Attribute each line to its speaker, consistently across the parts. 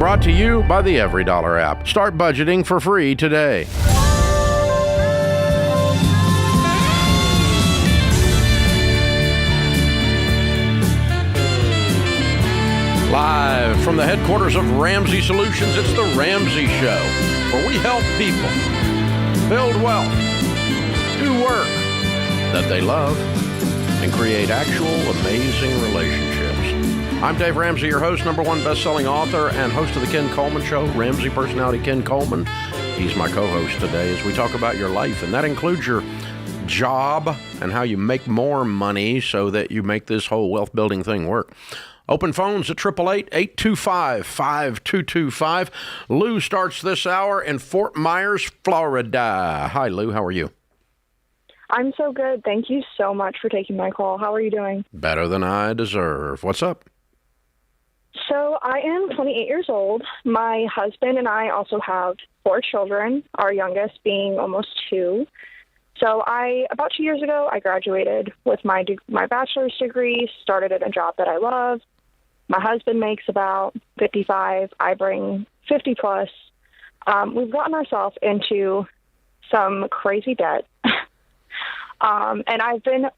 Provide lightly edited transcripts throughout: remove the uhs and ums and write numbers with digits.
Speaker 1: brought to you by the Every Dollar app. Start budgeting for free today. Live from the headquarters of Ramsey Solutions, it's the Ramsey Show, where we help people build wealth, do work that they love, and create actual amazing relationships. I'm Dave Ramsey, your host, #1 best-selling author, and host of the Ken Coleman Show, Ramsey personality Ken Coleman. He's my co-host today as we talk about your life, and that includes your job and how you make more money so that you make this whole wealth-building thing work. Open phones at 888-825-5225. Lou starts this hour in Fort Myers, Florida. Hi, Lou. How are you?
Speaker 2: I'm so good. Thank you so much for taking my call. How are you doing?
Speaker 1: Better than I deserve. What's up?
Speaker 2: So I am 28 years old. My husband and I also have 4 children, our youngest being almost 2. So about 2 years ago, I graduated with my bachelor's degree, started at a job that I love. My husband makes about 55. I bring 50 plus. We've gotten ourselves into some crazy debt. And I've been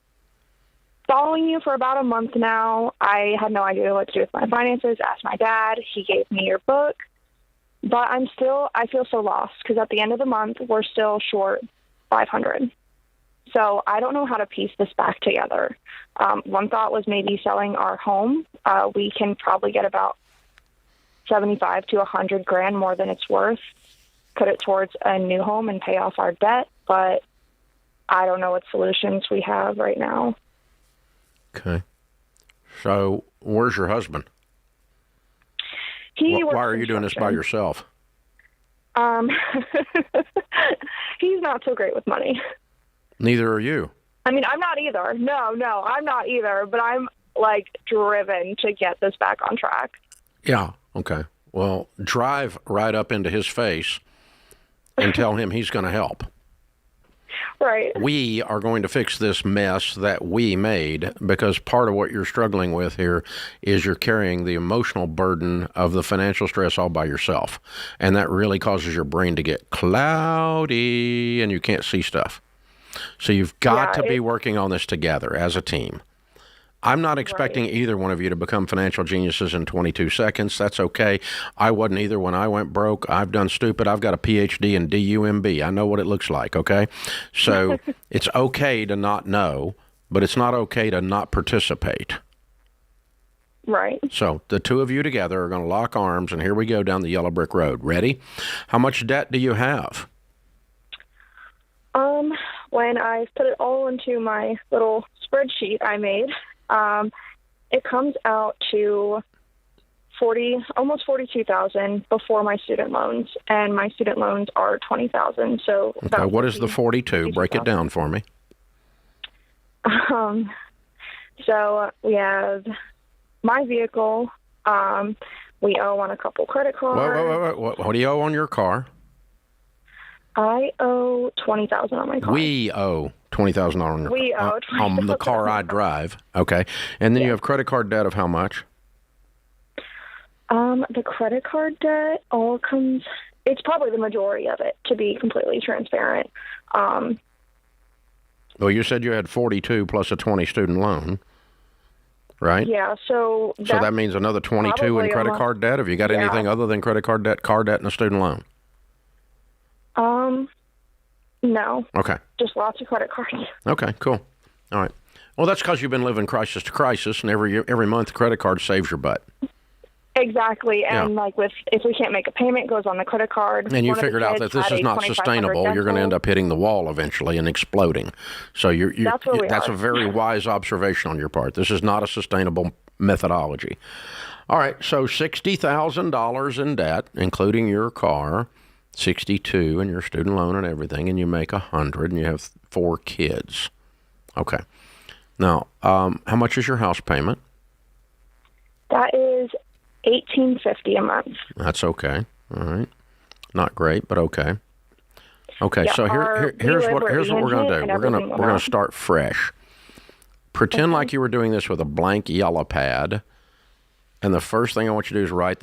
Speaker 2: following you for about a month now. I had no idea what to do with my finances. Asked my dad. He gave me your book. But I feel so lost because at the end of the month, we're still short $500. So I don't know how to piece this back together. One thought was maybe selling our home. We can probably get about 75 to 100 grand more than it's worth, put it towards a new home and pay off our debt. But I don't know what solutions we have right now.
Speaker 1: Okay. So where's your husband?
Speaker 2: Why
Speaker 1: are you doing this by yourself?
Speaker 2: He's not so great with money.
Speaker 1: Neither are you.
Speaker 2: I mean, I'm not either. No, I'm not either. But I'm, driven to get this back on track.
Speaker 1: Yeah, okay. Well, drive right up into his face and tell him he's going to help.
Speaker 2: Right.
Speaker 1: We are going to fix this mess that we made, because part of what you're struggling with here is you're carrying the emotional burden of the financial stress all by yourself. And that really causes your brain to get cloudy and you can't see stuff. So you've got to be working on this together as a team. I'm not expecting either one of you to become financial geniuses in 22 seconds. That's okay. I wasn't either when I went broke. I've done stupid. I've got a PhD in DUMB. I know what it looks like, okay? So it's okay to not know, but it's not okay to not participate.
Speaker 2: Right.
Speaker 1: So the two of you together are going to lock arms, and here we go down the yellow brick road. Ready? How much debt do you have?
Speaker 2: When I put it all into my little spreadsheet I made, it comes out to almost $42,000 before my student loans, and my student loans are $20,000. So
Speaker 1: okay, what is the 42? Break it down for me.
Speaker 2: So we have my vehicle. We owe on a couple credit cards.
Speaker 1: What do you owe on your car?
Speaker 2: I owe $20,000 on my car.
Speaker 1: We owe $20,000 on your
Speaker 2: We owe $20,000
Speaker 1: on the car I drive. Okay. And then you have credit card debt of how much?
Speaker 2: The credit card debt it's probably the majority of it, to be completely transparent.
Speaker 1: Well, you said you had 42 plus a 20 student loan, right?
Speaker 2: Yeah, so
Speaker 1: that means another 22 in credit card debt. Have you got anything other than credit card debt, and a student loan?
Speaker 2: No.
Speaker 1: Okay.
Speaker 2: Just lots of credit cards.
Speaker 1: Okay, cool. All right. Well, that's because you've been living crisis to crisis, and every month the credit card saves your butt.
Speaker 2: Exactly. And if we can't make a payment, it goes on the credit card.
Speaker 1: And you figured out that this is not sustainable. You're going to end up hitting the wall eventually and exploding. So that's a very wise observation on your part. This is not a sustainable methodology. All right. So $60,000 in debt, including your car. 62 and your student loan and everything, and you make 100 and you have 4 kids. Okay. Now, how much is your house payment?
Speaker 2: That is $1,850 a month.
Speaker 1: That's okay. All right. Not great, but okay. Okay,
Speaker 2: yeah,
Speaker 1: so here's what we're going to do. We're going to start fresh. Pretend like you were doing this with a blank yellow pad, and the first thing I want you to do is write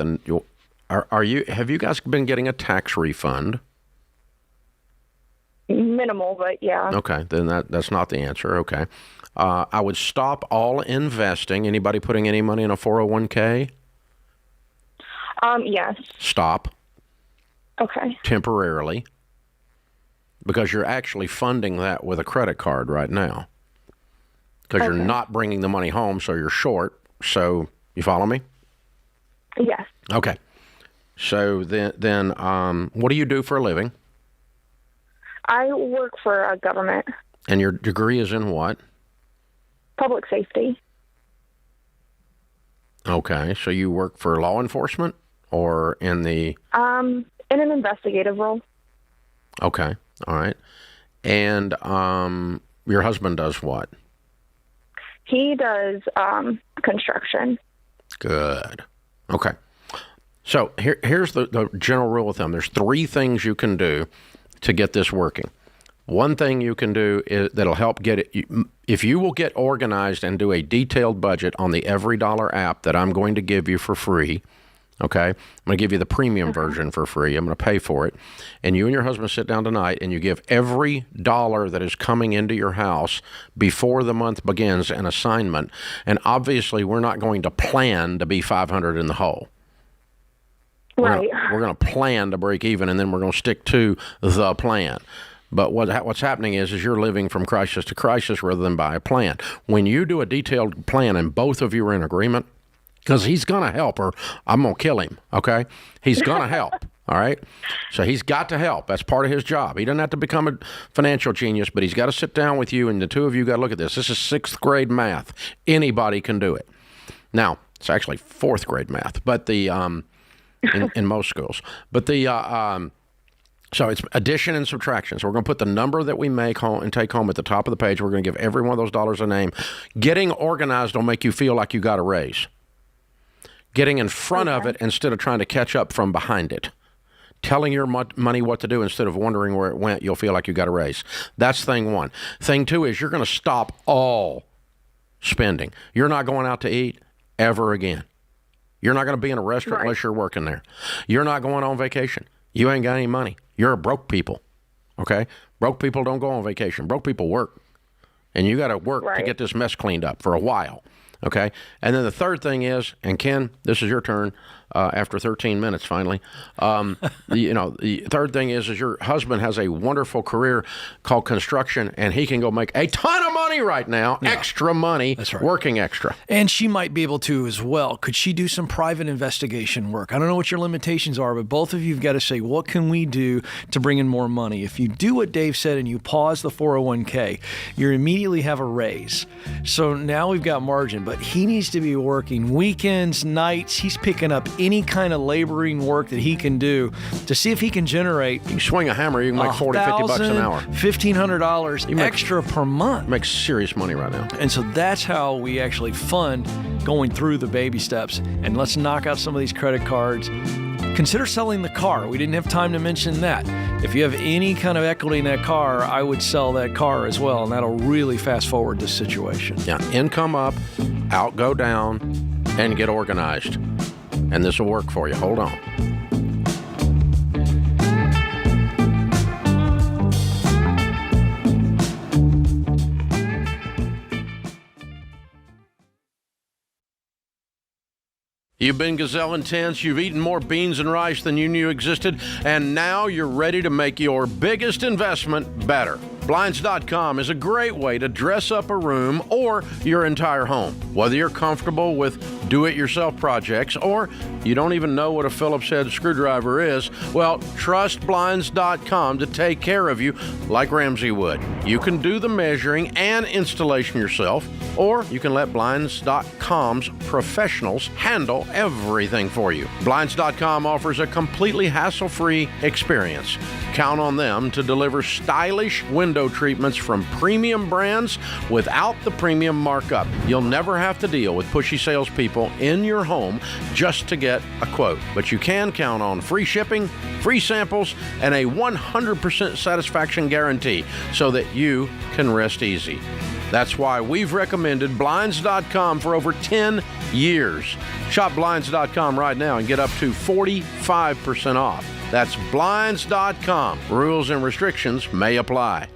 Speaker 1: Have you guys been getting a tax refund?
Speaker 2: Minimal, but yeah.
Speaker 1: Okay, then that's not the answer. Okay. I would stop all investing. Anybody putting any money in a 401k?
Speaker 2: Yes.
Speaker 1: Stop.
Speaker 2: Okay.
Speaker 1: Temporarily. Because you're actually funding that with a credit card right now. Because you're not bringing the money home, so you're short. So, you follow me?
Speaker 2: Yes.
Speaker 1: Okay. So then, what do you do for a living?
Speaker 2: I work for a government.
Speaker 1: And your degree is in what?
Speaker 2: Public safety.
Speaker 1: Okay. So you work for law enforcement or in the...
Speaker 2: In an investigative role.
Speaker 1: Okay. All right. And your husband does what?
Speaker 2: He does construction.
Speaker 1: Good. Okay. So here's the general rule of thumb. There's 3 things you can do to get this working. One thing you can do that'll help get it, if you will get organized and do a detailed budget on the Every Dollar app that I'm going to give you for free, okay? I'm going to give you the premium version for free. I'm going to pay for it. And you and your husband sit down tonight and you give every dollar that is coming into your house before the month begins an assignment. And obviously, we're not going to plan to be 500 in the hole.
Speaker 2: Right.
Speaker 1: We're going to plan to break even, and then we're going to stick to the plan. But what's happening is you're living from crisis to crisis rather than by a plan. When you do a detailed plan and both of you are in agreement, because he's going to help or I'm going to kill him, okay? He's going to help, all right? So he's got to help. That's part of his job. He doesn't have to become a financial genius, but he's got to sit down with you, and the two of you got to look at this. This is 6th grade math. Anybody can do it. Now, it's actually 4th grade math, but the in most schools. But the so it's addition and subtraction. So we're going to put the number that we make home and take home at the top of the page. We're going to give every one of those dollars a name. Getting organized will make you feel like you got a raise. Getting in front of it instead of trying to catch up from behind it. Telling your money what to do instead of wondering where it went, you'll feel like you got a raise. That's thing 1. Thing 2 is you're going to stop all spending. You're not going out to eat ever again. You're not going to be in a restaurant unless you're working there. You're not going on vacation. You ain't got any money. You're a broke people, okay? Broke people don't go on vacation. Broke people work. And you got to work to get this mess cleaned up for a while, okay? And then the third thing is, and Ken, this is your turn after 13 minutes finally. The third thing is your husband has a wonderful career called construction, and he can go make a ton of money right now, extra money, working extra.
Speaker 3: And she might be able to as well. Could she do some private investigation work? I don't know what your limitations are, but both of you have got to say, what can we do to bring in more money? If you do what Dave said and you pause the 401k, you immediately have a raise. So now we've got margin, but he needs to be working weekends, nights. He's picking up any kind of laboring work that he can do to see if he can generate.
Speaker 1: You can swing a hammer, you can make $40, $50 an hour.
Speaker 3: $1,500 extra per month.
Speaker 1: Make serious money right now.
Speaker 3: And so that's how we actually fund going through the baby steps. And let's knock out some of these credit cards. Consider selling the car. We didn't have time to mention that. If you have any kind of equity in that car, I would sell that car as well, and that'll really fast forward this situation.
Speaker 1: Yeah, income up, out go down, and get organized. And this will work for you. Hold on. You've been gazelle intense, you've eaten more beans and rice than you knew existed, and now you're ready to make your biggest investment better. Blinds.com is a great way to dress up a room or your entire home. Whether you're comfortable with do-it-yourself projects or you don't even know what a Phillips head screwdriver is, well, trust Blinds.com to take care of you like Ramsey would. You can do the measuring and installation yourself, or you can let Blinds.com's professionals handle everything for you. Blinds.com offers a completely hassle-free experience. Count on them to deliver stylish window treatments from premium brands without the premium markup. You'll never have to deal with pushy salespeople in your home just to get a quote. But you can count on free shipping, free samples, and a 100% satisfaction guarantee so that you can rest easy. That's why we've recommended Blinds.com for over 10 years. Shop Blinds.com right now and get up to 45% off. That's Blinds.com. Rules and restrictions may apply.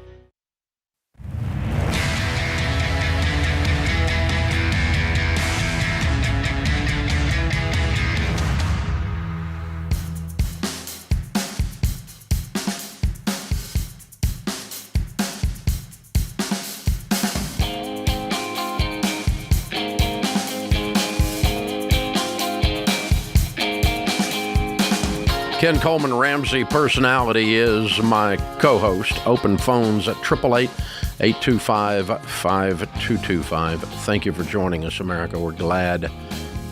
Speaker 1: Ken Coleman, Ramsey Personality, is my co-host. Open phones at 888-825-5225. Thank you for joining us, America. We're glad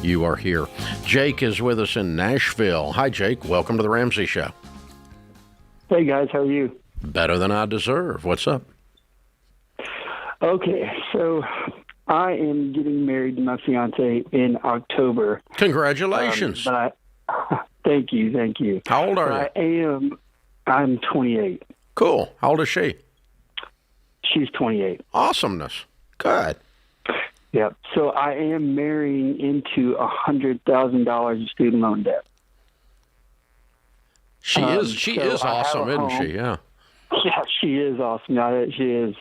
Speaker 1: you are here. Jake is with us in Nashville. Hi, Jake. Welcome to the Ramsey Show.
Speaker 4: Hey, guys. How are you?
Speaker 1: Better than I deserve. What's up?
Speaker 4: Okay, so I am getting married to my fiance in October.
Speaker 1: Congratulations.
Speaker 4: Thank you.
Speaker 1: How old are you?
Speaker 4: I'm 28.
Speaker 1: Cool. How old is she?
Speaker 4: She's 28.
Speaker 1: Awesomeness. Good.
Speaker 4: Yep. So I am marrying into $100,000 of student loan debt.
Speaker 1: She is awesome, isn't she? Yeah.
Speaker 4: Yeah, she is awesome. She is.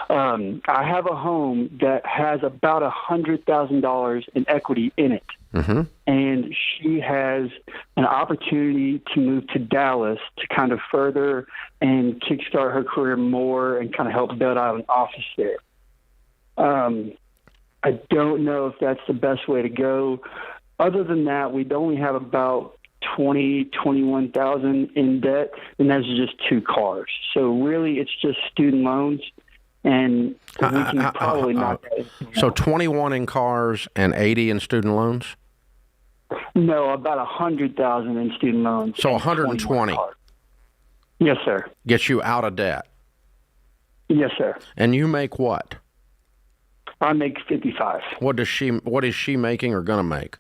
Speaker 4: I have a home that has about $100,000 in equity in it.
Speaker 1: Mm-hmm.
Speaker 4: And she has an opportunity to move to Dallas to kind of further and kickstart her career more and kind of help build out an office there. I don't know if that's the best way to go. Other than that, we'd only have about $21,000 in debt, and that's just 2 cars. So really, it's just student loans, and we can probably knock that.
Speaker 1: So 21 in cars and 80 in student loans?
Speaker 4: No, about $100,000 in student loans.
Speaker 1: So 120.
Speaker 4: Yes, sir.
Speaker 1: Gets you out of debt.
Speaker 4: Yes, sir.
Speaker 1: And you make what?
Speaker 4: I make 55.
Speaker 1: What is she making or gonna make?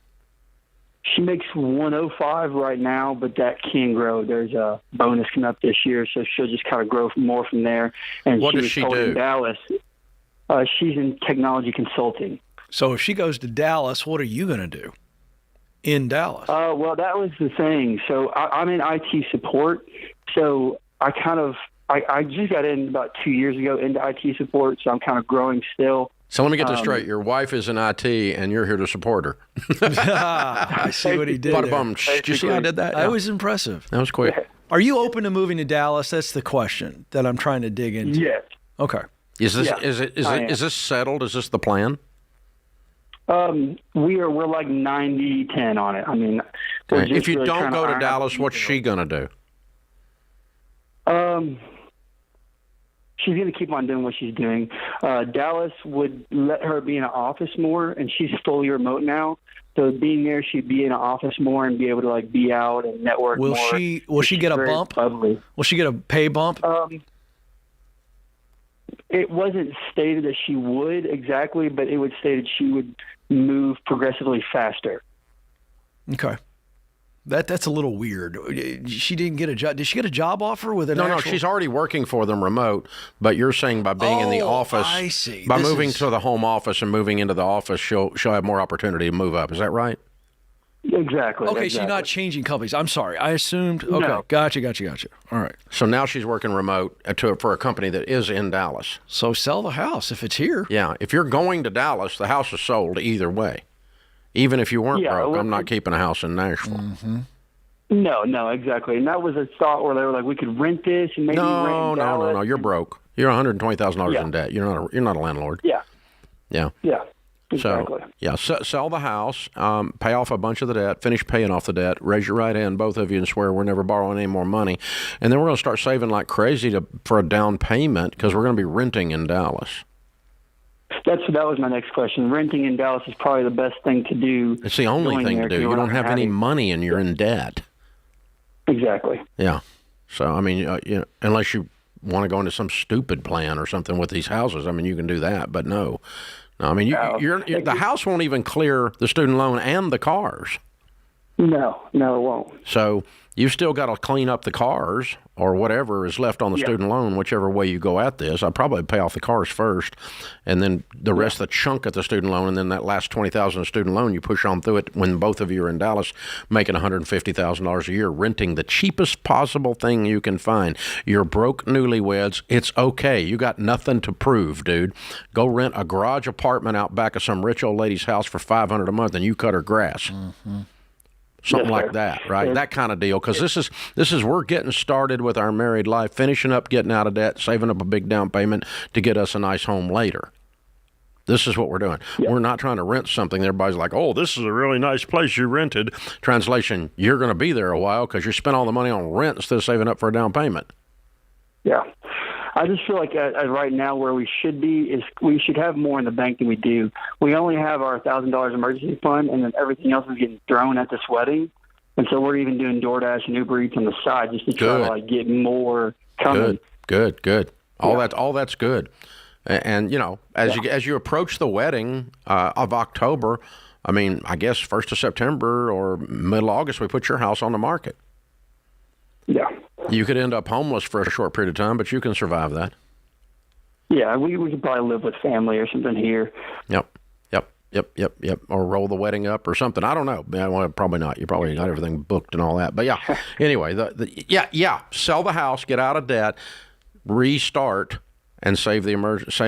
Speaker 4: She makes 105 right now, but that can grow. There's a bonus coming up this year, so she'll just kind of grow more from there. And
Speaker 1: what does she do?
Speaker 4: In Dallas, she's in technology consulting.
Speaker 3: So if she goes to Dallas, what are you going to do in Dallas?
Speaker 4: Well, that was the thing. So I'm in IT support. So I just got in about 2 years ago into IT support, so I'm kind of growing still.
Speaker 1: So let me get this straight. Your wife is in IT, and you're here to support her.
Speaker 3: I see what he did there.
Speaker 1: Did you see how I did that?
Speaker 3: That was impressive.
Speaker 1: That was quick.
Speaker 3: Are you open to moving to Dallas? That's the question that I'm trying to dig into.
Speaker 4: Yes.
Speaker 3: Okay.
Speaker 1: Is this settled? Is this the plan?
Speaker 4: We're like 90-10 on it. I mean,
Speaker 1: if you don't go to Dallas, what's she gonna do?
Speaker 4: She's going to keep on doing what she's doing. Dallas would let her be in an office more, and she's fully remote now. So being there, she'd be in an office more and be able to like be out and network more.
Speaker 3: Will she get a bump?
Speaker 4: Bubbly.
Speaker 3: Will she get a pay bump?
Speaker 4: It wasn't stated that she would exactly, but it was stated she would move progressively faster.
Speaker 3: Okay. That's a little weird. She didn't get a job. Did she get a job offer with an
Speaker 1: No, she's already working for them remote, but you're saying by being in the office,
Speaker 3: I see.
Speaker 1: By moving to the home office and moving into the office, she'll have more opportunity to move up. Is that right?
Speaker 4: Exactly.
Speaker 3: Okay, so you're not changing companies. I'm sorry. I assumed. Okay,
Speaker 4: No.
Speaker 3: Gotcha. All right.
Speaker 1: So now she's working remote for a company that is in Dallas.
Speaker 3: So sell the house if it's here.
Speaker 1: Yeah, if you're going to Dallas, the house is sold either way. Even if you weren't broke, I'm not keeping a house in Nashville.
Speaker 3: Mm-hmm.
Speaker 4: No, exactly. And that was a thought where they were like, we could rent this and maybe rent Dallas.
Speaker 1: No. You're broke. You're $120,000 in debt. You're not a landlord.
Speaker 4: Yeah.
Speaker 1: Yeah.
Speaker 4: Exactly.
Speaker 1: So, sell the house, pay off a bunch of the debt, finish paying off the debt, raise your right hand, both of you, and swear we're never borrowing any more money. And then we're going to start saving like crazy for a down payment because we're going to be renting in Dallas.
Speaker 4: That was my next question. Renting in Dallas is probably the best thing to do.
Speaker 1: It's the only thing to do. You don't have any money and you're in debt.
Speaker 4: Exactly.
Speaker 1: Yeah. So, I mean, unless you want to go into some stupid plan or something with these houses, I mean, you can do that. But no. I mean, the house won't even clear the student loan and the cars.
Speaker 4: No, it won't.
Speaker 1: So you've still got to clean up the cars or whatever is left on the student loan, whichever way you go at this. I'd probably pay off the cars first, and then the rest of the chunk at the student loan, and then that last $20,000 of student loan, you push on through it when both of you are in Dallas making $150,000 a year, renting the cheapest possible thing you can find. You're broke newlyweds. It's okay. You got nothing to prove, dude. Go rent a garage apartment out back of some rich old lady's house for $500 a month, and you cut her grass.
Speaker 3: Mm-hmm.
Speaker 1: Something like that, right? That kind of deal. Because this is we're getting started with our married life, finishing up, getting out of debt, saving up a big down payment to get us a nice home later. This is what we're doing. Yeah. We're not trying to rent something. Everybody's like, oh, this is a really nice place you rented. Translation, you're going to be there a while because you spent all the money on rent instead of saving up for a down payment.
Speaker 4: Yeah. I just feel like right now where we should be is we should have more in the bank than we do. We only have our $1,000 emergency fund, and then everything else is getting thrown at this wedding. And so we're even doing DoorDash and Uber Eats on the side just to try to get more coming.
Speaker 1: Good. All that's good. And as you approach the wedding of October, I mean, I guess 1st of September or middle August, we put your house on the market.
Speaker 4: Yeah.
Speaker 1: You could end up homeless for a short period of time, but you can survive that.
Speaker 4: Yeah, we could probably live with family or something here.
Speaker 1: Yep. Or roll the wedding up or something. I don't know. Well, probably not. You probably got everything booked and all that. But yeah, anyway, sell the house, get out of debt, restart, and save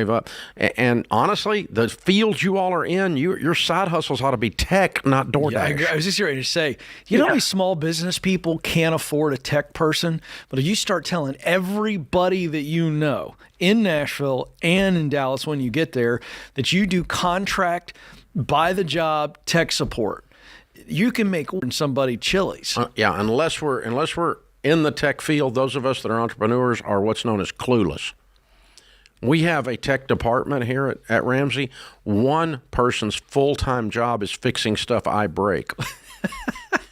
Speaker 1: up. And honestly, the fields you all are in, your side hustles ought to be tech, not DoorDash.
Speaker 3: Yeah, I was just ready to say, know how many small business people can't afford a tech person? But if you start telling everybody that you know in Nashville and in Dallas when you get there that you do contract, by the job tech support, you can make somebody Chili's.
Speaker 1: Unless we're in the tech field, those of us that are entrepreneurs are what's known as clueless. We have a tech department here at Ramsey. One person's full-time job is fixing stuff I break.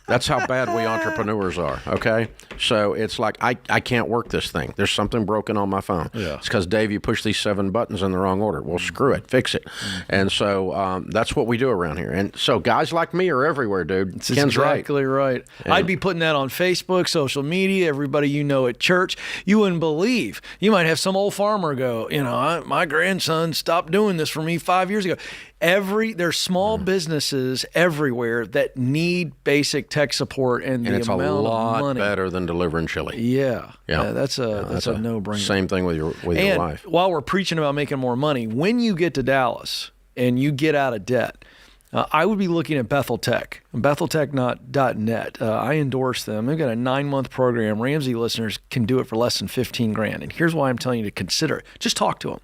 Speaker 1: That's how bad we entrepreneurs are, okay? So it's like, I can't work this thing. There's something broken on my phone. Yeah. It's because, Dave, you pushed these 7 buttons in the wrong order. Well, screw it. Fix it. Mm-hmm. And so that's what we do around here. And so guys like me are everywhere, dude.
Speaker 3: That's exactly right. And I'd be putting that on Facebook, social media, everybody you know at church. You wouldn't believe. You might have some old farmer go, my grandson stopped doing this for me 5 years ago. There's small businesses everywhere that need basic tech support, and the
Speaker 1: it's
Speaker 3: amount
Speaker 1: a lot
Speaker 3: of money
Speaker 1: better than delivering chili.
Speaker 3: Yeah, that's a no-brainer.
Speaker 1: Same thing with your wife.
Speaker 3: While we're preaching about making more money, when you get to Dallas and you get out of debt, I would be looking at Bethel Tech, BethelTech.net. I endorse them. They've got a 9-month program. Ramsey listeners can do it for less than $15,000. And here's why I'm telling you to consider it. Just talk to them.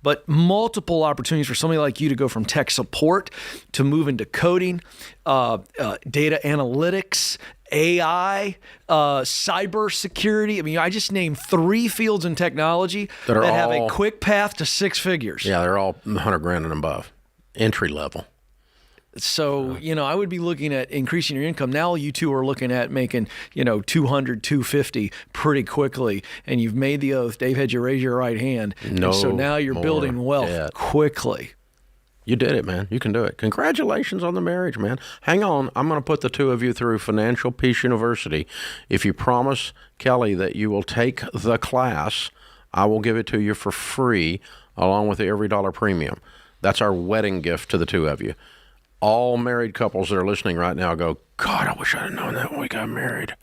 Speaker 3: But multiple opportunities for somebody like you to go from tech support to move into coding, data analytics, AI, cybersecurity. I mean, I just named 3 fields in technology that have a quick path to 6 figures.
Speaker 1: Yeah, they're all $100,000 and above, entry level.
Speaker 3: So, I would be looking at increasing your income. Now you two are looking at making, 200, 250 pretty quickly. And you've made the oath. Dave had you raise your right hand.
Speaker 1: No,
Speaker 3: so now you're building wealth quickly.
Speaker 1: You did it, man. You can do it. Congratulations on the marriage, man. Hang on. I'm going to put the 2 of you through Financial Peace University. If you promise Kelly that you will take the class, I will give it to you for free along with the every dollar premium. That's our wedding gift to the 2 of you. All married couples that are listening right now go, God, I wish I had known that when we got married.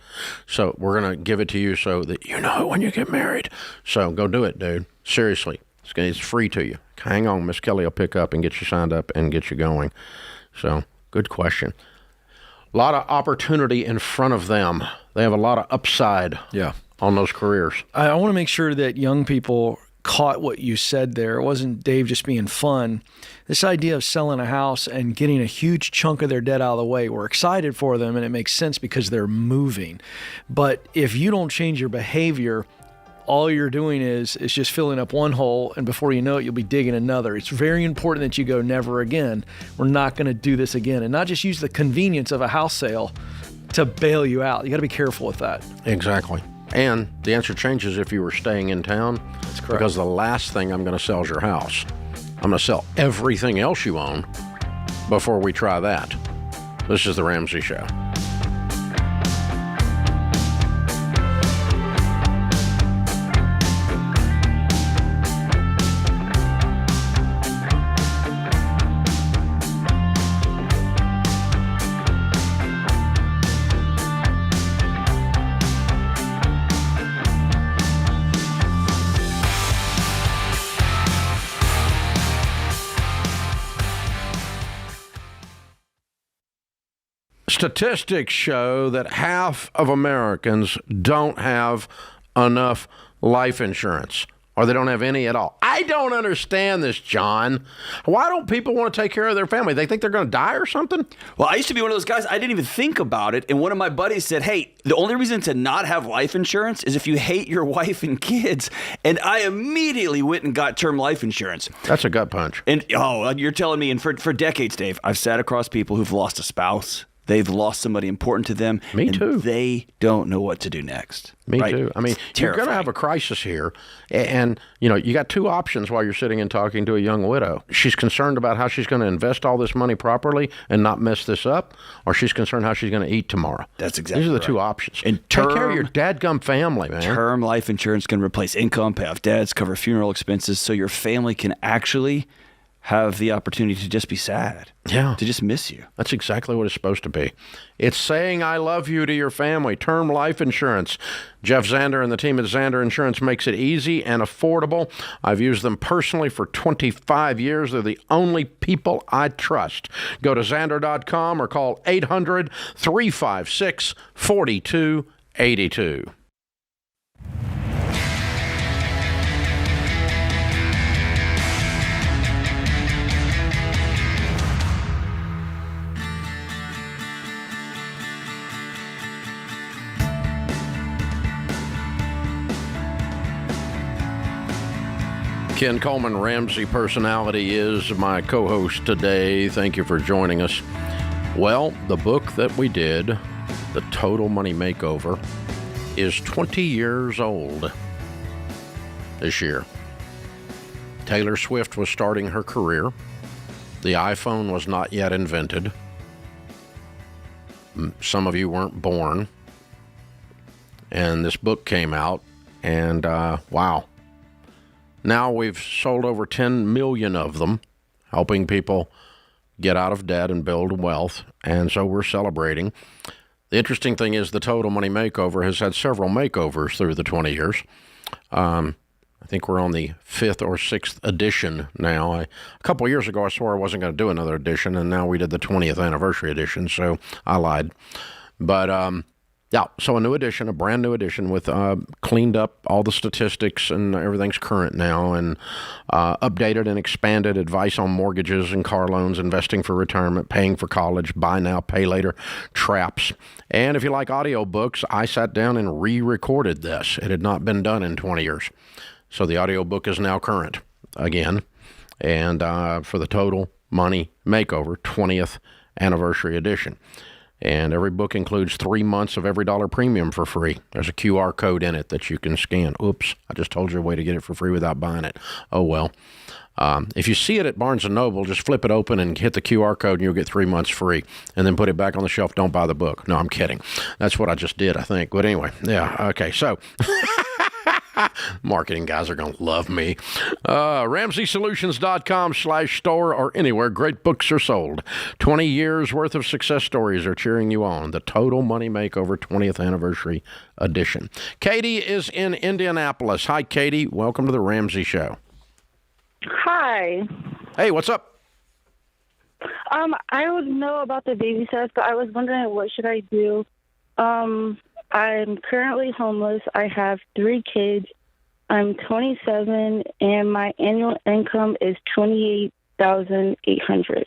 Speaker 1: So we're going to give it to you so that you know it when you get married. So go do it, dude. Seriously. It's free to you. Hang on. Miss Kelly will pick up and get you signed up and get you going. So good question. A lot of opportunity in front of them. They have a lot of upside on those careers.
Speaker 3: I want to make sure that young people caught what you said there. It wasn't Dave just being fun. This idea of selling a house and getting a huge chunk of their debt out of the way, we're excited for them, and it makes sense because they're moving. But if you don't change your behavior, all you're doing is just filling up one hole, and before you know it, you'll be digging another. It's very important that you go, never again. We're not going to do this again. And not just use the convenience of a house sale to bail you out. You got to be careful with that.
Speaker 1: Exactly. And the answer changes if you were staying in town.
Speaker 3: That's correct.
Speaker 1: Because the last thing I'm going to sell is your house. I'm going to sell everything else you own before we try that. This is the Ramsey Show. Statistics show that half of Americans don't have enough life insurance, or they don't have any at all. I don't understand this, John. Why don't people want to take care of their family? They think they're going to die or something?
Speaker 5: Well, I used to be one of those guys, I didn't even think about it. And one of my buddies said, hey, the only reason to not have life insurance is if you hate your wife and kids. And I immediately went and got term life insurance.
Speaker 1: That's a gut punch.
Speaker 5: And, you're telling me, and for decades, Dave, I've sat across people who've lost a spouse. They've lost somebody important to them.
Speaker 1: Me too.
Speaker 5: They don't know what to do next.
Speaker 1: Me too. I mean, you're going to have a crisis here. And, you got two options while you're sitting and talking to a young widow. She's concerned about how she's going to invest all this money properly and not mess this up, or she's concerned how she's going to eat tomorrow.
Speaker 5: That's exactly
Speaker 1: These are the
Speaker 5: right.
Speaker 1: two options.
Speaker 5: And
Speaker 1: take care of your dadgum family, man.
Speaker 5: Term life insurance can replace income, pay off debts, cover funeral expenses, so your family can actually have the opportunity to just be sad.
Speaker 1: Yeah.
Speaker 5: To just miss you.
Speaker 1: That's exactly what it's supposed to be. It's saying I love you to your family. Term life insurance. Jeff Zander and the team at Zander Insurance makes it easy and affordable. I've used them personally for 25 years. They're the only people I trust. Go to Zander.com or call 800-356-4282. Ken Coleman, Ramsey Personality, is my co-host today. Thank you for joining us. Well, the book that we did, The Total Money Makeover, is 20 years old this year. Taylor Swift was starting her career. The iPhone was not yet invented. Some of you weren't born. And this book came out, and wow. Now we've sold over 10 million of them, helping people get out of debt and build wealth, and so we're celebrating. The interesting thing is the Total Money Makeover has had several makeovers through the 20 years. I think we're on the 5th or 6th edition now. A couple of years ago, I swore I wasn't going to do another edition, and now we did the 20th anniversary edition, so I lied. But yeah, so a new edition, a brand new edition with cleaned up all the statistics, and everything's current now, and updated and expanded advice on mortgages and car loans, investing for retirement, paying for college, buy now, pay later, traps. And if you like audiobooks, I sat down and re-recorded this. It had not been done in 20 years. So the audiobook is now current again, and for the Total Money Makeover 20th anniversary edition. And every book includes 3 months of every dollar premium for free. There's a QR code in it that you can scan. Oops, I just told you a way to get it for free without buying it. Oh, well. If you see it at Barnes & Noble, just flip it open and hit the QR code and you'll get 3 months free. And then put it back on the shelf. Don't buy the book. No, I'm kidding. That's what I just did, I think. But anyway, yeah, okay, so... Marketing guys are going to love me. RamseySolutions.com/store or anywhere great books are sold. 20 years worth of success stories are cheering you on. The Total Money Makeover 20th Anniversary Edition. Katie is in Indianapolis. Hi, Katie. Welcome to the Ramsey Show.
Speaker 6: Hi.
Speaker 1: Hey, what's up?
Speaker 6: I don't know about the baby steps, but I was wondering what should I do. I'm currently homeless. I have 3 kids. I'm 27, and my annual income is $28,800.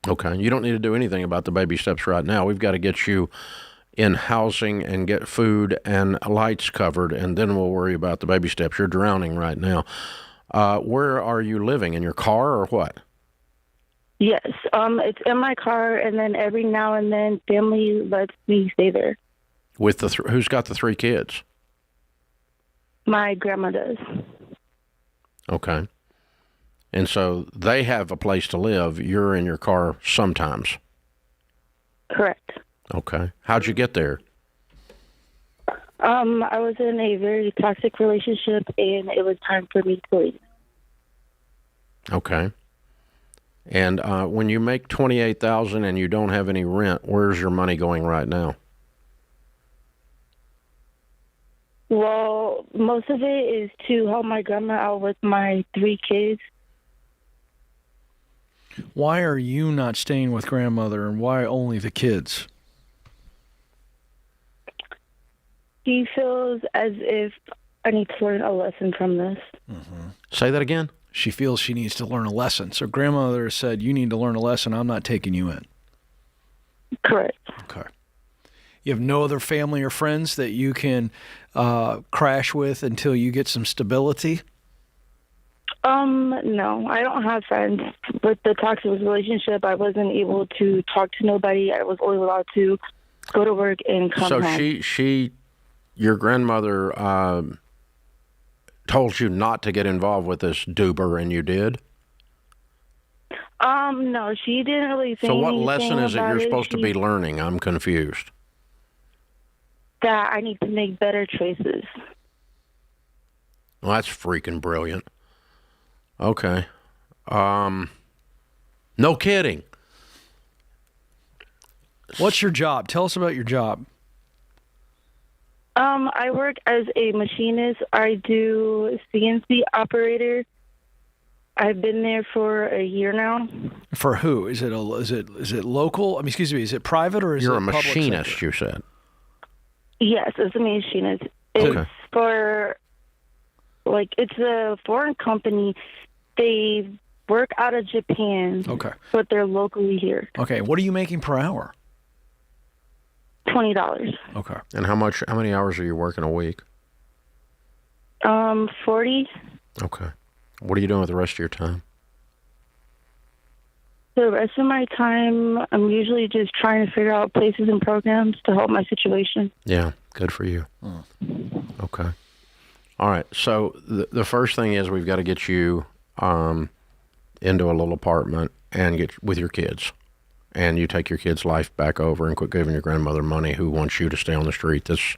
Speaker 1: Okay. You don't need to do anything about the baby steps right now. We've got to get you in housing and get food and lights covered, and then we'll worry about the baby steps. You're drowning right now. Where are you living? In your car or what?
Speaker 6: Yes, it's in my car, and then every now and then family lets me stay there.
Speaker 1: With the who's got the 3 kids?
Speaker 6: My grandma does.
Speaker 1: Okay. And so they have a place to live. You're in your car sometimes.
Speaker 6: Correct.
Speaker 1: Okay. How'd you get there?
Speaker 6: I was in a very toxic relationship, and it was time for me to leave.
Speaker 1: Okay. And when you make $28,000 and you don't have any rent, where's your money going right now?
Speaker 6: Well, most of it is to help my grandma out with my 3 kids.
Speaker 3: Why are you not staying with grandmother, and why only the kids?
Speaker 6: He feels as if I need to learn a lesson from this.
Speaker 1: Say that again?
Speaker 3: She feels she needs to learn a lesson. So grandmother said, you need to learn a lesson. I'm not taking you in.
Speaker 6: Correct.
Speaker 3: Okay. You have no other family or friends that you can crash with until you get some stability?
Speaker 6: No, I don't have friends. With the toxic relationship, I wasn't able to talk to nobody. I was only allowed to go to work and come home.
Speaker 1: So your grandmother told you not to get involved with this Duber, and you did?
Speaker 6: No, she didn't really say
Speaker 1: So what
Speaker 6: anything
Speaker 1: lesson is it
Speaker 6: about
Speaker 1: you're supposed to be learning? I'm confused.
Speaker 6: That I need to make better choices.
Speaker 1: Well, that's freaking brilliant. Okay. No kidding.
Speaker 3: What's your job? Tell us about your job.
Speaker 6: I work as a machinist. I do CNC operator. I've been there for a year now.
Speaker 3: For who? Is it local? I mean, excuse me, is it private or is
Speaker 1: You're
Speaker 3: it
Speaker 1: a
Speaker 3: public
Speaker 1: machinist,
Speaker 3: sector?
Speaker 1: you said.
Speaker 6: Yes, as a machinist. It's for, it's a foreign company. They work out of Japan.
Speaker 3: Okay.
Speaker 6: But they're locally here.
Speaker 3: Okay. What are you making per hour?
Speaker 6: $20.
Speaker 3: Okay.
Speaker 1: And how many hours are you working a week?
Speaker 6: 40.
Speaker 1: Okay. What are you doing with the rest of your time?
Speaker 6: The rest of my time, I'm usually just trying to figure out places and programs to help my situation.
Speaker 1: Yeah, good for you. Okay. All right. So the first thing is we've got to get you into a little apartment and get with your kids. And you take your kid's life back over and quit giving your grandmother money who wants you to stay on the street. That's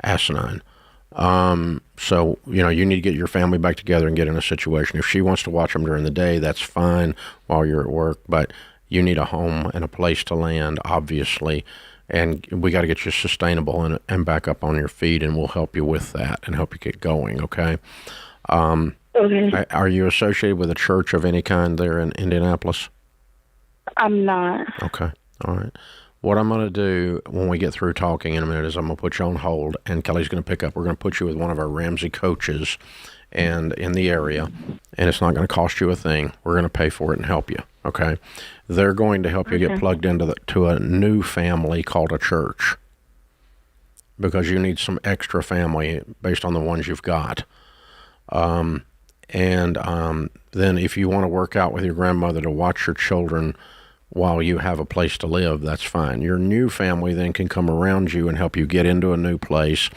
Speaker 1: asinine. So, you need to get your family back together and get in a situation. If she wants to watch them during the day, that's fine while you're at work, but you need a home and a place to land, obviously. And we got to get you sustainable and back up on your feet, and we'll help you with that and help you get going, okay?
Speaker 6: Okay.
Speaker 1: Are you associated with a church of any kind there in Indianapolis?
Speaker 6: I'm not.
Speaker 1: Okay. All right. What I'm going to do when we get through talking in a minute is I'm going to put you on hold, and Kelly's going to pick up. We're going to put you with one of our Ramsey coaches and in the area, and it's not going to cost you a thing. We're going to pay for it and help you, okay? They're going to help you get plugged into to a new family called a church because you need some extra family based on the ones you've got. Then if you want to work out with your grandmother to watch your children while you have a place to live, that's fine. Your new family then can come around you and help you get into a new place,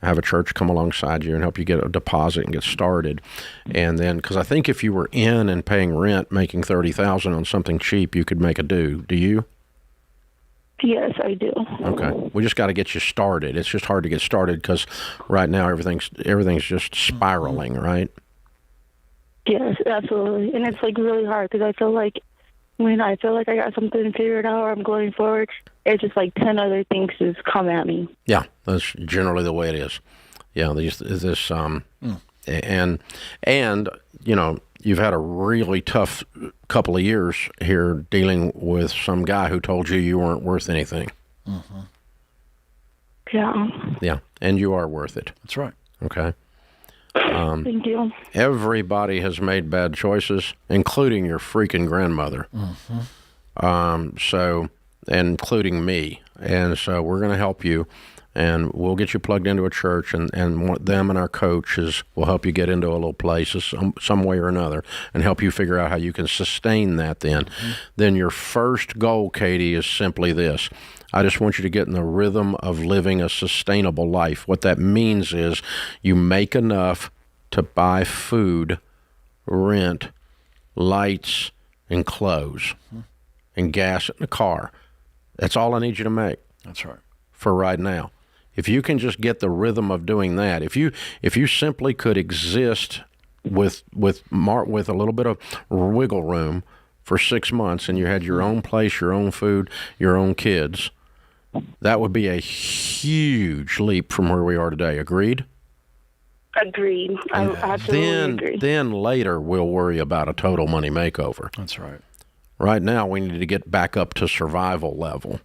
Speaker 1: have a church come alongside you and help you get a deposit and get started. And then, because I think if you were in and paying rent, making $30,000 on something cheap, you could make a do. Do you?
Speaker 6: Yes, I do.
Speaker 1: Okay. We just got to get you started. It's just hard to get started because right now everything's just spiraling, right?
Speaker 6: Yes, absolutely. And it's really hard because I feel like when I feel like I got something figured out or I'm going forward, it's just 10 other things just come at me.
Speaker 1: Yeah, that's generally the way it is. Yeah, and you've had a really tough couple of years here dealing with some guy who told you weren't worth anything.
Speaker 3: Mm-hmm.
Speaker 6: Yeah.
Speaker 1: Yeah, and you are worth it.
Speaker 3: That's right.
Speaker 1: Okay.
Speaker 6: Thank you.
Speaker 1: Everybody has made bad choices, including your freaking grandmother.
Speaker 3: Mm-hmm.
Speaker 1: So, including me. And so we're going to help you, and we'll get you plugged into a church, and them and our coaches will help you get into a little place some way or another and help you figure out how you can sustain that then. Mm-hmm. Then your first goal, Katie, is simply this. I just want you to get in the rhythm of living a sustainable life. What that means is you make enough to buy food, rent, lights, and clothes, and gas in the car. That's all I need you to make.
Speaker 3: That's right.
Speaker 1: For right now. If you can just get the rhythm of doing that, if you simply could exist with a little bit of wiggle room for 6 months, and you had your own place, your own food, your own kids, that would be a huge leap from where we are today. Agreed?
Speaker 6: Agreed. I absolutely agree.
Speaker 1: Then later we'll worry about a total money makeover.
Speaker 3: That's right.
Speaker 1: Right now, we need to get back up to survival level.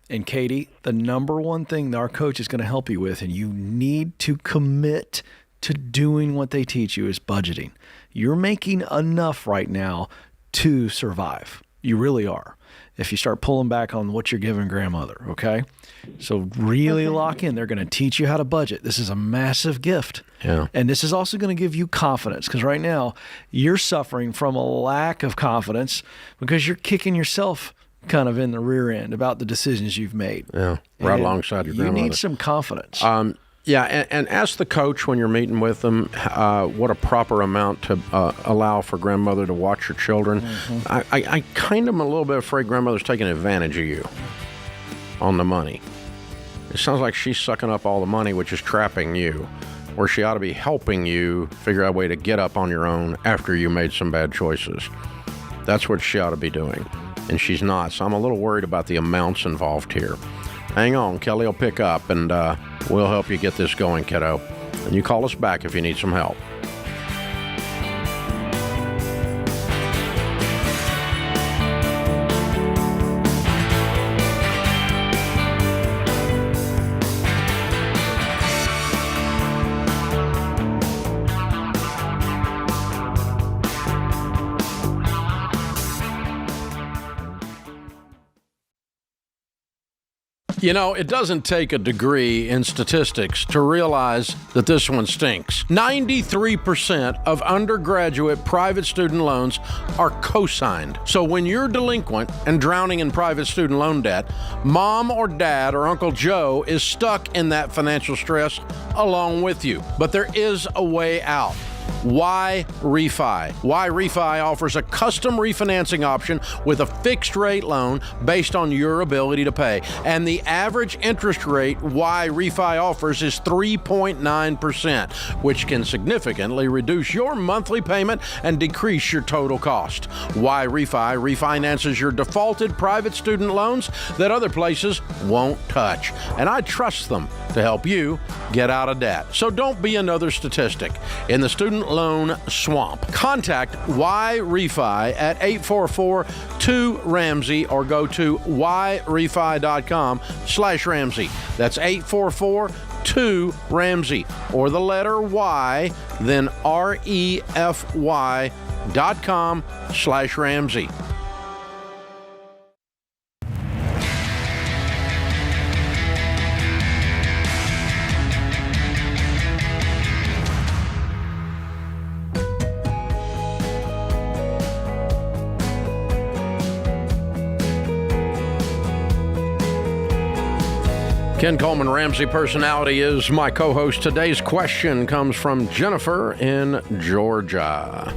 Speaker 3: And Katie, the number one thing that our coach is going to help you with, and you need to commit to doing what they teach you, is budgeting. You're making enough right now to survive. You really are. If you start pulling back on what you're giving grandmother, okay? So really lock in. They're going to teach you how to budget. This is a massive gift.
Speaker 1: Yeah.
Speaker 3: And this is also going to give you confidence, because right now you're suffering from a lack of confidence because you're kicking yourself kind of in the rear end about the decisions you've made.
Speaker 1: Yeah, right
Speaker 3: And
Speaker 1: alongside your grandmother.
Speaker 3: You need some confidence.
Speaker 1: Yeah, and ask the coach when you're meeting with them what a proper amount to allow for grandmother to watch your children. I kind of am a little bit afraid grandmother's taking advantage of you on the money. It sounds like she's sucking up all the money, which is trapping you, where she ought to be helping you figure out a way to get up on your own after you made some bad choices. That's what she ought to be doing, and she's not. So I'm a little worried about the amounts involved here. Hang on, Kelly will pick up, and we'll help you get this going, kiddo. And you call us back if you need some help. You know, it doesn't take a degree in statistics to realize that this one stinks. 93% of undergraduate private student loans are co-signed. So when you're delinquent and drowning in private student loan debt, mom or dad or Uncle Joe is stuck in that financial stress along with you. But there is a way out. Why Refi? Why Refi offers a custom refinancing option with a fixed rate loan based on your ability to pay. And the average interest rate Why Refi offers is 3.9%, which can significantly reduce your monthly payment and decrease your total cost. Why Refi refinances your defaulted private student loans that other places won't touch. And I trust them to help you get out of debt. So don't be another statistic in the student loan swamp. Contact Why Refi at 844-2-RAMSEY or go to whyrefi.com/Ramsey. That's 844-2-RAMSEY or the letter Y, then REFY.com/Ramsey. Ken Coleman, Ramsey Personality, is my co-host. Today's question comes from Jennifer in Georgia.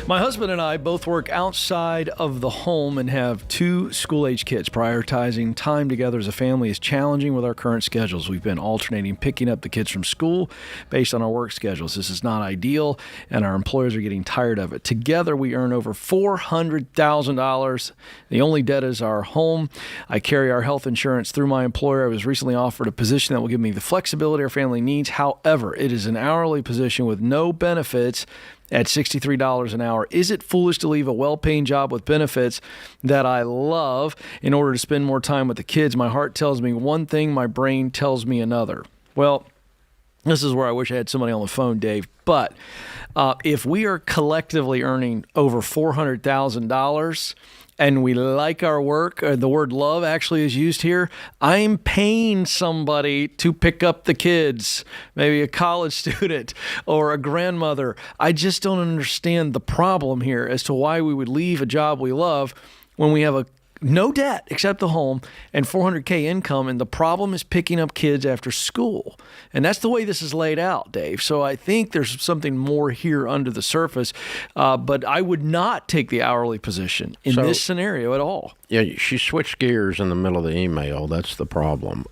Speaker 3: My husband and I both work outside of the home and have 2 school-age kids. Prioritizing time together as a family is challenging with our current schedules. We've been alternating picking up the kids from school based on our work schedules. This is not ideal, and our employers are getting tired of it. Together, we earn over $400,000. The only debt is our home. I carry our health insurance through my employer. I was recently offered a position that will give me the flexibility our family needs. However, it is an hourly position with no benefits at $63 an hour. Is it foolish to leave a well-paying job with benefits that I love in order to spend more time with the kids? My heart tells me one thing, my brain tells me another. Well, this is where I wish I had somebody on the phone, Dave. But if we are collectively earning over $400,000 and we like our work, the word love actually is used here, I'm paying somebody to pick up the kids, maybe a college student or a grandmother. I just don't understand the problem here as to why we would leave a job we love when we have no debt except the home and $400K income, and the problem is picking up kids after school. And that's the way this is laid out, Dave. So I think there's something more here under the surface, but I would not take the hourly position in this scenario at all.
Speaker 1: Yeah, she switched gears in the middle of the email. That's the problem.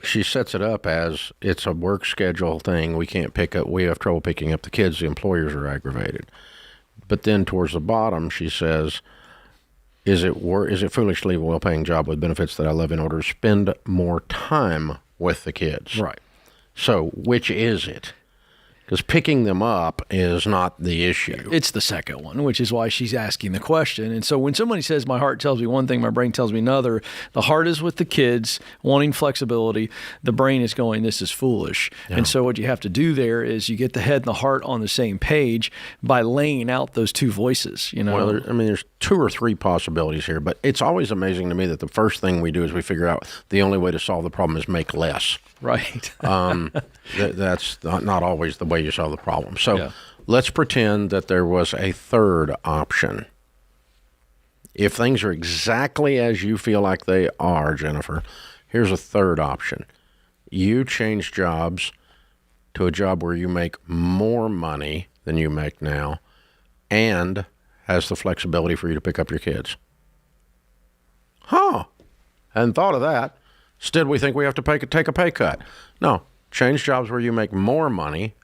Speaker 1: She sets it up as it's a work schedule thing. We have trouble picking up the kids. The employers are aggravated. But then towards the bottom, she says, Is it foolish to leave a well-paying job with benefits that I love in order to spend more time with the kids?
Speaker 3: Right.
Speaker 1: So which is it? Because picking them up is not the issue.
Speaker 3: It's the second one, which is why she's asking the question. And so when somebody says, my heart tells me one thing, my brain tells me another, the heart is with the kids, wanting flexibility. The brain is going, this is foolish. Yeah. And so what you have to do there is you get the head and the heart on the same page by laying out those two voices.
Speaker 1: Well, there's 2 or 3 possibilities here, but it's always amazing to me that the first thing we do is we figure out the only way to solve the problem is make less.
Speaker 3: Right.
Speaker 1: That's not always the way you solve the problem. So let's pretend that there was a third option. If things are exactly as you feel like they are, Jennifer, here's a third option. You change jobs to a job where you make more money than you make now and has the flexibility for you to pick up your kids. Hadn't thought of that. Instead, we think we have to take a pay cut. No, change jobs where you make more money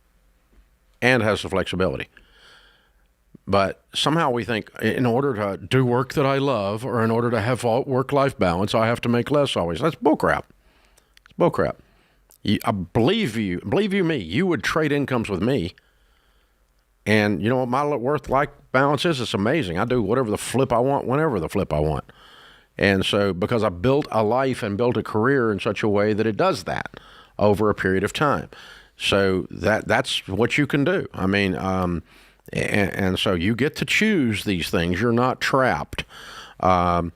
Speaker 1: and has the flexibility. But somehow we think in order to do work that I love or in order to have work-life balance, I have to make less always. That's bullcrap. It's bullcrap. I believe you me, you would trade incomes with me. And you know what my work-life balance is? It's amazing. I do whatever the flip I want, whenever the flip I want. And so because I built a life and built a career in such a way that it does that over a period of time. So that's what you can do. I mean, and so you get to choose these things. You're not trapped. The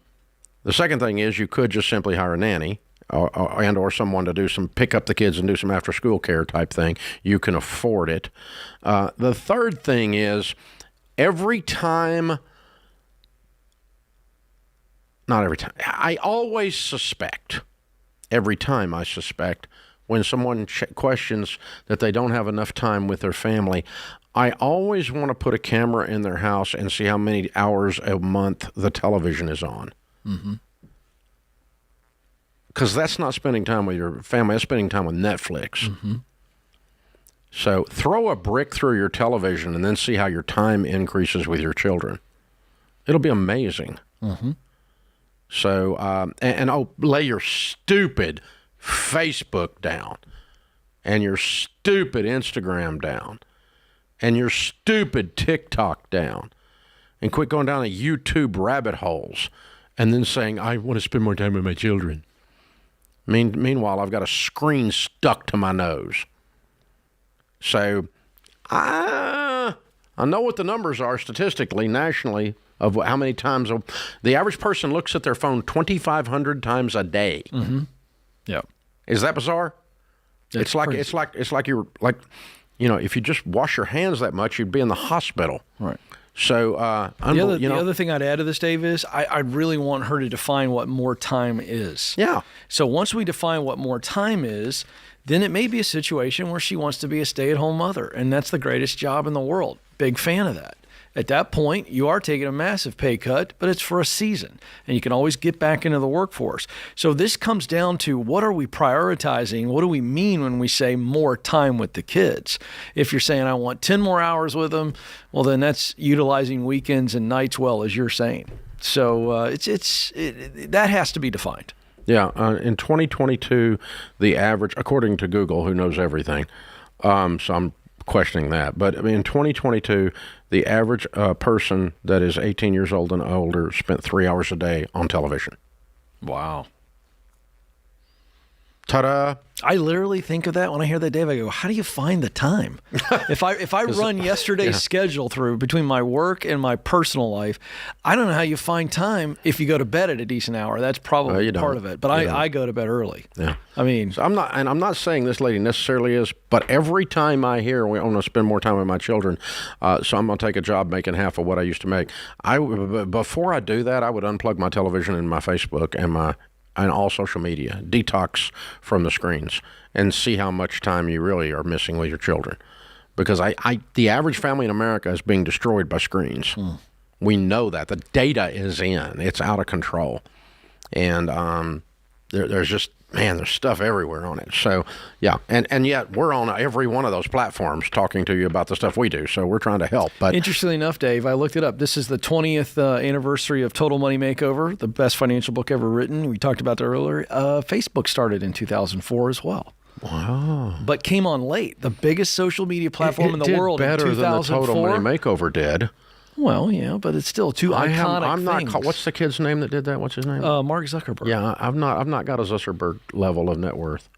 Speaker 1: second thing is you could just simply hire a nanny or someone to pick up the kids and do some after school care type thing. You can afford it. The third thing is not every time. I always suspect, every time I suspect, when someone questions that they don't have enough time with their family, I always want to put a camera in their house and see how many hours a month the television is on. Mm-hmm. Because that's not spending time with your family, that's spending time with Netflix. Mm-hmm. So throw a brick through your television and then see how your time increases with your children. It'll be amazing. Mm-hmm. So, lay your stupid Facebook down and your stupid Instagram down and your stupid TikTok down and quit going down the YouTube rabbit holes and then saying, I want to spend more time with my children. Meanwhile, I've got a screen stuck to my nose. So, I know what the numbers are statistically, nationally, of how many times the average person looks at their phone 2,500 times a day.
Speaker 3: Mm-hmm. Yeah, is
Speaker 1: that bizarre? It's like you're like, if you just wash your hands that much, you'd be in the hospital.
Speaker 3: Right.
Speaker 1: So
Speaker 3: the other thing I'd add to this, Dave, is I really want her to define what more time is.
Speaker 1: Yeah.
Speaker 3: So once we define what more time is, then it may be a situation where she wants to be a stay-at-home mother, and that's the greatest job in the world. Big fan of that. At that point, you are taking a massive pay cut, but it's for a season, and you can always get back into the workforce. So this comes down to what are we prioritizing? What do we mean when we say more time with the kids? If you're saying I want 10 more hours with them, well, then that's utilizing weekends and nights well, as you're saying. So that has to be defined.
Speaker 1: Yeah, in 2022, the average, according to Google, who knows everything, so I'm questioning that. But I mean, in 2022, the average person that is 18 years old and older spent 3 hours a day on television.
Speaker 3: Wow.
Speaker 1: Ta-da!
Speaker 3: I literally think of that when I hear that, Dave. I go, how do you find the time? If I run yesterday's schedule through between my work and my personal life, I don't know how you find time if you go to bed at a decent hour. That's probably part of it. But I go to bed early.
Speaker 1: Yeah.
Speaker 3: I mean,
Speaker 1: so I'm not saying this lady necessarily is, but every time I hear I want to spend more time with my children, so I'm going to take a job making half of what I used to make. Before I do that, I would unplug my television and my Facebook and all social media, detox from the screens, and see how much time you really are missing with your children. Because the average family in America is being destroyed by screens. We know that. The data is in. It's out of control. And there's just, there's stuff everywhere on it. So, yeah. And yet we're on every one of those platforms talking to you about the stuff we do. So we're trying to help. But
Speaker 3: interestingly enough, Dave, I looked it up. This is the 20th anniversary of Total Money Makeover, the best financial book ever written. We talked about that earlier. Facebook started in 2004 as well.
Speaker 1: Wow.
Speaker 3: but came on late. The biggest social media platform in the world in
Speaker 1: better
Speaker 3: 2004.
Speaker 1: than the Total Money Makeover did.
Speaker 3: Well, yeah, but it's still two iconic things.
Speaker 1: What's the kid's name that did that? What's his name?
Speaker 3: Mark Zuckerberg.
Speaker 1: Yeah, I've not got a Zuckerberg level of net worth.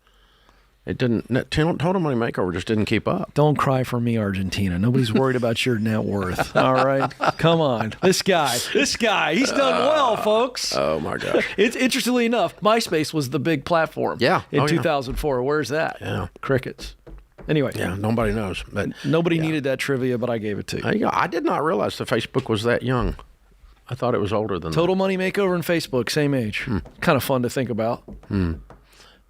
Speaker 1: It didn't. Total Money Makeover just didn't keep up.
Speaker 3: Don't cry for me, Argentina. Nobody's worried about your net worth. All right, come on. This guy, he's done well, folks.
Speaker 1: Oh my gosh.
Speaker 3: It's interestingly enough, MySpace was the big platform.
Speaker 1: Yeah.
Speaker 3: In 2004. Where's that?
Speaker 1: Yeah.
Speaker 3: Crickets. Anyway.
Speaker 1: Yeah. Nobody knows. But
Speaker 3: nobody needed that trivia, but I gave it to you.
Speaker 1: There you go. I did not realize that Facebook was that young. I thought it was older than
Speaker 3: Total Money Makeover and Facebook, same age. Kind of fun to think about.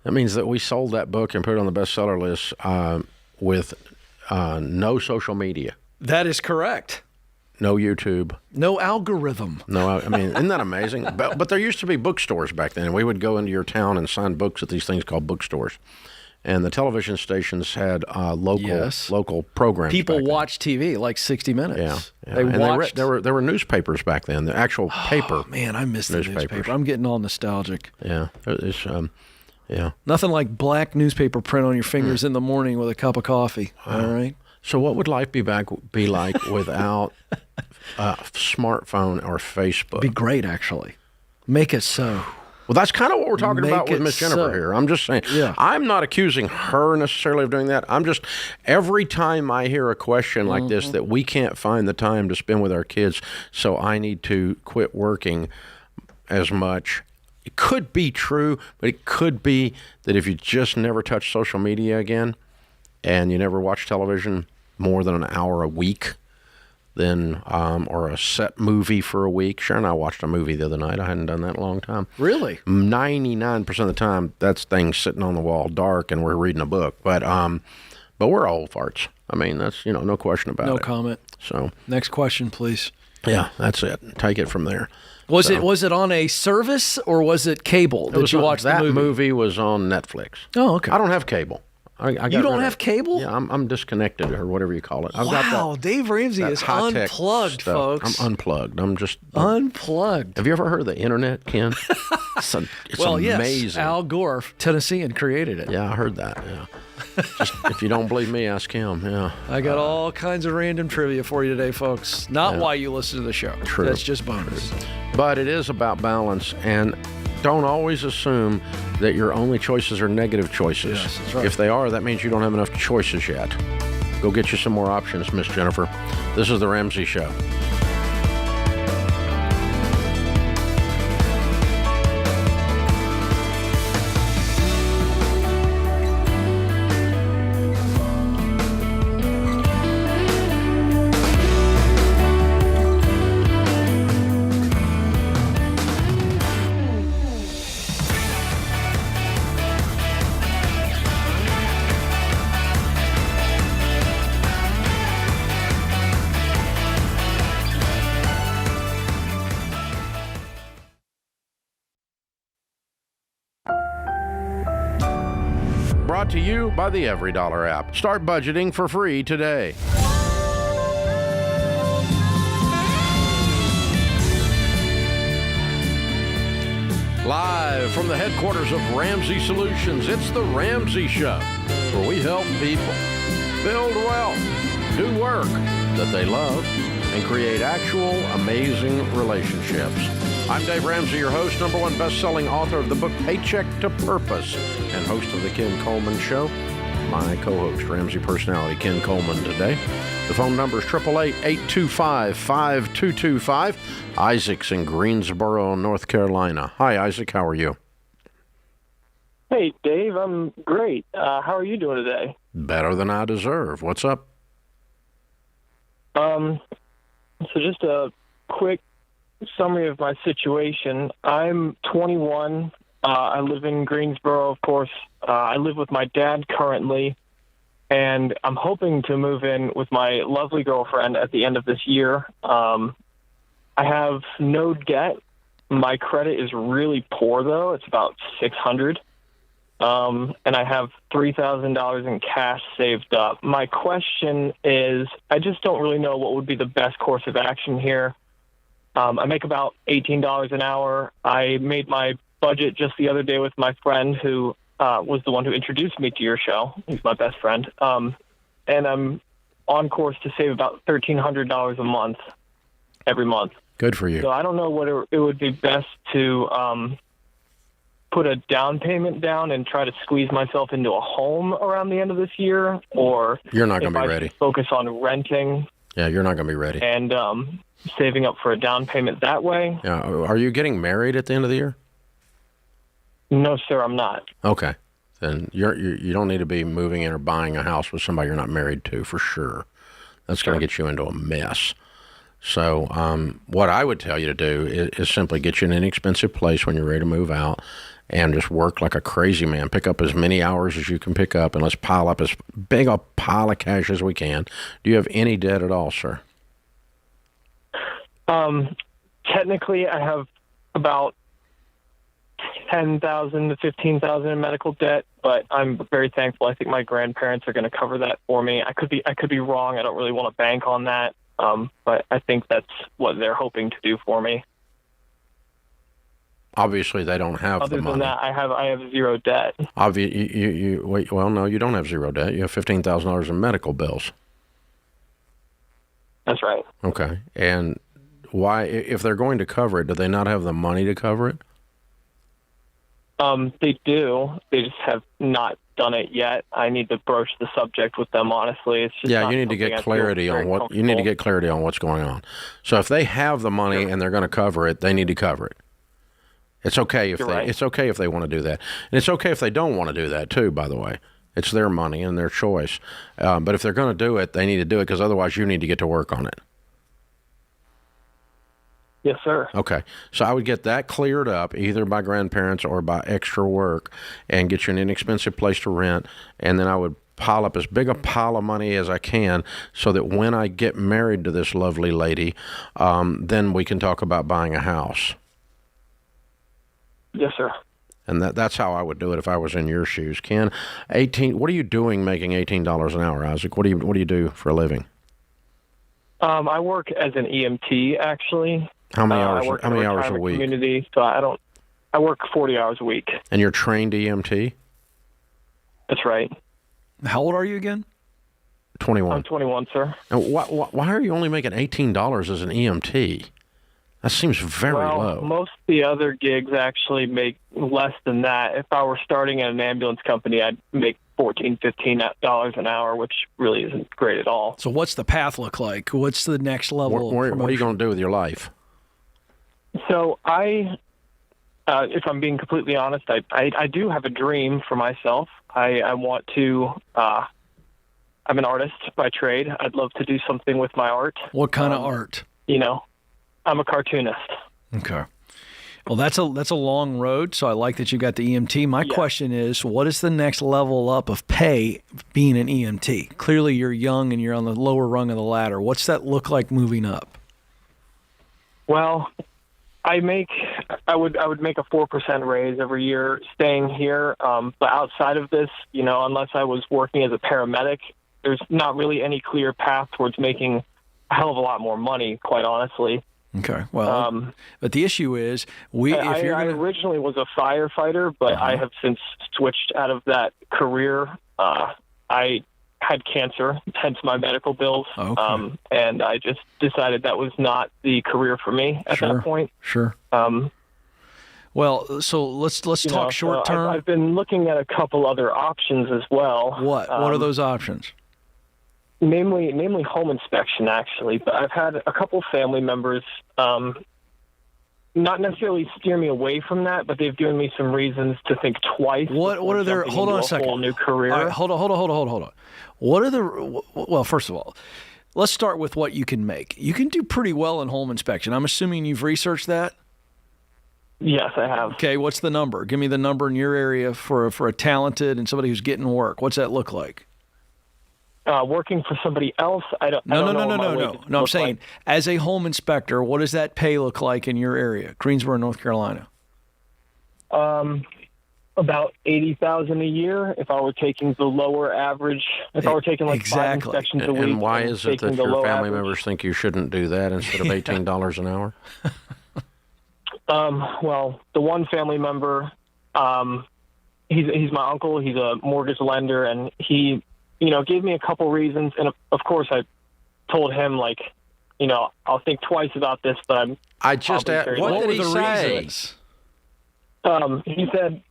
Speaker 1: That means that we sold that book and put it on the bestseller list with no social media,
Speaker 3: That is correct.
Speaker 1: no YouTube,
Speaker 3: No algorithm.
Speaker 1: no. I mean, isn't that amazing? But there used to be bookstores back then. We would go into your town and sign books at these things called bookstores, and the television stations had local programs.
Speaker 3: People
Speaker 1: back then.
Speaker 3: watch TV like 60 Minutes.
Speaker 1: Yeah.
Speaker 3: They
Speaker 1: And
Speaker 3: watched.
Speaker 1: there were newspapers back then. The actual paper.
Speaker 3: Man, I miss the
Speaker 1: Newspapers.
Speaker 3: newspaper. I'm getting all nostalgic.
Speaker 1: Yeah. It's yeah.
Speaker 3: Nothing like black newspaper print on your fingers in the morning with a cup of coffee. All right.
Speaker 1: So what would life be like without a smartphone or Facebook?
Speaker 3: Be great, actually. Make it so.
Speaker 1: Well, that's kind of what we're talking about
Speaker 3: Make
Speaker 1: with
Speaker 3: it
Speaker 1: Miss Jennifer
Speaker 3: so.
Speaker 1: here. I'm just saying.
Speaker 3: Yeah.
Speaker 1: I'm not accusing her necessarily of doing that. I'm just, every time I hear a question like this, that we can't find the time to spend with our kids, so I need to quit working as much. It could be true, but it could be that if you just never touch social media again and you never watch television more than an hour a week, then or a set movie for a week. Sharon and I watched a movie the other night. I hadn't done that in a long time.
Speaker 3: Really?
Speaker 1: 99% of the time, that's things sitting on the wall dark and we're reading a book. But we're old farts. I mean, that's, no question about it.
Speaker 3: No comment.
Speaker 1: So,
Speaker 3: Next question, please.
Speaker 1: yeah, that's it. Take it from there.
Speaker 3: Was it on a service or was it cable that you watched the
Speaker 1: that
Speaker 3: movie?
Speaker 1: movie was on Netflix.
Speaker 3: Oh, okay.
Speaker 1: I don't have cable. I got
Speaker 3: You don't
Speaker 1: rid of
Speaker 3: have
Speaker 1: it.
Speaker 3: cable?
Speaker 1: Yeah, I'm disconnected or whatever you call it. I've got
Speaker 3: Wow, Dave Ramsey
Speaker 1: that
Speaker 3: is
Speaker 1: high-tech
Speaker 3: unplugged,
Speaker 1: stuff.
Speaker 3: folks.
Speaker 1: I'm unplugged. I'm just
Speaker 3: Unplugged.
Speaker 1: Have you ever heard of the internet, Ken? It's
Speaker 3: Well,
Speaker 1: amazing.
Speaker 3: yes. Al Gore, Tennessean, created it.
Speaker 1: Yeah, I heard that. Yeah. Just, if you don't believe me, ask him. Yeah.
Speaker 3: I got all kinds of random trivia for you today, folks. Not why you listen to the show.
Speaker 1: True.
Speaker 3: That's just bonus.
Speaker 1: But it is about balance, and don't always assume that your only choices are negative choices.
Speaker 3: Yes, that's right.
Speaker 1: If they are, that means you don't have enough choices yet. Go get you some more options, Miss Jennifer. This is The Ramsey Show. Brought to you by the EveryDollar app. Start budgeting for free today. Live from the headquarters of Ramsey Solutions, it's the Ramsey Show, where we help people build wealth, do work that they love, and create actual amazing relationships. I'm Dave Ramsey, your host, #1 best-selling author of the book Paycheck to Purpose, and host of the Ken Coleman Show. My co-host, Ramsey personality Ken Coleman today. The phone number is 888-825-5225. Isaac's in Greensboro, North Carolina. Hi, Isaac. How are you?
Speaker 7: Hey, Dave. I'm great. How are you doing today?
Speaker 1: Better than I deserve. What's up?
Speaker 7: So just a quick summary of my situation. I'm 21. I live in Greensboro, of course. I live with my dad currently, and I'm hoping to move in with my lovely girlfriend at the end of this year. I have no debt. My credit is really poor, though. It's about 600. And I have $3,000 in cash saved up. My question is, I just don't really know what would be the best course of action here. I make about $18 an hour. I made my budget just the other day with my friend who was the one who introduced me to your show. He's my best friend. And I'm on course to save about $1,300 a month every month.
Speaker 1: Good for you.
Speaker 7: So I don't know what it would be best to put a down payment down and try to squeeze myself into a home around the end of this year, or
Speaker 1: you're not going to be ready.
Speaker 7: Focus on renting.
Speaker 1: Yeah, you're not going to be ready.
Speaker 7: And saving up for a down payment that way.
Speaker 1: Yeah. Are you getting married at the end of the year?
Speaker 7: No, sir, I'm not.
Speaker 1: Okay. Then you don't need to be moving in or buying a house with somebody you're not married to, for sure. That's going to get you into a mess. So what I would tell you to do is simply get you an inexpensive place when you're ready to move out and just work like a crazy man. Pick up as many hours as you can pick up, and let's pile up as big a pile of cash as we can. Do you have any debt at all, sir?
Speaker 7: Technically, I have about $10,000 to $15,000 in medical debt, but I'm very thankful. I think my grandparents are going to cover that for me. I could be wrong. I don't really want to bank on that, but I think that's what they're hoping to do for me.
Speaker 1: Obviously, they don't have
Speaker 7: Other
Speaker 1: the money.
Speaker 7: than that, I have zero debt.
Speaker 1: Wait, well, no, you don't have zero debt. You have $15,000 in medical bills.
Speaker 7: That's right.
Speaker 1: Okay. And why, if they're going to cover it, do they not have the money to cover it?
Speaker 7: They do. They just have not done it yet. I need to broach the subject with them. Honestly, it's just
Speaker 1: you need to get clarity on what you need to get clarity on what's going on. So if they have the money and they're going to cover it, they need to cover it. It's okay if it's okay if they want to do that, and it's okay if they don't want to do that too. By the way, it's their money and their choice. But if they're going to do it, they need to do it because otherwise, you need to get to work on it.
Speaker 7: Yes, sir.
Speaker 1: Okay. So I would get that cleared up either by grandparents or by extra work and get you an inexpensive place to rent. And then I would pile up as big a pile of money as I can so that when I get married to this lovely lady, then we can talk about buying a house.
Speaker 7: Yes, sir.
Speaker 1: And that's how I would do it if I was in your shoes. Ken, what are you doing making $18 an hour, Isaac? What do you do for a living?
Speaker 7: I work as an EMT, actually.
Speaker 1: How many hours?
Speaker 7: I work
Speaker 1: how many hours a week?
Speaker 7: Community, so I work 40 hours a week.
Speaker 1: And you're trained EMT?
Speaker 7: That's right.
Speaker 3: How old are you again?
Speaker 1: 21.
Speaker 7: I'm 21, sir.
Speaker 1: And why are you only making $18 as an EMT? That seems very low.
Speaker 7: Most of the other gigs actually make less than that. If I were starting at an ambulance company, I'd make $14, $15 an hour, which really isn't great at all.
Speaker 3: So what's the path look like? What's the next level?
Speaker 1: What are you going to do with your life?
Speaker 7: So if I'm being completely honest, I do have a dream for myself. I want to, I'm an artist by trade. I'd love to do something with my art.
Speaker 3: What kind of art?
Speaker 7: I'm a cartoonist.
Speaker 3: Okay. Well, that's a long road, so I like that you got the EMT. My question is, what is the next level up of pay being an EMT? Clearly, you're young and you're on the lower rung of the ladder. What's that look like moving up?
Speaker 7: Well, I would make a 4% raise every year staying here. But outside of this, unless I was working as a paramedic, there's not really any clear path towards making a hell of a lot more money, quite honestly.
Speaker 3: Okay. Well, but the issue is,
Speaker 7: I originally was a firefighter, but I have since switched out of that career. I had cancer, hence my medical bills.
Speaker 3: Okay.
Speaker 7: And I just decided that was not the career for me at that point.
Speaker 3: Sure. Well, so let's talk short term.
Speaker 7: I've been looking at a couple other options as well.
Speaker 3: What are those options?
Speaker 7: Mainly home inspection, actually. But I've had a couple family members not necessarily steer me away from that, but they've given me some reasons to think twice.
Speaker 3: What are their? Hold on a second.
Speaker 7: Whole new career.
Speaker 3: All right, hold on. What are the? Well, first of all, let's start with what you can make. You can do pretty well in home inspection. I'm assuming you've researched that.
Speaker 7: Yes, I have.
Speaker 3: Okay, what's the number? Give me the number in your area for a talented and somebody who's getting work. What's that look like?
Speaker 7: Working for somebody else, I don't know.
Speaker 3: No, I'm saying as a home inspector, what does that pay look like in your area, Greensboro, North Carolina?
Speaker 7: About $80,000 a year. If I were taking the lower average, if I were taking like 5 inspections a week.
Speaker 1: And why is it that your family members think you shouldn't do that instead of $18 an hour?
Speaker 7: Well, the one family member, he's my uncle. He's a mortgage lender, and he, gave me a couple reasons. And of course, I told him, like, I'll think twice about this, but
Speaker 1: I just asked, what did he say?
Speaker 7: He said,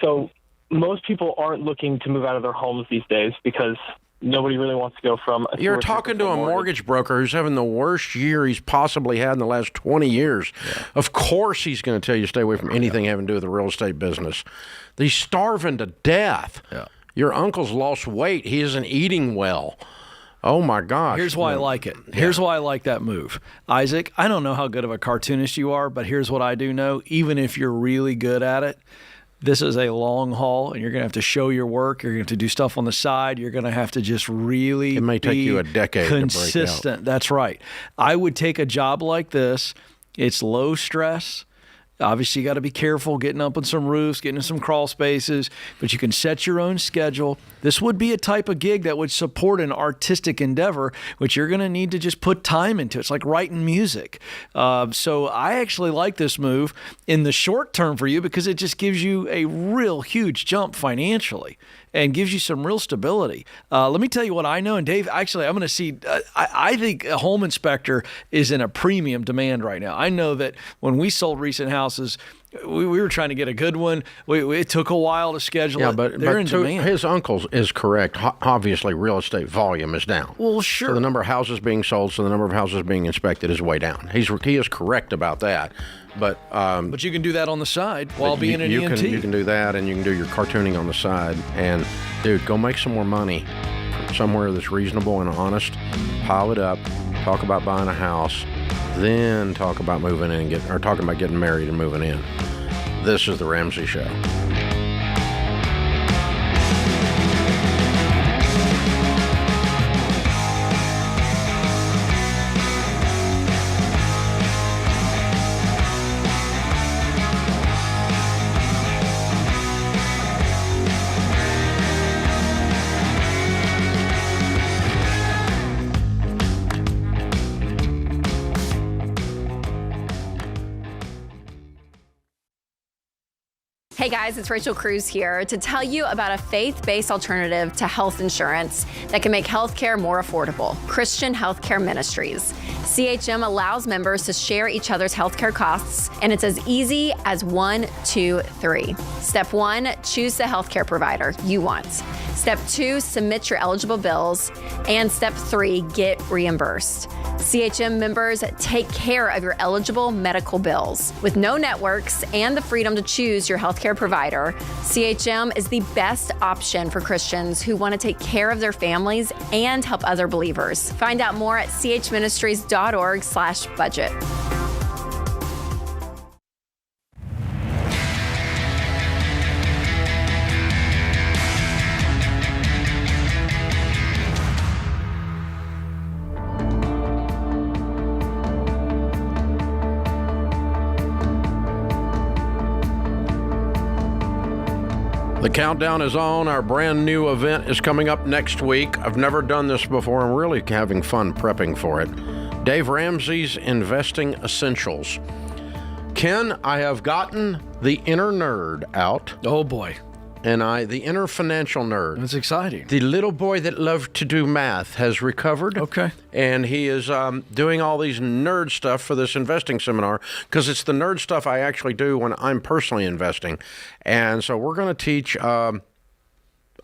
Speaker 7: so most people aren't looking to move out of their homes these days because nobody really wants to go from a
Speaker 1: You're talking to a mortgage broker who's having the worst year he's possibly had in the last 20 years. Yeah. Of course he's going to tell you to stay away from anything having to do with the real estate business. He's starving to death. Yeah. Your uncle's lost weight. He isn't eating well. Oh, my gosh.
Speaker 3: Here's why I like it. Here's why I like that move. Isaac, I don't know how good of a cartoonist you are, but here's what I do know. Even if you're really good at it, this is a long haul, and you're going to have to show your work. You're going to have to do stuff on the side. You're going to have to just really
Speaker 1: It may take you a decade
Speaker 3: consistent.
Speaker 1: To break out.
Speaker 3: That's right. I would take a job like this. It's low stress. Obviously, you got to be careful getting up on some roofs, getting in some crawl spaces, but you can set your own schedule. This would be a type of gig that would support an artistic endeavor, which you're going to need to just put time into. It's like writing music. So I actually like this move in the short term for you because it just gives you a real huge jump financially and gives you some real stability. Let me tell you what I know. And Dave, actually, I'm going to see, I think a home inspector is in a premium demand right now. I know that when we sold recent houses, we were trying to get a good one. It took a while to schedule it.
Speaker 1: But
Speaker 3: they're in demand.
Speaker 1: His uncle is correct. Obviously, real estate volume is down.
Speaker 3: Well, sure.
Speaker 1: So the number of houses being sold, so the number of houses being inspected is way down. He is correct about that. But
Speaker 3: you can do that on the side while being an EMT.
Speaker 1: You can do that, and you can do your cartooning on the side. And, dude, go make some more money somewhere that's reasonable and honest. Pile it up. Talk about buying a house. Then talk about moving in or talking about getting married and moving in. This is the Ramsey Show.
Speaker 8: Hey guys, it's Rachel Cruz here to tell you about a faith-based alternative to health insurance that can make healthcare more affordable. Christian Healthcare Ministries. CHM allows members to share each other's healthcare costs, and it's as easy as 1, 2, 3. Step 1, choose the healthcare provider you want. Step 2, submit your eligible bills. And Step 3, get reimbursed. CHM members take care of your eligible medical bills. With no networks and the freedom to choose your healthcare provider, CHM is the best option for Christians who want to take care of their families and help other believers. Find out more at chministries.org/budget.
Speaker 1: The countdown is on. Our brand new event is coming up next week. I've never done this before. I'm really having fun prepping for it. Dave Ramsey's Investing Essentials. Ken, I have gotten the inner nerd out.
Speaker 3: Oh, boy.
Speaker 1: And the inner financial nerd.
Speaker 3: That's exciting.
Speaker 1: The little boy that loved to do math has recovered.
Speaker 3: Okay.
Speaker 1: And he is doing all these nerd stuff for this investing seminar because it's the nerd stuff I actually do when I'm personally investing. And so we're going to teach a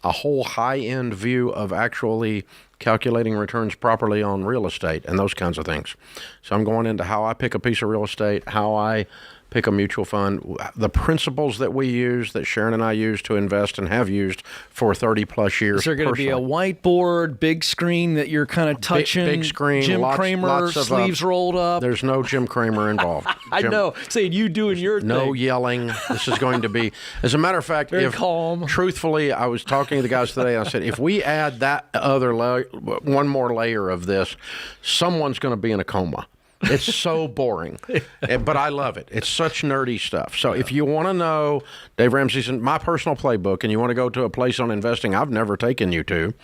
Speaker 1: whole high-end view of actually calculating returns properly on real estate and those kinds of things. So I'm going into how I pick a piece of real estate, how I pick a mutual fund, the principles that we use, that Sharon and I use to invest and have used for 30 plus years.
Speaker 3: Is there going to be a whiteboard, big screen that you're kind of touching?
Speaker 1: Big screen,
Speaker 3: Jim Cramer,
Speaker 1: lots of,
Speaker 3: sleeves rolled up.
Speaker 1: There's no Jim Cramer involved.
Speaker 3: I know, saying you doing your thing.
Speaker 1: No yelling. This is going to be, as a matter of fact,
Speaker 3: very calm.
Speaker 1: Truthfully, I was talking to the guys today and I said, if we add that other one more layer of this, someone's going to be in a coma. It's so boring, but I love it. It's such nerdy stuff. So if you want to know Dave Ramsey's my personal playbook and you want to go to a place on investing I've never taken you to,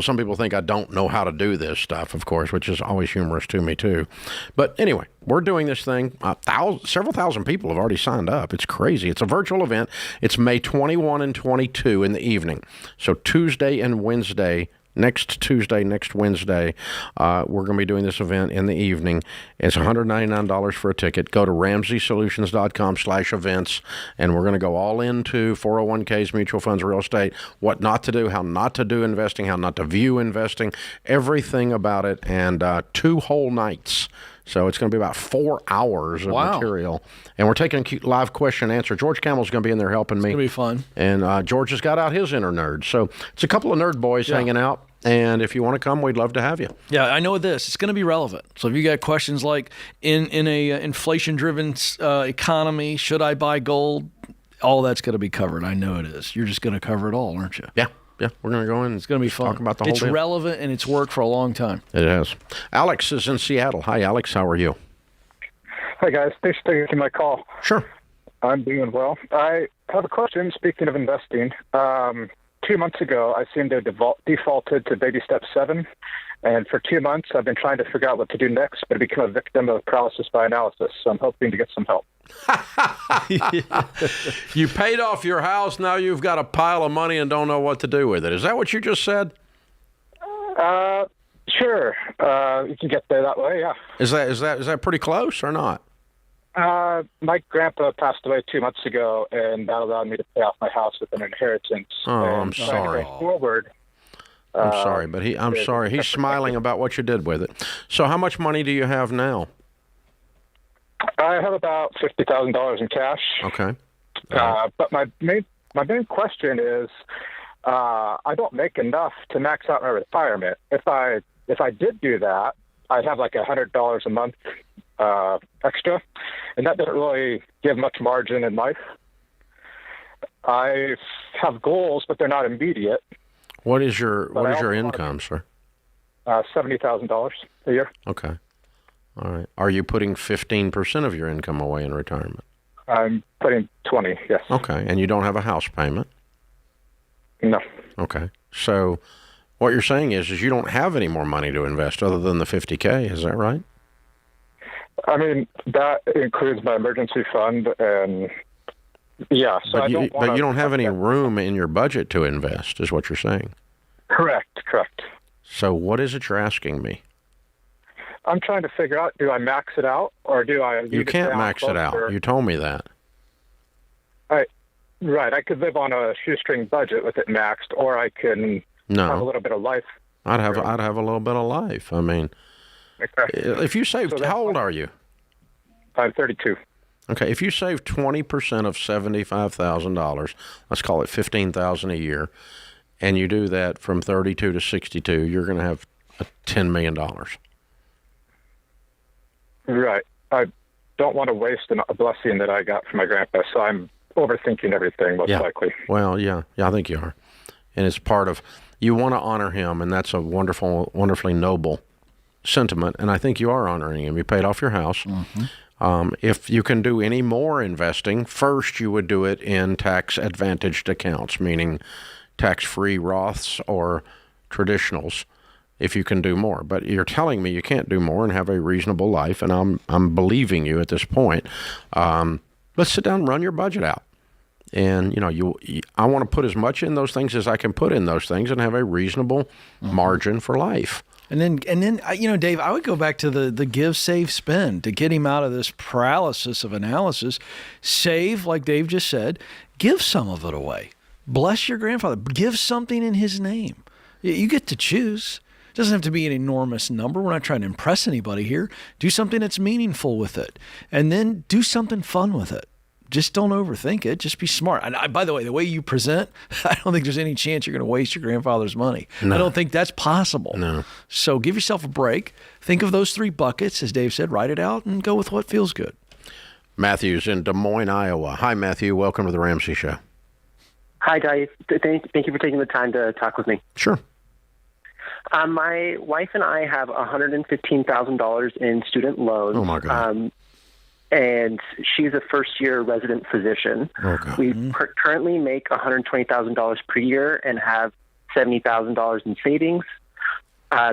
Speaker 1: Some people think I don't know how to do this stuff, of course, which is always humorous to me too. But anyway, we're doing this thing. Several thousand people have already signed up. It's crazy. It's a virtual event. It's May 21 and 22 in the evening. So Tuesday and Wednesday. Next Tuesday, next Wednesday, we're going to be doing this event in the evening. It's $199 for a ticket. Go to RamseySolutions.com/events, and we're going to go all into 401ks, mutual funds, real estate, what not to do, how not to do investing, how not to view investing, everything about it, and 2 whole nights. So it's going to be about 4 hours of material. And we're taking a live question and answer. George Campbell's going to be in there helping me.
Speaker 3: It's going to be fun.
Speaker 1: And George has got out his inner nerd. So it's a couple of nerd boys hanging out. And if you want to come, we'd love to have you.
Speaker 3: Yeah, I know this. It's going to be relevant. So if you got questions like, in a inflation-driven economy, should I buy gold? All that's going to be covered. I know it is. You're just going to cover it all, aren't you?
Speaker 1: Yeah. Yeah, we're going to go in.
Speaker 3: It's going to be fun.
Speaker 1: Talk about the whole
Speaker 3: It's
Speaker 1: deal.
Speaker 3: relevant, and it's worked for a long time.
Speaker 1: It has. Alex is in Seattle. Hi, Alex. How are you?
Speaker 9: Hi, guys. Thanks for taking my call.
Speaker 1: Sure.
Speaker 9: I'm doing well. I have a question. Speaking of investing, 2 months ago, I seemed to have defaulted to baby step 7. And for 2 months, I've been trying to figure out what to do next, but I become a victim of paralysis by analysis. So I'm hoping to get some help.
Speaker 1: You paid off your house. Now you've got a pile of money and don't know what to do with it. Is that what you just said?
Speaker 9: Sure. You can get there that way, yeah.
Speaker 1: Is that pretty close or not?
Speaker 9: My grandpa passed away 2 months ago, and that allowed me to pay off my house with an inheritance.
Speaker 1: Oh, I'm sorry.
Speaker 9: Going forward,
Speaker 1: I'm sorry, but I'm sorry. He's smiling about what you did with it. So how much money do you have now?
Speaker 9: I have about $50,000 in cash.
Speaker 1: Okay.
Speaker 9: But my main question is, I don't make enough to max out my retirement. If I did do that, I'd have like $100 a month extra, and that doesn't really give much margin in life. I have goals, but they're not immediate.
Speaker 1: What is your income, sir?
Speaker 9: $70,000 a year.
Speaker 1: Okay. All right. Are you putting 15% of your income away in retirement?
Speaker 9: I'm putting 20, yes.
Speaker 1: Okay. And you don't have a house payment?
Speaker 9: No.
Speaker 1: Okay. So what you're saying is you don't have any more money to invest other than the $50K. Is that right?
Speaker 9: I mean, that includes my emergency fund, and yeah. So
Speaker 1: but you don't have any room in your budget to invest, is what you're saying.
Speaker 9: Correct.
Speaker 1: So what is it you're asking me?
Speaker 9: I'm trying to figure out, do I max it out, or do I leave
Speaker 1: You can't max it out. You told me that.
Speaker 9: Right. I could live on a shoestring budget with it maxed, or I can have a little bit of life.
Speaker 1: I'd have a little bit of life. I mean, if you saved, how old are you?
Speaker 9: I'm 32.
Speaker 1: Okay, if you save 20% of $75,000, let's call it $15,000 a year, and you do that from 32 to 62, you're going to have $10 million.
Speaker 9: Right. I don't want to waste a blessing that I got from my grandpa, so I'm overthinking everything, most likely.
Speaker 1: Well, yeah, I think you are. And it's part of, you want to honor him, and that's a wonderfully noble sentiment, and I think you are honoring him. You paid off your house. Mm-hmm. If you can do any more investing, first you would do it in tax-advantaged accounts, meaning tax-free Roths or traditionals, if you can do more. But you're telling me you can't do more and have a reasonable life, and I'm believing you at this point. Let's sit down and run your budget out. And, I want to put as much in those things as I can put in those things and have a reasonable margin for life.
Speaker 3: And then, Dave, I would go back to the give, save, spend to get him out of this paralysis of analysis. Save, like Dave just said, give some of it away. Bless your grandfather. Give something in his name. You get to choose. It doesn't have to be an enormous number. We're not trying to impress anybody here. Do something that's meaningful with it. And then do something fun with it. Just don't overthink it. Just be smart. And by the way, the way you present, I don't think there's any chance you're going to waste your grandfather's money. No. I don't think that's possible.
Speaker 1: No.
Speaker 3: So give yourself a break. Think of those 3 buckets, as Dave said, write it out, and go with what feels good.
Speaker 1: Matthew's in Des Moines, Iowa. Hi, Matthew. Welcome to the Ramsey Show.
Speaker 10: Hi, guys. Thank you for taking the time to talk with me.
Speaker 1: Sure.
Speaker 10: My wife and I have $115,000 in student loans.
Speaker 1: Oh, my God.
Speaker 10: And she's a first-year resident physician.
Speaker 1: Okay.
Speaker 10: We currently make $120,000 per year and have $70,000 in savings.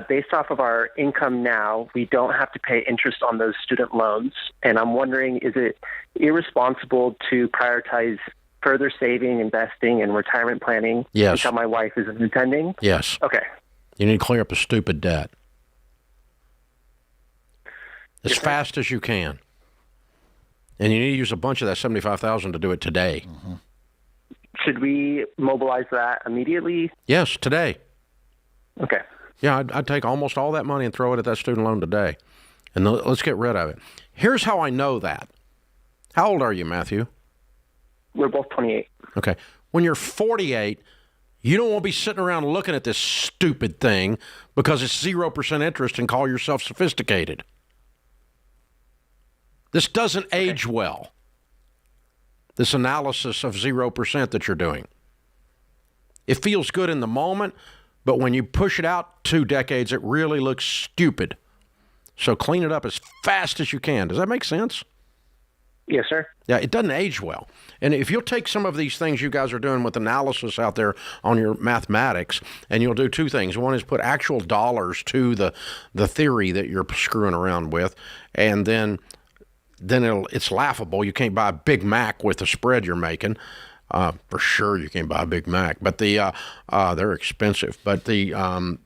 Speaker 10: Based off of our income now, we don't have to pay interest on those student loans. And I'm wondering, is it irresponsible to prioritize further saving, investing, and retirement planning until my wife isn't attending?
Speaker 1: Yes.
Speaker 10: Okay.
Speaker 1: You need to clear up a stupid debt as fast as you can. And you need to use a bunch of that $75,000 to do it today.
Speaker 10: Mm-hmm. Should we mobilize that immediately?
Speaker 1: Yes, today.
Speaker 10: Okay.
Speaker 1: Yeah, I'd take almost all that money and throw it at that student loan today. And let's get rid of it. Here's how I know that. How old are you, Matthew?
Speaker 10: We're both 28.
Speaker 1: Okay. When you're 48, you don't want to be sitting around looking at this stupid thing because it's 0% interest and call yourself sophisticated. This doesn't age well, this analysis of 0% that you're doing. It feels good in the moment, but when you push it out 2 decades, it really looks stupid. So clean it up as fast as you can. Does that make sense?
Speaker 10: Yes, sir.
Speaker 1: Yeah, it doesn't age well. And if you'll take some of these things you guys are doing with analysis out there on your mathematics, and you'll do 2 things. One is put actual dollars to the theory that you're screwing around with, and then it's laughable. You can't buy a Big Mac with the spread you're making. For sure you can't buy a Big Mac, but they're expensive. But and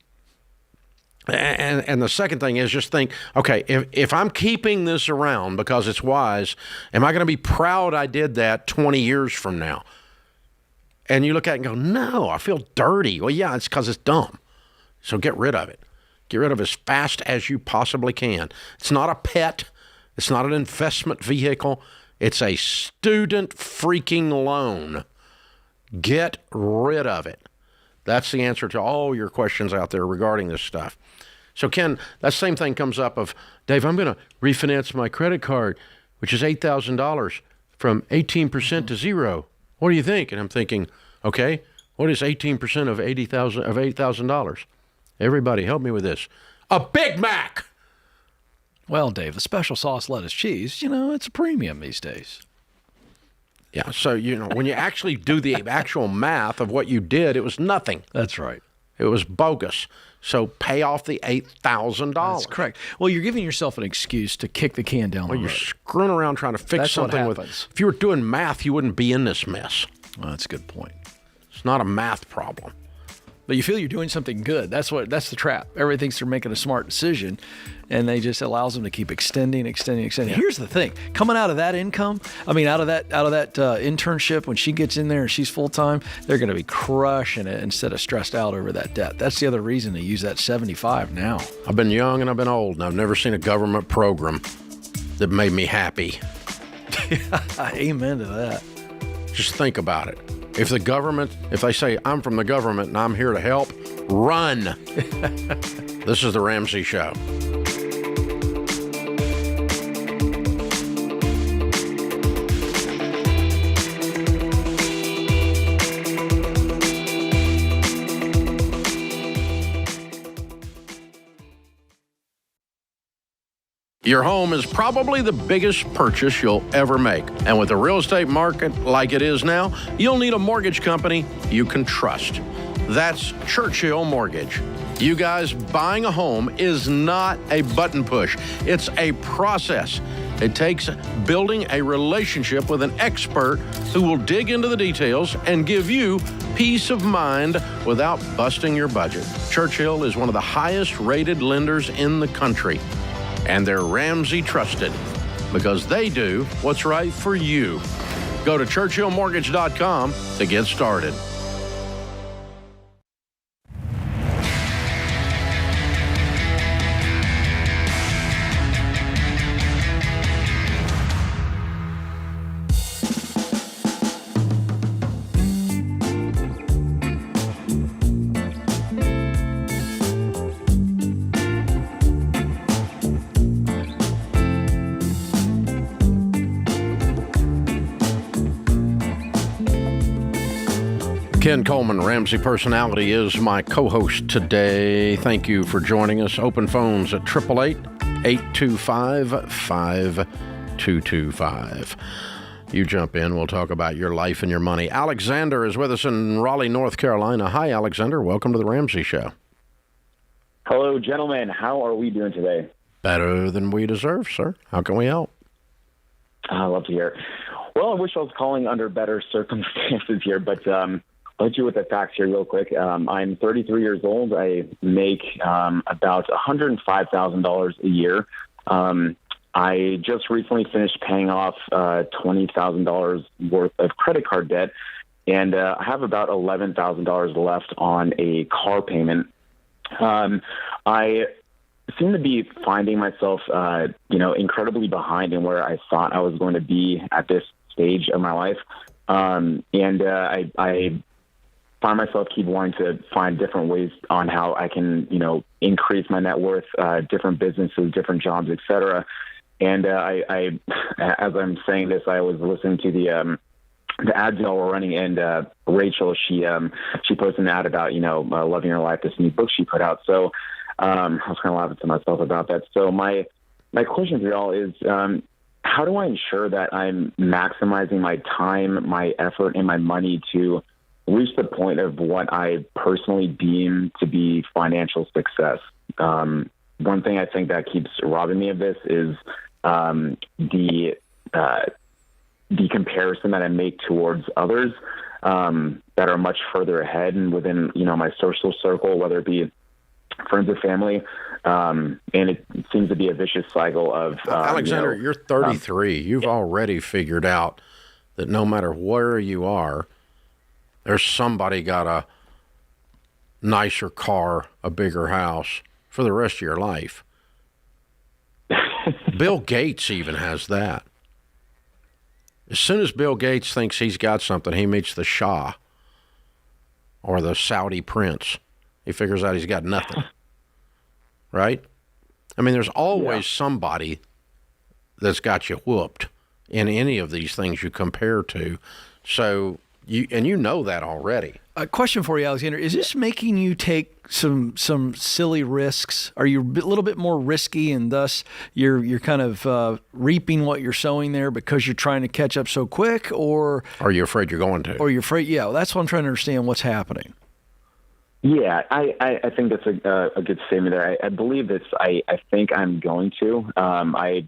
Speaker 1: the second thing is just think, okay, if I'm keeping this around because it's wise, am I going to be proud I did that 20 years from now? And you look at it and go, no, I feel dirty. Well, yeah, it's because it's dumb. So get rid of it. Get rid of it as fast as you possibly can. It's not a pet. It's not an investment vehicle. It's a student freaking loan. Get rid of it. That's the answer to all your questions out there regarding this stuff. So, Ken, that same thing comes up of, Dave, I'm going to refinance my credit card, which is $8,000 from 18% to 0. What do you think? And I'm thinking, okay, what is 18% of $8,000? Everybody, help me with this. A Big Mac!
Speaker 3: Well, Dave, the special sauce, lettuce, cheese, it's a premium these days.
Speaker 1: Yeah, so, when you actually do the actual math of what you did, it was nothing.
Speaker 3: That's right.
Speaker 1: It was bogus. So pay off the $8,000.
Speaker 3: That's correct. Well, you're giving yourself an excuse to kick the can down the road.
Speaker 1: You're screwing around trying to fix something with. If you were doing math, you wouldn't be in this mess.
Speaker 3: Well, that's a good point.
Speaker 1: It's not a math problem.
Speaker 3: But you feel you're doing something good. That's the trap. Everybody thinks they're making a smart decision, and they just allows them to keep extending. Yeah. Here's the thing: coming out of that income, out of that internship, when she gets in there and she's full time, they're going to be crushing it instead of stressed out over that debt. That's the other reason they use that 75 now.
Speaker 1: I've been young and I've been old, and I've never seen a government program that made me happy.
Speaker 3: Amen to that.
Speaker 1: Just think about it. If they say, I'm from the government and I'm here to help, run. This is the Ramsey Show. Your home is probably the biggest purchase you'll ever make. And with the real estate market like it is now, you'll need a mortgage company you can trust. That's Churchill Mortgage. You guys, buying a home is not a button push. It's a process. It takes building a relationship with an expert who will dig into the details and give you peace of mind without busting your budget. Churchill is one of the highest rated lenders in the country. And they're Ramsey trusted because they do what's right for you. Go to churchillmortgage.com to get started. Ken Coleman, Ramsey Personality, is my co-host today. Thank you for joining us. Open phones at 888-825-5225. you jump in. We'll talk about your life and your money. Alexander is with us in Raleigh, North Carolina. Hi, Alexander. Welcome to the Ramsey Show.
Speaker 11: Hello, gentlemen. How are we doing today?
Speaker 1: Better than we deserve, sir. How can we help?
Speaker 11: I love to hear. Well, I wish I was calling under better circumstances here, but I'll hit you with the facts here real quick. I'm 33 years old. I make about $105,000 a year. I just recently finished paying off $20,000 worth of credit card debt, and I have about $11,000 left on a car payment. I seem to be finding myself, incredibly behind in where I thought I was going to be at this stage of my life. I find myself keep wanting to find different ways on how I can, increase my net worth, different businesses, different jobs, et cetera. And I, as I'm saying this, I was listening to the ads y'all were running, and Rachel, she posted an ad about, loving your life, this new book she put out. So I was kind of laughing to myself about that. So my question for y'all is, how do I ensure that I'm maximizing my time, my effort, and my money to reach the point of what I personally deem to be financial success? One thing I think that keeps robbing me of this is the comparison that I make towards others that are much further ahead and within, my social circle, whether it be friends or family. And it seems to be a vicious cycle of...
Speaker 1: Alexander, you're 33. You've already figured out that no matter where you are, there's somebody got a nicer car, a bigger house for the rest of your life. Bill Gates even has that. As soon as Bill Gates thinks he's got something, he meets the Shah or the Saudi prince. He figures out he's got nothing. Right? I mean, there's always somebody that's got you whooped in any of these things you compare to. So, you know that already.
Speaker 3: A question for you, Alexander. Is this making you take some silly risks? Are you a little bit more risky, and thus you're kind of reaping what you're sowing there because you're trying to catch up so quick, or
Speaker 1: are you afraid you're going to?
Speaker 3: Or you're afraid? Yeah, that's what I'm trying to understand. What's happening?
Speaker 11: Yeah, I think that's a good statement there. I believe I think I'm going to. I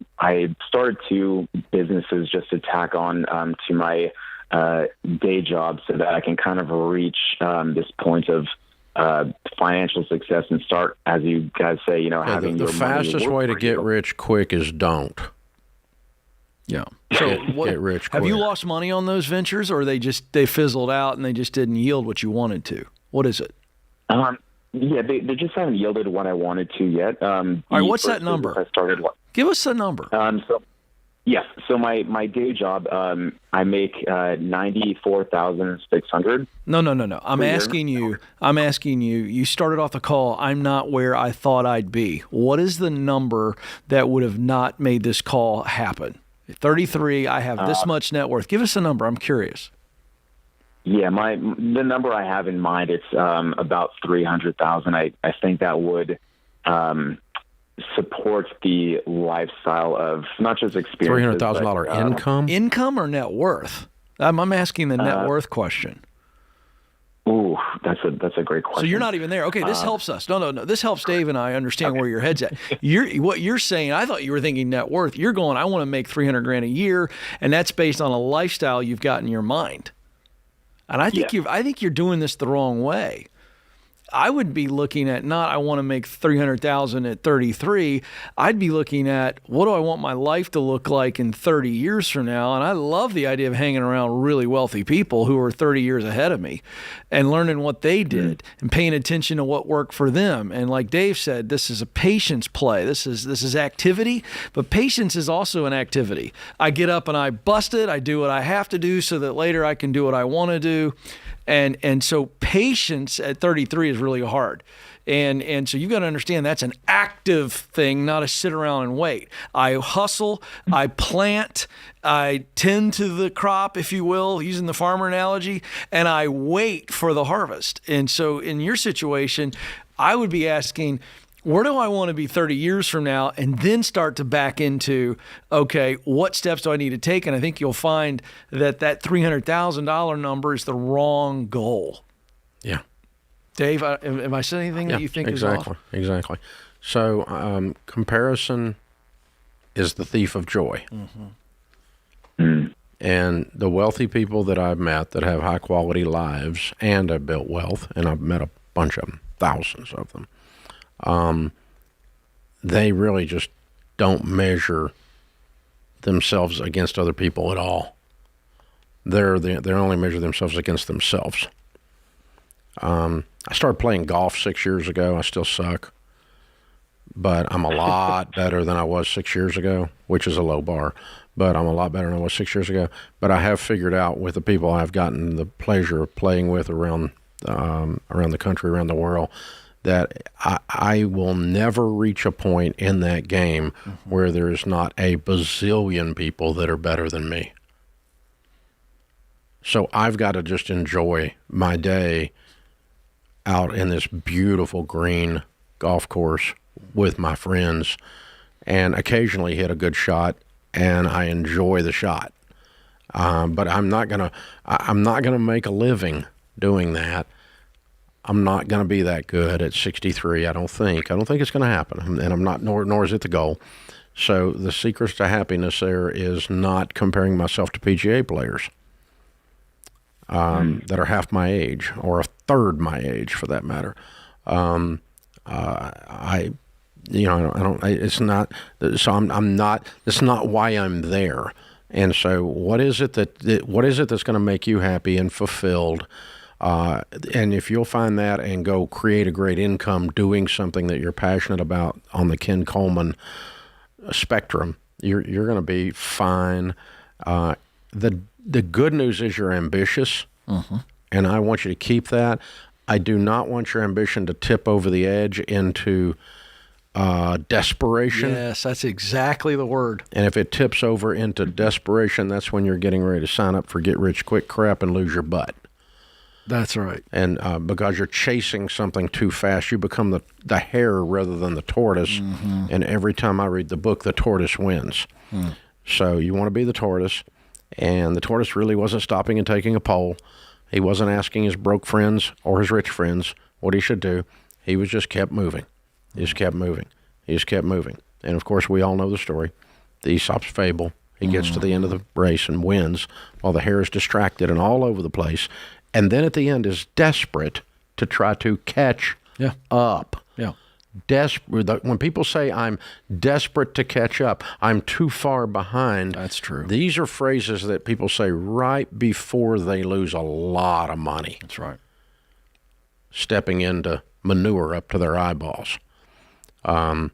Speaker 11: started 2 businesses just to tack on to my day job so that I can kind of reach this point of financial success and start, as you guys say, having
Speaker 1: the fastest way to get rich quick is don't.
Speaker 3: Yeah. So
Speaker 1: get rich quick.
Speaker 3: Have you lost money on those ventures, or they fizzled out and they just didn't yield what you wanted to? What is it?
Speaker 11: Yeah, they just haven't yielded what I wanted to yet.
Speaker 3: All right, what's that number? Give us a number.
Speaker 11: So my day job, I make $94,600.
Speaker 3: No. I'm asking you. You started off the call. I'm not where I thought I'd be. What is the number that would have not made this call happen? 33. I have this much net worth. Give us a number. I'm curious.
Speaker 11: Yeah, the number I have in mind, it's about $300,000. I think that would support the lifestyle of not just experience.
Speaker 1: $300,000
Speaker 3: income or net worth? I'm asking the net worth question.
Speaker 11: Ooh, that's a great question.
Speaker 3: So you're not even there. Okay, this helps us. No. This helps Dave and I understand where your head's at. What you're saying, I thought you were thinking net worth. You're going, I want to make $300,000 a year, and that's based on a lifestyle you've got in your mind. And I think you're doing this the wrong way. I would be looking at not I want to make $300,000 at 33. I'd be looking at what do I want my life to look like in 30 years from now? And I love the idea of hanging around really wealthy people who are 30 years ahead of me and learning what they did and paying attention to what worked for them. And like Dave said, this is a patience play. This is activity, but patience is also an activity. I get up and I bust it. I do what I have to do so that later I can do what I want to do. And so patience at 33 is really hard. And so you've got to understand that's an active thing, not a sit around and wait. I hustle, I plant, I tend to the crop, if you will, using the farmer analogy, and I wait for the harvest. And so in your situation, I would be asking, where do I want to be 30 years from now? And then start to back into, okay, what steps do I need to take? And I think you'll find that $300,000 number is the wrong goal.
Speaker 1: Yeah.
Speaker 3: Dave, am I saying anything that you think is off?
Speaker 1: Exactly. So comparison is the thief of joy. And the wealthy people that I've met that have high quality lives and have built wealth, and I've met a bunch of them, thousands of them, they really just don't measure themselves against other people at all. They only measure themselves against themselves. I started playing golf 6 years ago. I still suck, but I'm a lot better than I was 6 years ago, which is a low bar, but I'm a lot better than I was 6 years ago. But I have figured out with the people I've gotten the pleasure of playing with around the country, around the world, that I will never reach a point in that game where there is not a bazillion people that are better than me. So I've got to just enjoy my day out in this beautiful green golf course with my friends and occasionally hit a good shot, and I enjoy the shot. But I'm not gonna make a living doing that. I'm not going to be that good at 63. I don't think it's going to happen, and I'm not, nor is it the goal. So the secret to happiness there is not comparing myself to PGA players that are half my age or a third my age, for that matter. It's not. So I'm not. It's not why I'm there. And so, what is it that's going to make you happy and fulfilled? And if you'll find that and go create a great income doing something that you're passionate about on the Ken Coleman spectrum, you're going to be fine. The good news is you're ambitious, and I want you to keep that. I do not want your ambition to tip over the edge into desperation.
Speaker 3: Yes, that's exactly the word.
Speaker 1: And if it tips over into desperation, that's when you're getting ready to sign up for get-rich-quick crap and lose your butt.
Speaker 3: That's right.
Speaker 1: And because you're chasing something too fast, you become the hare rather than the tortoise. And every time I read the book, the tortoise wins. So you want to be the tortoise. And the tortoise really wasn't stopping and taking a poll. He wasn't asking his broke friends or his rich friends what he should do. He was just kept moving. He just kept moving. He just kept moving. And, of course, we all know the story. The Aesop's fable. He gets to the end of the race and wins while the hare is distracted and all over the place. And then at the end is desperate to try to catch up.
Speaker 3: Yeah.
Speaker 1: When people say I'm desperate to catch up, I'm too far behind.
Speaker 3: That's true.
Speaker 1: These are phrases that people say right before they lose a lot of money.
Speaker 3: That's right.
Speaker 1: Stepping into manure up to their eyeballs. Because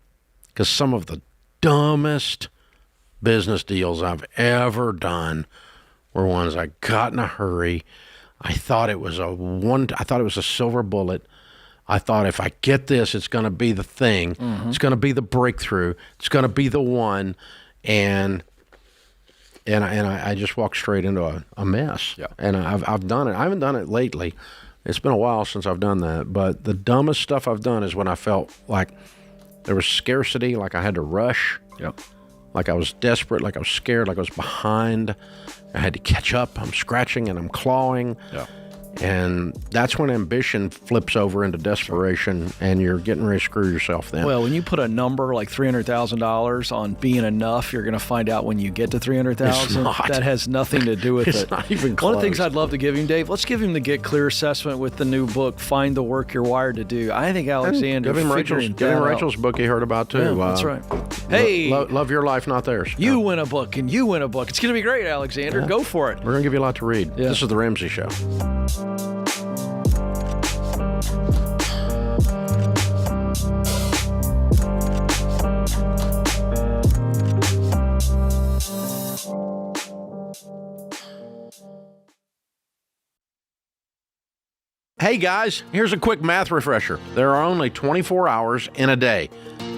Speaker 1: some of the dumbest business deals I've ever done were ones I got in a hurry. I thought it was a silver bullet. I thought if I get this, it's going to be the thing. It's going to be the breakthrough. It's going to be the one. And I just walked straight into a mess.
Speaker 3: Yeah.
Speaker 1: And I've done it. I haven't done it lately. It's been a while since I've done that. But the dumbest stuff I've done is when I felt like there was scarcity, like I had to rush.
Speaker 3: Yep.
Speaker 1: Like I was desperate, like I was scared, like I was behind. I had to catch up. I'm scratching and I'm clawing.
Speaker 3: Yeah.
Speaker 1: And that's when ambition flips over into desperation, and you're getting ready to screw yourself then.
Speaker 3: Well, when you put a number like $300,000 on being enough, you're going to find out when you get to $300,000. That has nothing to do with
Speaker 1: it's
Speaker 3: it.
Speaker 1: Not even close.
Speaker 3: One of the things I'd love to give him, Dave, let's give him the Get Clear assessment with the new book, Find the Work You're Wired to Do. I think Alexander
Speaker 1: give him Rachel's book he heard about too.
Speaker 3: Yeah, that's right. Hey,
Speaker 1: love your life, not theirs.
Speaker 3: You win a book, and you win a book. It's going to be great, Alexander. Go for it.
Speaker 1: We're going to give you a lot to read. Yeah. This is the Ramsey Show. Hey guys, here's a quick math refresher. There are only 24 hours in a day.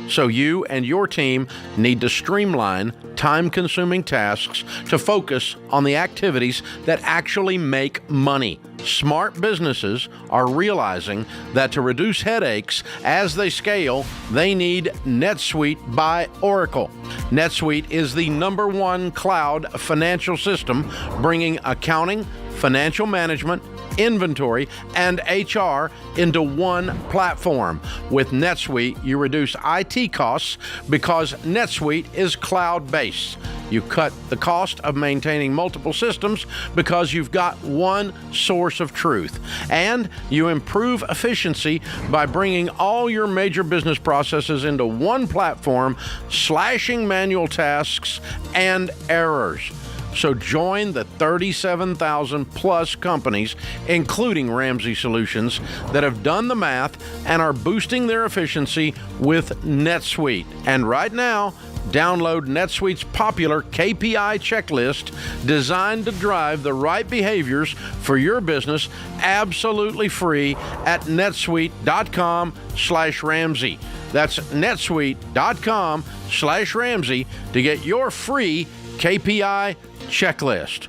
Speaker 1: So you and your team need to streamline time-consuming tasks to focus on the activities that actually make money. Smart businesses are realizing that to reduce headaches as they scale, they need NetSuite by Oracle. NetSuite is the #1 cloud financial system, bringing accounting, financial management, inventory, and HR into one platform. With NetSuite, you reduce IT costs because NetSuite is cloud-based. You cut the cost of maintaining multiple systems because you've got one source of truth. And you improve efficiency by bringing all your major business processes into one platform, slashing manual tasks and errors. So join the 37,000 plus companies, including Ramsey Solutions, that have done the math and are boosting their efficiency with NetSuite. And right now, download NetSuite's popular KPI checklist designed to drive the right behaviors for your business absolutely free at netsuite.com/Ramsey. That's netsuite.com/Ramsey to get your free KPI checklist.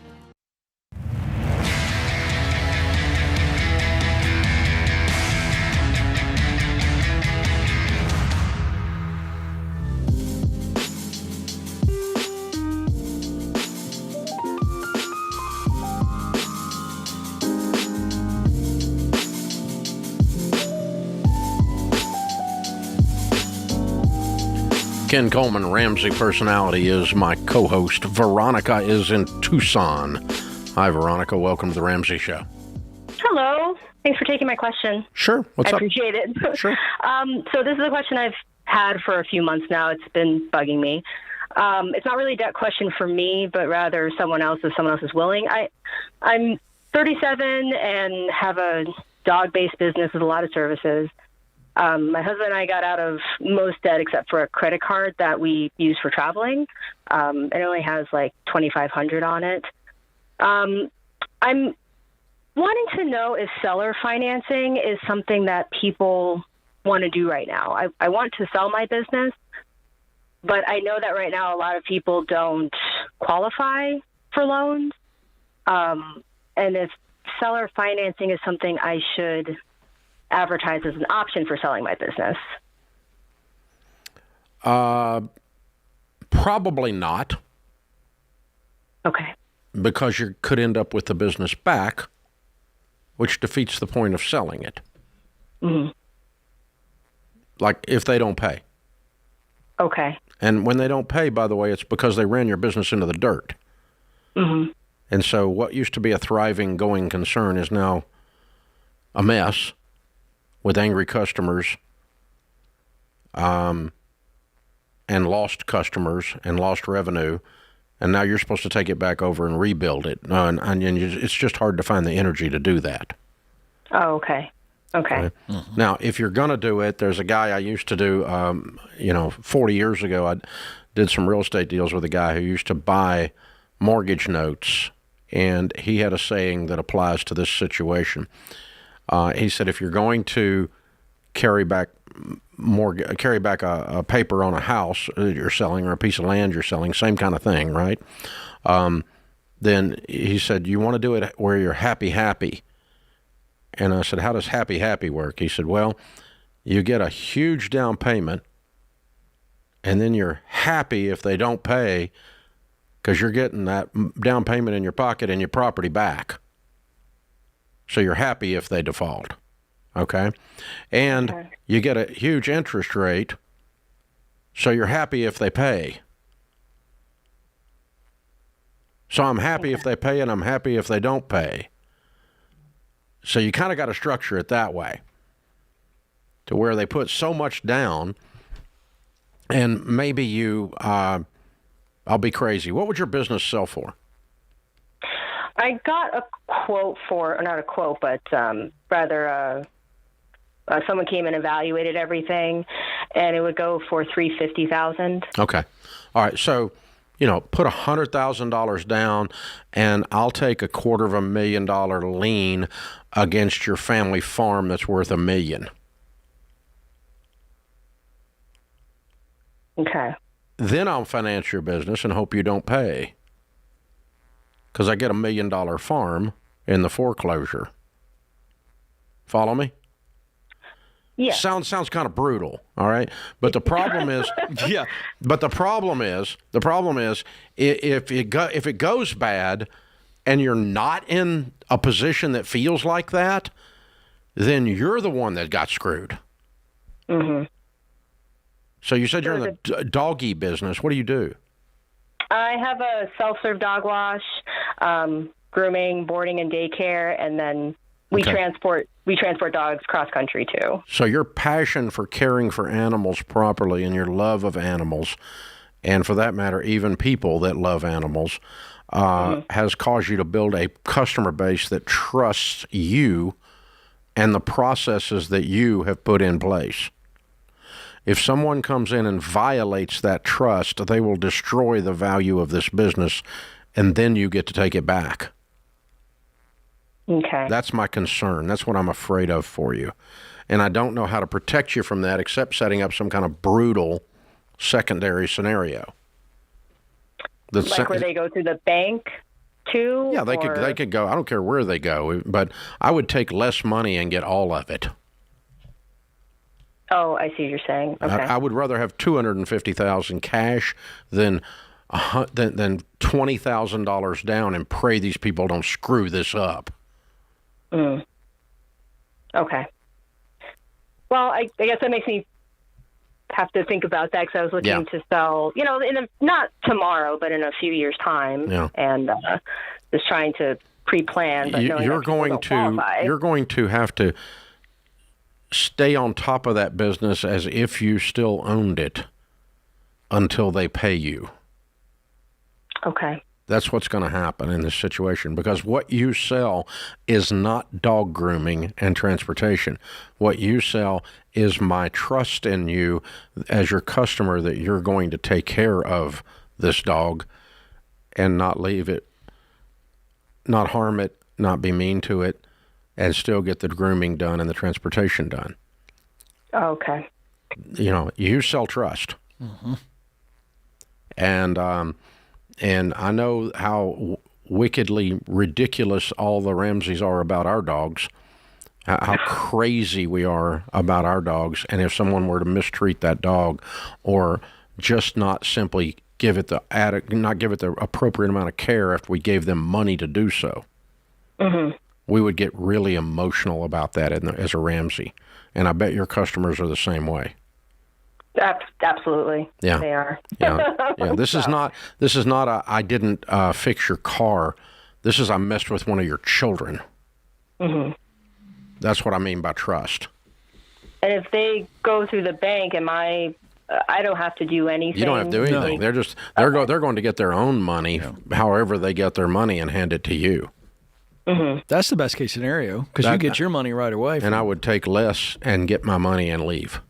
Speaker 1: Ken Coleman, Ramsey Personality, is my co-host. Veronica is in Tucson. Hi, Veronica. Welcome to the Ramsey Show.
Speaker 12: Hello. Thanks for taking my question.
Speaker 1: Sure. What's
Speaker 12: I
Speaker 1: up?
Speaker 12: appreciate it.
Speaker 1: Sure.
Speaker 12: So this is a question I've had for a few months now. It's been bugging me. It's not really a debt question for me, but rather someone else, if someone else is willing. I'm 37 and have a dog-based business with a lot of services. My husband and I got out of most debt except for a credit card that we use for traveling. It only has like $2,500 on it. I'm wanting to know if seller financing is something that people want to do right now. I want to sell my business, but I know that right now a lot of people don't qualify for loans. And if seller financing is something I should advertise as an option for selling my business?
Speaker 1: Probably not.
Speaker 12: Okay.
Speaker 1: Because you could end up with the business back, which defeats the point of selling it.
Speaker 12: Mm-hmm.
Speaker 1: Like if they don't pay.
Speaker 12: Okay.
Speaker 1: And when they don't pay, by the way, it's because they ran your business into the dirt.
Speaker 12: Mm-hmm.
Speaker 1: And so what used to be a thriving, going concern is now a mess, with angry customers, and lost customers and lost revenue, and now you're supposed to take it back over and rebuild it. And it's just hard to find the energy to do that.
Speaker 12: Oh, okay. Okay.
Speaker 1: Mm-hmm. Now, if you're going to do it, there's a guy I used to do, 40 years ago, I did some real estate deals with a guy who used to buy mortgage notes, and he had a saying that applies to this situation. He said, if you're going to carry back a paper on a house that you're selling or a piece of land you're selling, same kind of thing, right? Then he said, you want to do it where you're happy. And I said, how does happy work? He said, well, you get a huge down payment, and then you're happy if they don't pay because you're getting that down payment in your pocket and your property back. So you're happy if they default, okay? And you get a huge interest rate, so you're happy if they pay. So I'm happy if they pay, and I'm happy if they don't pay. So you kind of got to structure it that way, to where they put so much down, and maybe you, I'll be crazy. What would your business sell for?
Speaker 12: I got a quote not a quote, but rather someone came and evaluated everything, and it would go for $350,000.
Speaker 1: Okay. All right. So, put $100,000 down, and I'll take $250,000 lien against your family farm that's worth $1 million.
Speaker 12: Okay.
Speaker 1: Then I'll finance your business and hope you don't pay. Because I get $1 million farm in the foreclosure. Follow me?
Speaker 12: Yeah.
Speaker 1: Sounds kind of brutal, all right? But the problem is,
Speaker 3: Yeah.
Speaker 1: But the problem is, if it goes bad, and you're not in a position that feels like that, then you're the one that got screwed.
Speaker 12: Mm-hmm.
Speaker 1: So you said you're in the doggy business. What do you do?
Speaker 12: I have a self-serve dog wash, grooming, boarding, and daycare, and then we transport dogs cross country too.
Speaker 1: So your passion for caring for animals properly and your love of animals, and for that matter, even people that love animals, has caused you to build a customer base that trusts you and the processes that you have put in place. If someone comes in and violates that trust, they will destroy the value of this business, and then you get to take it back.
Speaker 12: Okay.
Speaker 1: That's my concern. That's what I'm afraid of for you. And I don't know how to protect you from that except setting up some kind of brutal secondary scenario.
Speaker 12: Like where they go through the bank too?
Speaker 1: Yeah, they could go. I don't care where they go, but I would take less money and get all of it.
Speaker 12: Oh, I see what you're saying. Okay.
Speaker 1: I would rather have $250,000 cash than $20,000 down and pray these people don't screw this up.
Speaker 12: Mm. Okay. Well, I guess that makes me have to think about that because I was looking to sell, not tomorrow, but in a few years' time, and just trying to pre-plan. But
Speaker 1: you're going to have to stay on top of that business as if you still owned it until they pay you.
Speaker 12: Okay.
Speaker 1: That's what's going to happen in this situation, because what you sell is not dog grooming and transportation. What you sell is my trust in you as your customer that you're going to take care of this dog and not leave it, not harm it, not be mean to it, and still get the grooming done and the transportation done.
Speaker 12: Okay.
Speaker 1: You sell trust. Mm-hmm. And I know how wickedly ridiculous all the Ramseys are about our dogs, how crazy we are about our dogs. And if someone were to mistreat that dog or just not simply give it the appropriate amount of care after we gave them money to do so, we would get really emotional about that as a Ramsey. And I bet your customers are the same way.
Speaker 12: Absolutely.
Speaker 1: Yeah.
Speaker 12: They are.
Speaker 1: Yeah. This is not a I didn't fix your car. This is I messed with one of your children. Mm-hmm. That's what I mean by trust.
Speaker 12: And if they go through the bank, I don't have to do anything.
Speaker 1: You don't have to do anything.
Speaker 12: No.
Speaker 1: They're going to get their own money, however they get their money, and hand it to you.
Speaker 12: Mm-hmm.
Speaker 3: That's the best case scenario because you get your money right away.
Speaker 1: And I would take less and get my money and leave.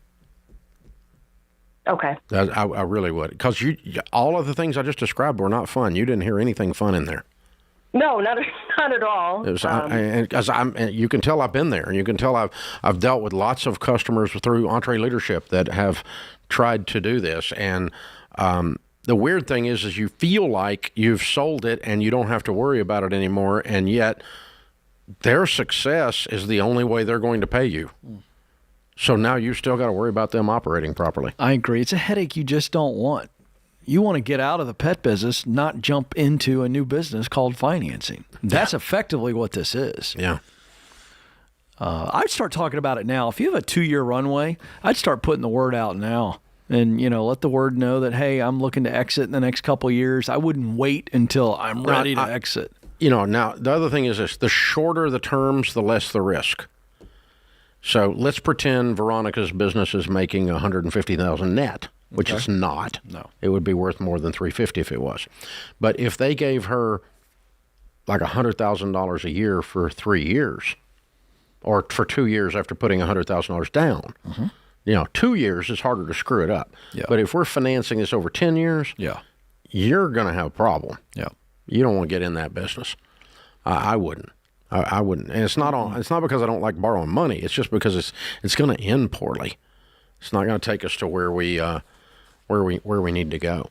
Speaker 12: Okay.
Speaker 1: I really would, because all of the things I just described were not fun. You didn't hear anything fun in there.
Speaker 12: No, not at all.
Speaker 1: It was, you can tell I've been there, and you can tell I've dealt with lots of customers through Entree Leadership that have tried to do this. And the weird thing is you feel like you've sold it and you don't have to worry about it anymore, and yet their success is the only way they're going to pay you. So now you still got to worry about them operating properly.
Speaker 3: I agree. It's a headache you just don't want. You want to get out of the pet business, not jump into a new business called financing. That's effectively what this is.
Speaker 1: Yeah.
Speaker 3: I'd start talking about it now. If you have a 2-year runway, I'd start putting the word out now. And, let the word know that, hey, I'm looking to exit in the next couple of years. I wouldn't wait until I'm ready to exit.
Speaker 1: Now, the other thing is this. The shorter the terms, the less the risk. So let's pretend Veronica's business is making $150,000 net, which it's not.
Speaker 3: No.
Speaker 1: It would be worth more than $350,000 if it was. But if they gave her like $100,000 a year for 3 years, or for 2 years after putting $100,000 down, 2 years is harder to screw it up.
Speaker 3: Yeah.
Speaker 1: But if we're financing this over 10 years, you're going to have a problem.
Speaker 3: Yeah.
Speaker 1: You don't want to get in that business. I wouldn't. I wouldn't, and it's not because I don't like borrowing money. It's just because it's going to end poorly. It's not going to take us to where we need to go.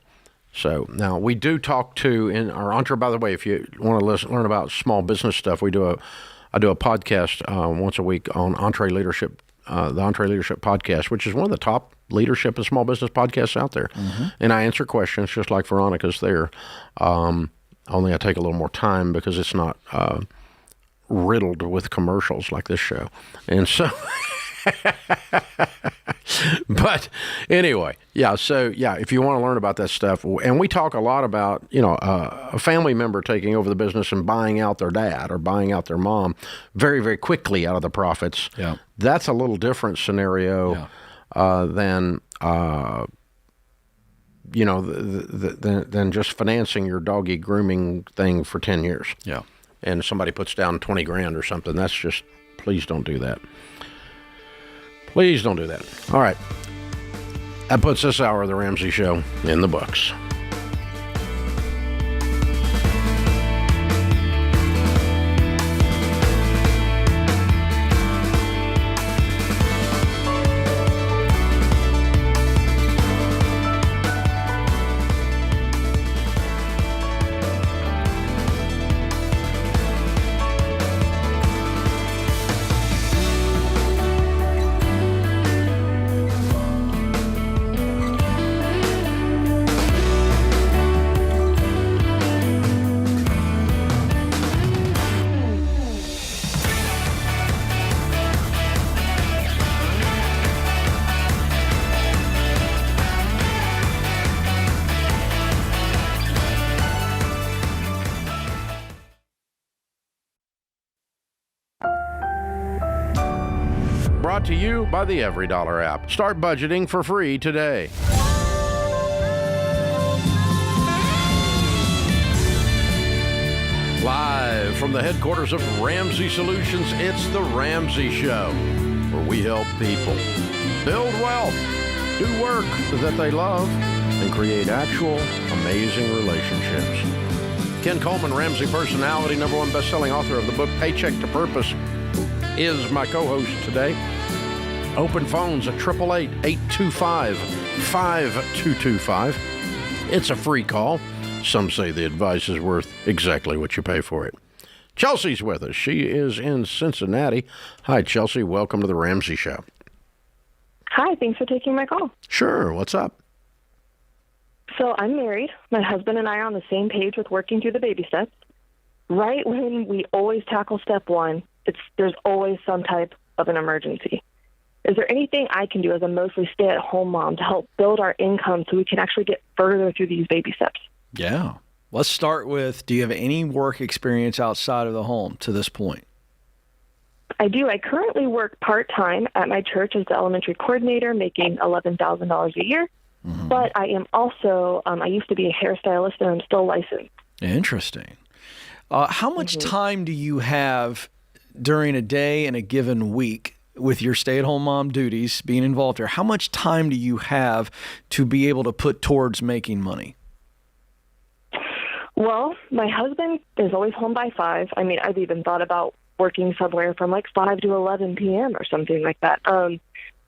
Speaker 1: So now we do talk to in our Entre. By the way, if you want to learn about small business stuff, we do I do a podcast once a week on Entree Leadership, the Entree Leadership Podcast, which is one of the top leadership and small business podcasts out there. And I answer questions just like Veronica's there. Only I take a little more time because it's not riddled with commercials like this show. And so, but anyway, if you want to learn about that stuff, and we talk a lot about, a family member taking over the business and buying out their dad or buying out their mom very, very quickly out of the profits.
Speaker 3: Yeah.
Speaker 1: That's a little different scenario than than just financing your doggy grooming thing for 10 years.
Speaker 3: Yeah.
Speaker 1: And somebody puts down 20 grand or something. That's just, please don't do that. Please don't do that. All right. That puts this hour of the Ramsey Show in the books. Brought to you by the Every Dollar app. Start budgeting for free today. Live from the headquarters of Ramsey Solutions, it's the Ramsey Show, where we help people build wealth, do work that they love, and create actual amazing relationships. Ken Coleman, Ramsey personality, #1 best-selling author of the book Paycheck to Purpose, is my co-host today. Open phones at 888-825-5225. It's a free call. Some say the advice is worth exactly what you pay for it. Chelsea's with us. She is in Cincinnati. Hi, Chelsea. Welcome to the Ramsey Show.
Speaker 2: Hi, thanks for taking my call.
Speaker 1: Sure. What's up?
Speaker 2: So I'm married. My husband and I are on the same page with working through the baby steps. Right when we always tackle step one, there's always some type of an emergency. Is there anything I can do as a mostly stay-at-home mom to help build our income so we can actually get further through these baby steps?
Speaker 3: Yeah. Let's start with, do you have any work experience outside of the home to this point?
Speaker 2: I do. I currently work part-time at my church as the elementary coordinator, making $11,000 a year. But I am also, I used to be a hairstylist, and I'm still licensed.
Speaker 3: Interesting. How much time do you have during a day and a given week with your stay-at-home mom duties being involved here? How much time do you have to be able to put towards making money?
Speaker 2: Well, my husband is always home by 5. I mean, I've even thought about working somewhere from like 5 to 11 p.m. or something like that.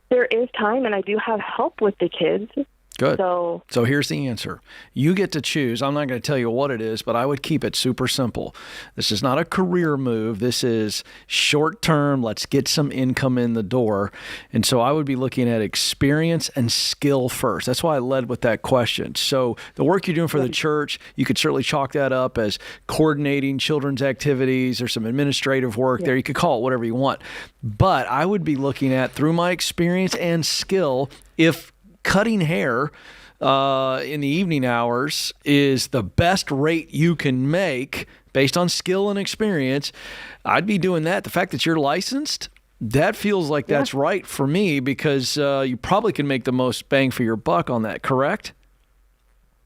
Speaker 2: There is time, and I do have help with the kids.
Speaker 3: Good. So here's the answer. You get to choose. I'm not going to tell you what it is, but I would keep it super simple. This is not a career move. This is short term. Let's get some income in the door. And so I would be looking at experience and skill first. That's why I led with that question. So the work you're doing for the church, you could certainly chalk that up as coordinating children's activities or some administrative work there. You could call it whatever you want. But I would be looking at, through my experience and skill, if cutting hair in the evening hours is the best rate you can make based on skill and experience, I'd be doing that. The fact that you're licensed, that feels like that's right for me, because you probably can make the most bang for your buck on that, correct?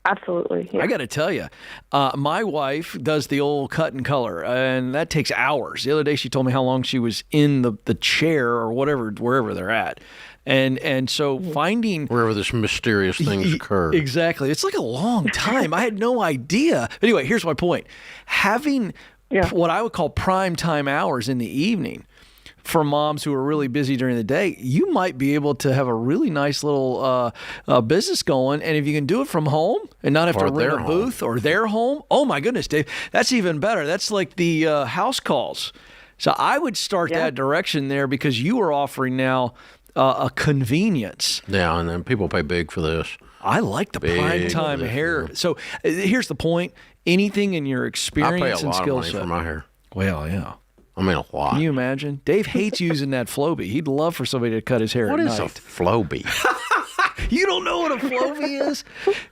Speaker 2: Absolutely. Yeah.
Speaker 3: I got to tell you, my wife does the old cut and color, and that takes hours. The other day she told me how long she was in the chair or whatever, wherever they're at. And so finding...
Speaker 1: wherever this mysterious things occur.
Speaker 3: Exactly. It's like a long time. I had no idea. Anyway, here's my point. Having what I would call prime time hours in the evening for moms who are really busy during the day, you might be able to have a really nice little business going. And if you can do it from home and not have to rent a booth or their home, oh my goodness, Dave, that's even better. That's like the house calls. So I would start that direction there because you are offering now a convenience.
Speaker 1: Yeah, and then people pay big for this.
Speaker 3: I like the prime time hair. So here's the point. Anything in your experience and skill set.
Speaker 1: I pay a lot of money for my hair.
Speaker 3: Well, yeah.
Speaker 1: I mean, a lot.
Speaker 3: Can you imagine? Dave hates using that Flowbee. He'd love for somebody to cut his hair at night.
Speaker 1: What is a Flowbee?
Speaker 3: You don't know what a Flowbee is?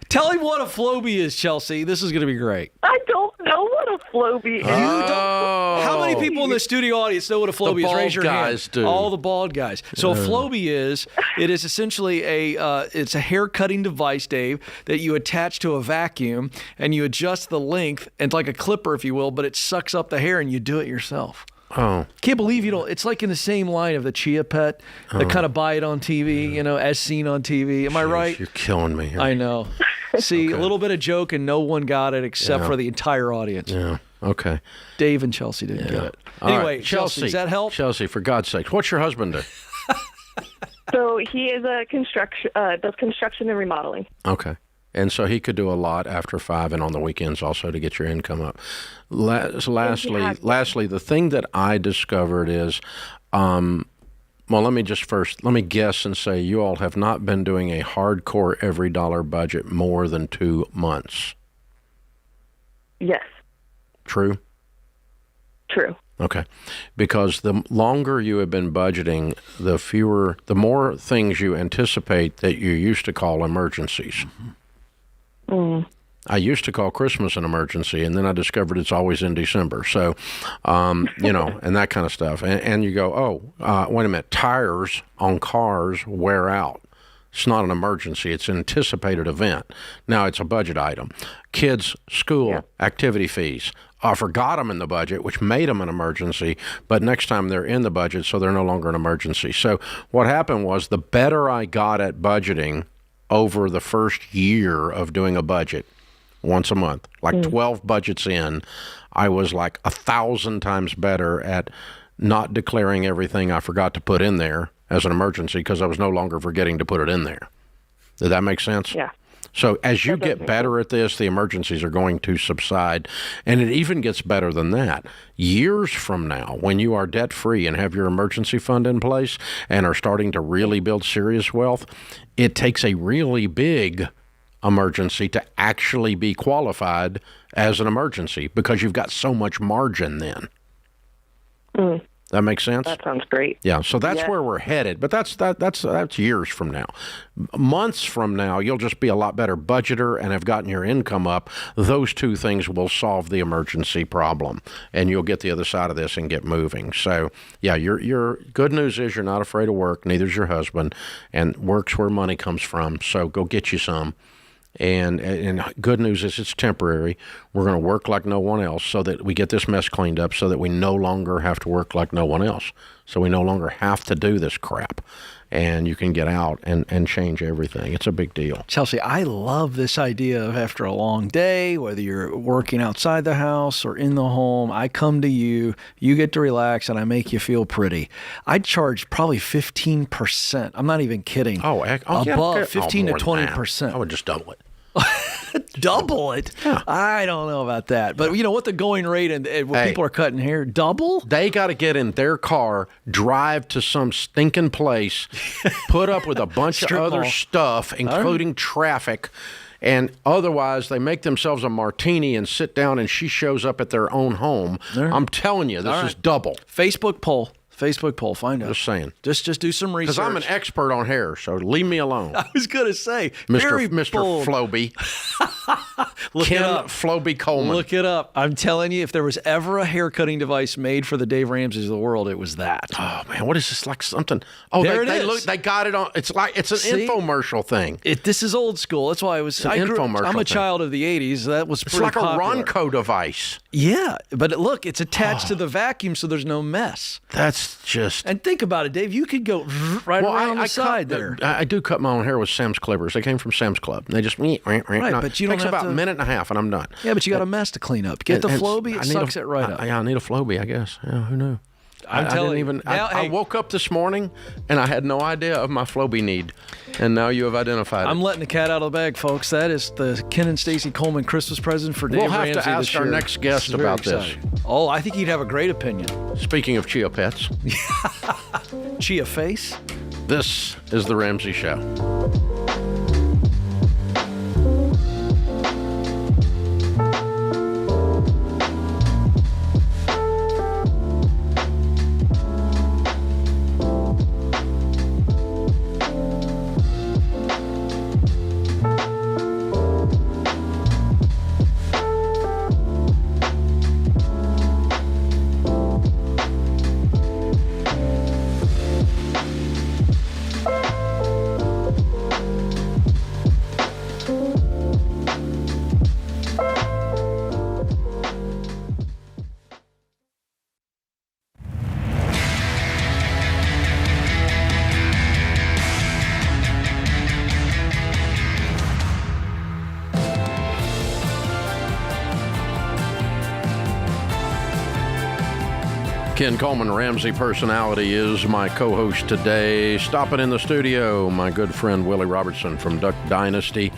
Speaker 3: Tell him what a Flowbee is, Chelsea. This is going to be great.
Speaker 13: I don't know what a Flowbee is.
Speaker 3: How many people in the studio audience know what a Flowbee is? Raise your hand.
Speaker 1: Guys do.
Speaker 3: All the bald guys. So a Flowbee is essentially it's a hair cutting device, Dave, that you attach to a vacuum and you adjust the length, and like a clipper, if you will, but it sucks up the hair and you do it yourself.
Speaker 1: Oh.
Speaker 3: Can't believe you don't. It's like in the same line of the Chia Pet that kind of buy it on TV, as seen on TV. Am I right?
Speaker 1: You're killing me here.
Speaker 3: I know. See, a little bit of joke and no one got it except for the entire audience.
Speaker 1: Yeah. Okay.
Speaker 3: Dave and Chelsea didn't get it.
Speaker 1: All
Speaker 3: Anyway,
Speaker 1: right,
Speaker 3: Chelsea, does that help?
Speaker 1: Chelsea, for God's sake, what's your husband do?
Speaker 13: So he is a does construction and remodeling.
Speaker 1: Okay. And so he could do a lot after 5 and on the weekends also to get your income up. Lastly, the thing that I discovered is, let me guess and say you all have not been doing a hardcore every dollar budget more than 2 months.
Speaker 13: Yes.
Speaker 1: True?
Speaker 13: True.
Speaker 1: Okay. Because the longer you have been budgeting, the more things you anticipate that you used to call emergencies.
Speaker 13: Mm-hmm. Mm.
Speaker 1: I used to call Christmas an emergency, and then I discovered it's always in December. So, and that kind of stuff. And you go, wait a minute, tires on cars wear out. It's not an emergency. It's an anticipated event. Now it's a budget item. Kids' school activity fees. I forgot them in the budget, which made them an emergency, but next time they're in the budget, so they're no longer an emergency. So what happened was the better I got at budgeting over the first year of doing a budget once a month, like 12 budgets in, I was like 1,000 times better at not declaring everything I forgot to put in there as an emergency because I was no longer forgetting to put it in there. Did that make sense?
Speaker 13: Yeah.
Speaker 1: So as you get better at this, the emergencies are going to subside. And it even gets better than that. Years from now, when you are debt-free and have your emergency fund in place and are starting to really build serious wealth, it takes a really big emergency to actually be qualified as an emergency because you've got so much margin then.
Speaker 13: Mm.
Speaker 1: That makes sense?
Speaker 13: That sounds great.
Speaker 1: Yeah, so that's where we're headed, but that's years from now. Months from now, you'll just be a lot better budgeter and have gotten your income up. Those two things will solve the emergency problem, and you'll get the other side of this and get moving. So, yeah, your good news is you're not afraid of work. Neither's your husband, and work's where money comes from. So go get you some. And good news is it's temporary. We're going to work like no one else so that we get this mess cleaned up so that we no longer have to work like no one else. So we no longer have to do this crap. And you can get out and change everything. It's a big deal.
Speaker 3: Chelsea, I love this idea of after a long day, whether you're working outside the house or in the home, I come to you, you get to relax, and I make you feel pretty. I'd charge probably 15%. I'm not even kidding. Above 15 to 20%.
Speaker 1: I would just double it.
Speaker 3: Double it?
Speaker 1: Yeah.
Speaker 3: I don't know about that. But you know what the going rate and when people are cutting hair? Double?
Speaker 1: They got to get in their car, drive to some stinking place, put up with a bunch of other stuff, including traffic, and otherwise they make themselves a martini and sit down and she shows up at their own home. I'm telling you, this is double.
Speaker 3: Facebook poll, find out.
Speaker 1: Just saying.
Speaker 3: Just do some research.
Speaker 1: Because I'm an expert on hair, so leave me alone.
Speaker 3: I was going to say,
Speaker 1: Mr. Flowbee. Ken Flowbee Coleman.
Speaker 3: Look it up. I'm telling you, if there was ever a hair cutting device made for the Dave Ramseys of the world, it was that.
Speaker 1: Oh man, what is this? Like something? Oh, they got it on. It's an infomercial thing.
Speaker 3: This is old school. That's why I'm a child of the '80s. That was pretty
Speaker 1: like
Speaker 3: popular.
Speaker 1: a Ronco device.
Speaker 3: Yeah, but look, it's attached to the vacuum, so there's no mess.
Speaker 1: That's just.
Speaker 3: And think about it, Dave. You could go right around the side there.
Speaker 1: I do cut my own hair with Sam's clippers. They came from Sam's Club. They just
Speaker 3: right, but you don't
Speaker 1: takes
Speaker 3: have
Speaker 1: about a minute and a half, and I'm done.
Speaker 3: Yeah, but you got a mess to clean up. Get the Flowbee. It sucks it right up.
Speaker 1: Yeah, I need a Flowbee, I guess. Yeah, who knew?
Speaker 3: I'm telling you.
Speaker 1: I woke up this morning and I had no idea of my Floby need, and now you have identified it.
Speaker 3: I'm letting the cat out of the bag, folks. That is the Ken and Stacy Coleman Christmas present for Dave
Speaker 1: We'll have
Speaker 3: Ramsey
Speaker 1: to ask our next guest
Speaker 3: Very
Speaker 1: about this.
Speaker 3: exciting. Oh, I think he'd have a great opinion.
Speaker 1: Speaking of chia pets,
Speaker 3: Chia face?
Speaker 1: this is the Ramsey Show. Ken Coleman, Ramsey Personality, is my co-host today. Stopping in the studio, my good friend Willie Robertson from Dynasty.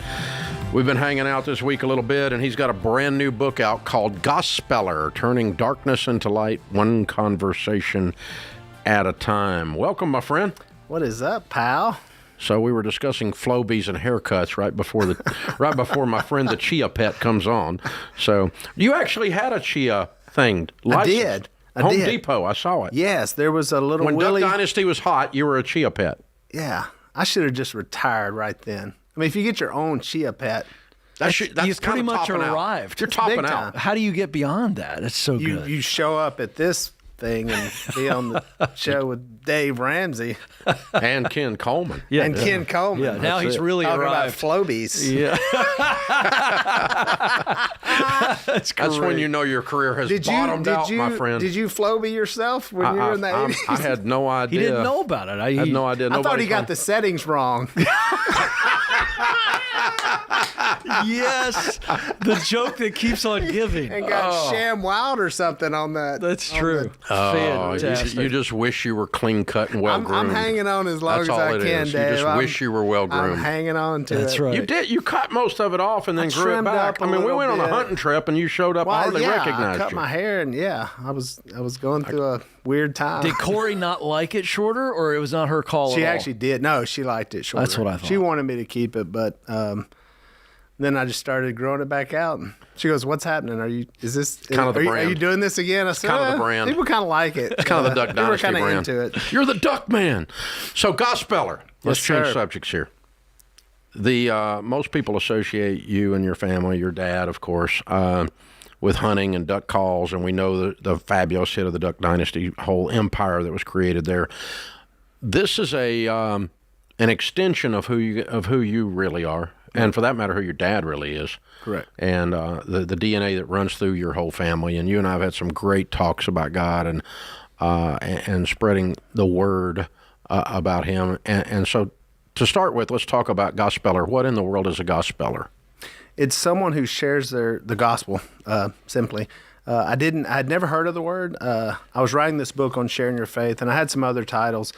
Speaker 1: We've been hanging out this week a little bit, and he's got a brand new book out called Gospeller, Turning Darkness into Light, One Conversation at a Time. Welcome, my friend.
Speaker 14: What is up, pal?
Speaker 1: So we were discussing Flobies and haircuts right before my friend the Chia Pet comes on. So you actually had a Chia thing.
Speaker 14: I did.
Speaker 1: Home Depot, I saw it.
Speaker 14: Yes, there was a little
Speaker 1: When
Speaker 14: Willie.
Speaker 1: Duck Dynasty was hot, you were a Chia Pet.
Speaker 14: Yeah, I should have just retired right then. I mean, if you get your own Chia Pet,
Speaker 1: that's
Speaker 3: you've
Speaker 1: kind
Speaker 3: pretty
Speaker 1: of
Speaker 3: much
Speaker 1: topping out.
Speaker 3: arrived.
Speaker 1: You're topping
Speaker 14: big
Speaker 1: out.
Speaker 14: time.
Speaker 3: How do you get beyond that? It's so good.
Speaker 14: you show up at this thing and be on the show with Dave Ramsey
Speaker 1: And Ken Coleman.
Speaker 14: and Ken Coleman.
Speaker 3: Yeah, now he's really
Speaker 14: talking
Speaker 3: arrived.
Speaker 14: about Flobies.
Speaker 3: Yeah.
Speaker 1: That's when you know your career has bottomed out, my friend.
Speaker 14: Did you Floby yourself when you were in the 80s?
Speaker 1: I had no idea.
Speaker 3: He didn't know about it.
Speaker 1: I had no idea.
Speaker 14: I thought he got the settings wrong.
Speaker 3: Yes, the joke that keeps on giving.
Speaker 14: And got Sham Wild or something on that.
Speaker 3: That's true.
Speaker 1: Oh,
Speaker 3: Fantastic.
Speaker 1: you just wish you were clean cut and well groomed.
Speaker 14: I'm hanging on as long
Speaker 1: That's
Speaker 14: as
Speaker 1: all
Speaker 14: I
Speaker 1: it
Speaker 14: can,
Speaker 1: is.
Speaker 14: Dave.
Speaker 1: You just wish you were well groomed.
Speaker 14: I'm hanging on to
Speaker 3: That's
Speaker 14: it.
Speaker 3: right.
Speaker 1: You did. You cut most of it off and then grew it
Speaker 14: trimmed
Speaker 1: back.
Speaker 14: up a
Speaker 1: I mean, we
Speaker 14: little
Speaker 1: went on a
Speaker 14: bit.
Speaker 1: hunting trip and you showed up. I hardly recognized
Speaker 14: I cut
Speaker 1: you.
Speaker 14: my hair and I was going through a weird time.
Speaker 3: Did Corey not like it shorter, or it was not her call
Speaker 14: She
Speaker 3: at all?
Speaker 14: actually did. No, she liked it shorter.
Speaker 3: That's what I thought.
Speaker 14: She wanted me to keep it, but then I just started growing it back out. And she goes, "What's happening? Is this
Speaker 1: kind of the
Speaker 14: are
Speaker 1: brand.
Speaker 14: You doing this again?" I said,
Speaker 1: kind of the brand.
Speaker 14: People kind of like it.
Speaker 1: It's kind of the Duck Dynasty
Speaker 14: They were
Speaker 1: brand.
Speaker 14: kind of into it.
Speaker 1: You're the Duck Man. So, Gospeller. Let's change
Speaker 14: sir.
Speaker 1: subjects here. The most people associate you and your family, your dad, of course, with hunting and duck calls, and we know the fabulous hit of the Duck Dynasty, whole empire that was created there. This is an extension of who you really are, and for that matter, who your dad really is.
Speaker 14: Correct.
Speaker 1: And the DNA that runs through your whole family. And you and I have had some great talks about God and spreading the word about Him. And so, to start with, let's talk about Gospeller. What in the world is a Gospeller?
Speaker 14: It's someone who shares the gospel, simply. I'd never heard of the word. I was writing this book on sharing your faith, and I had some other titles.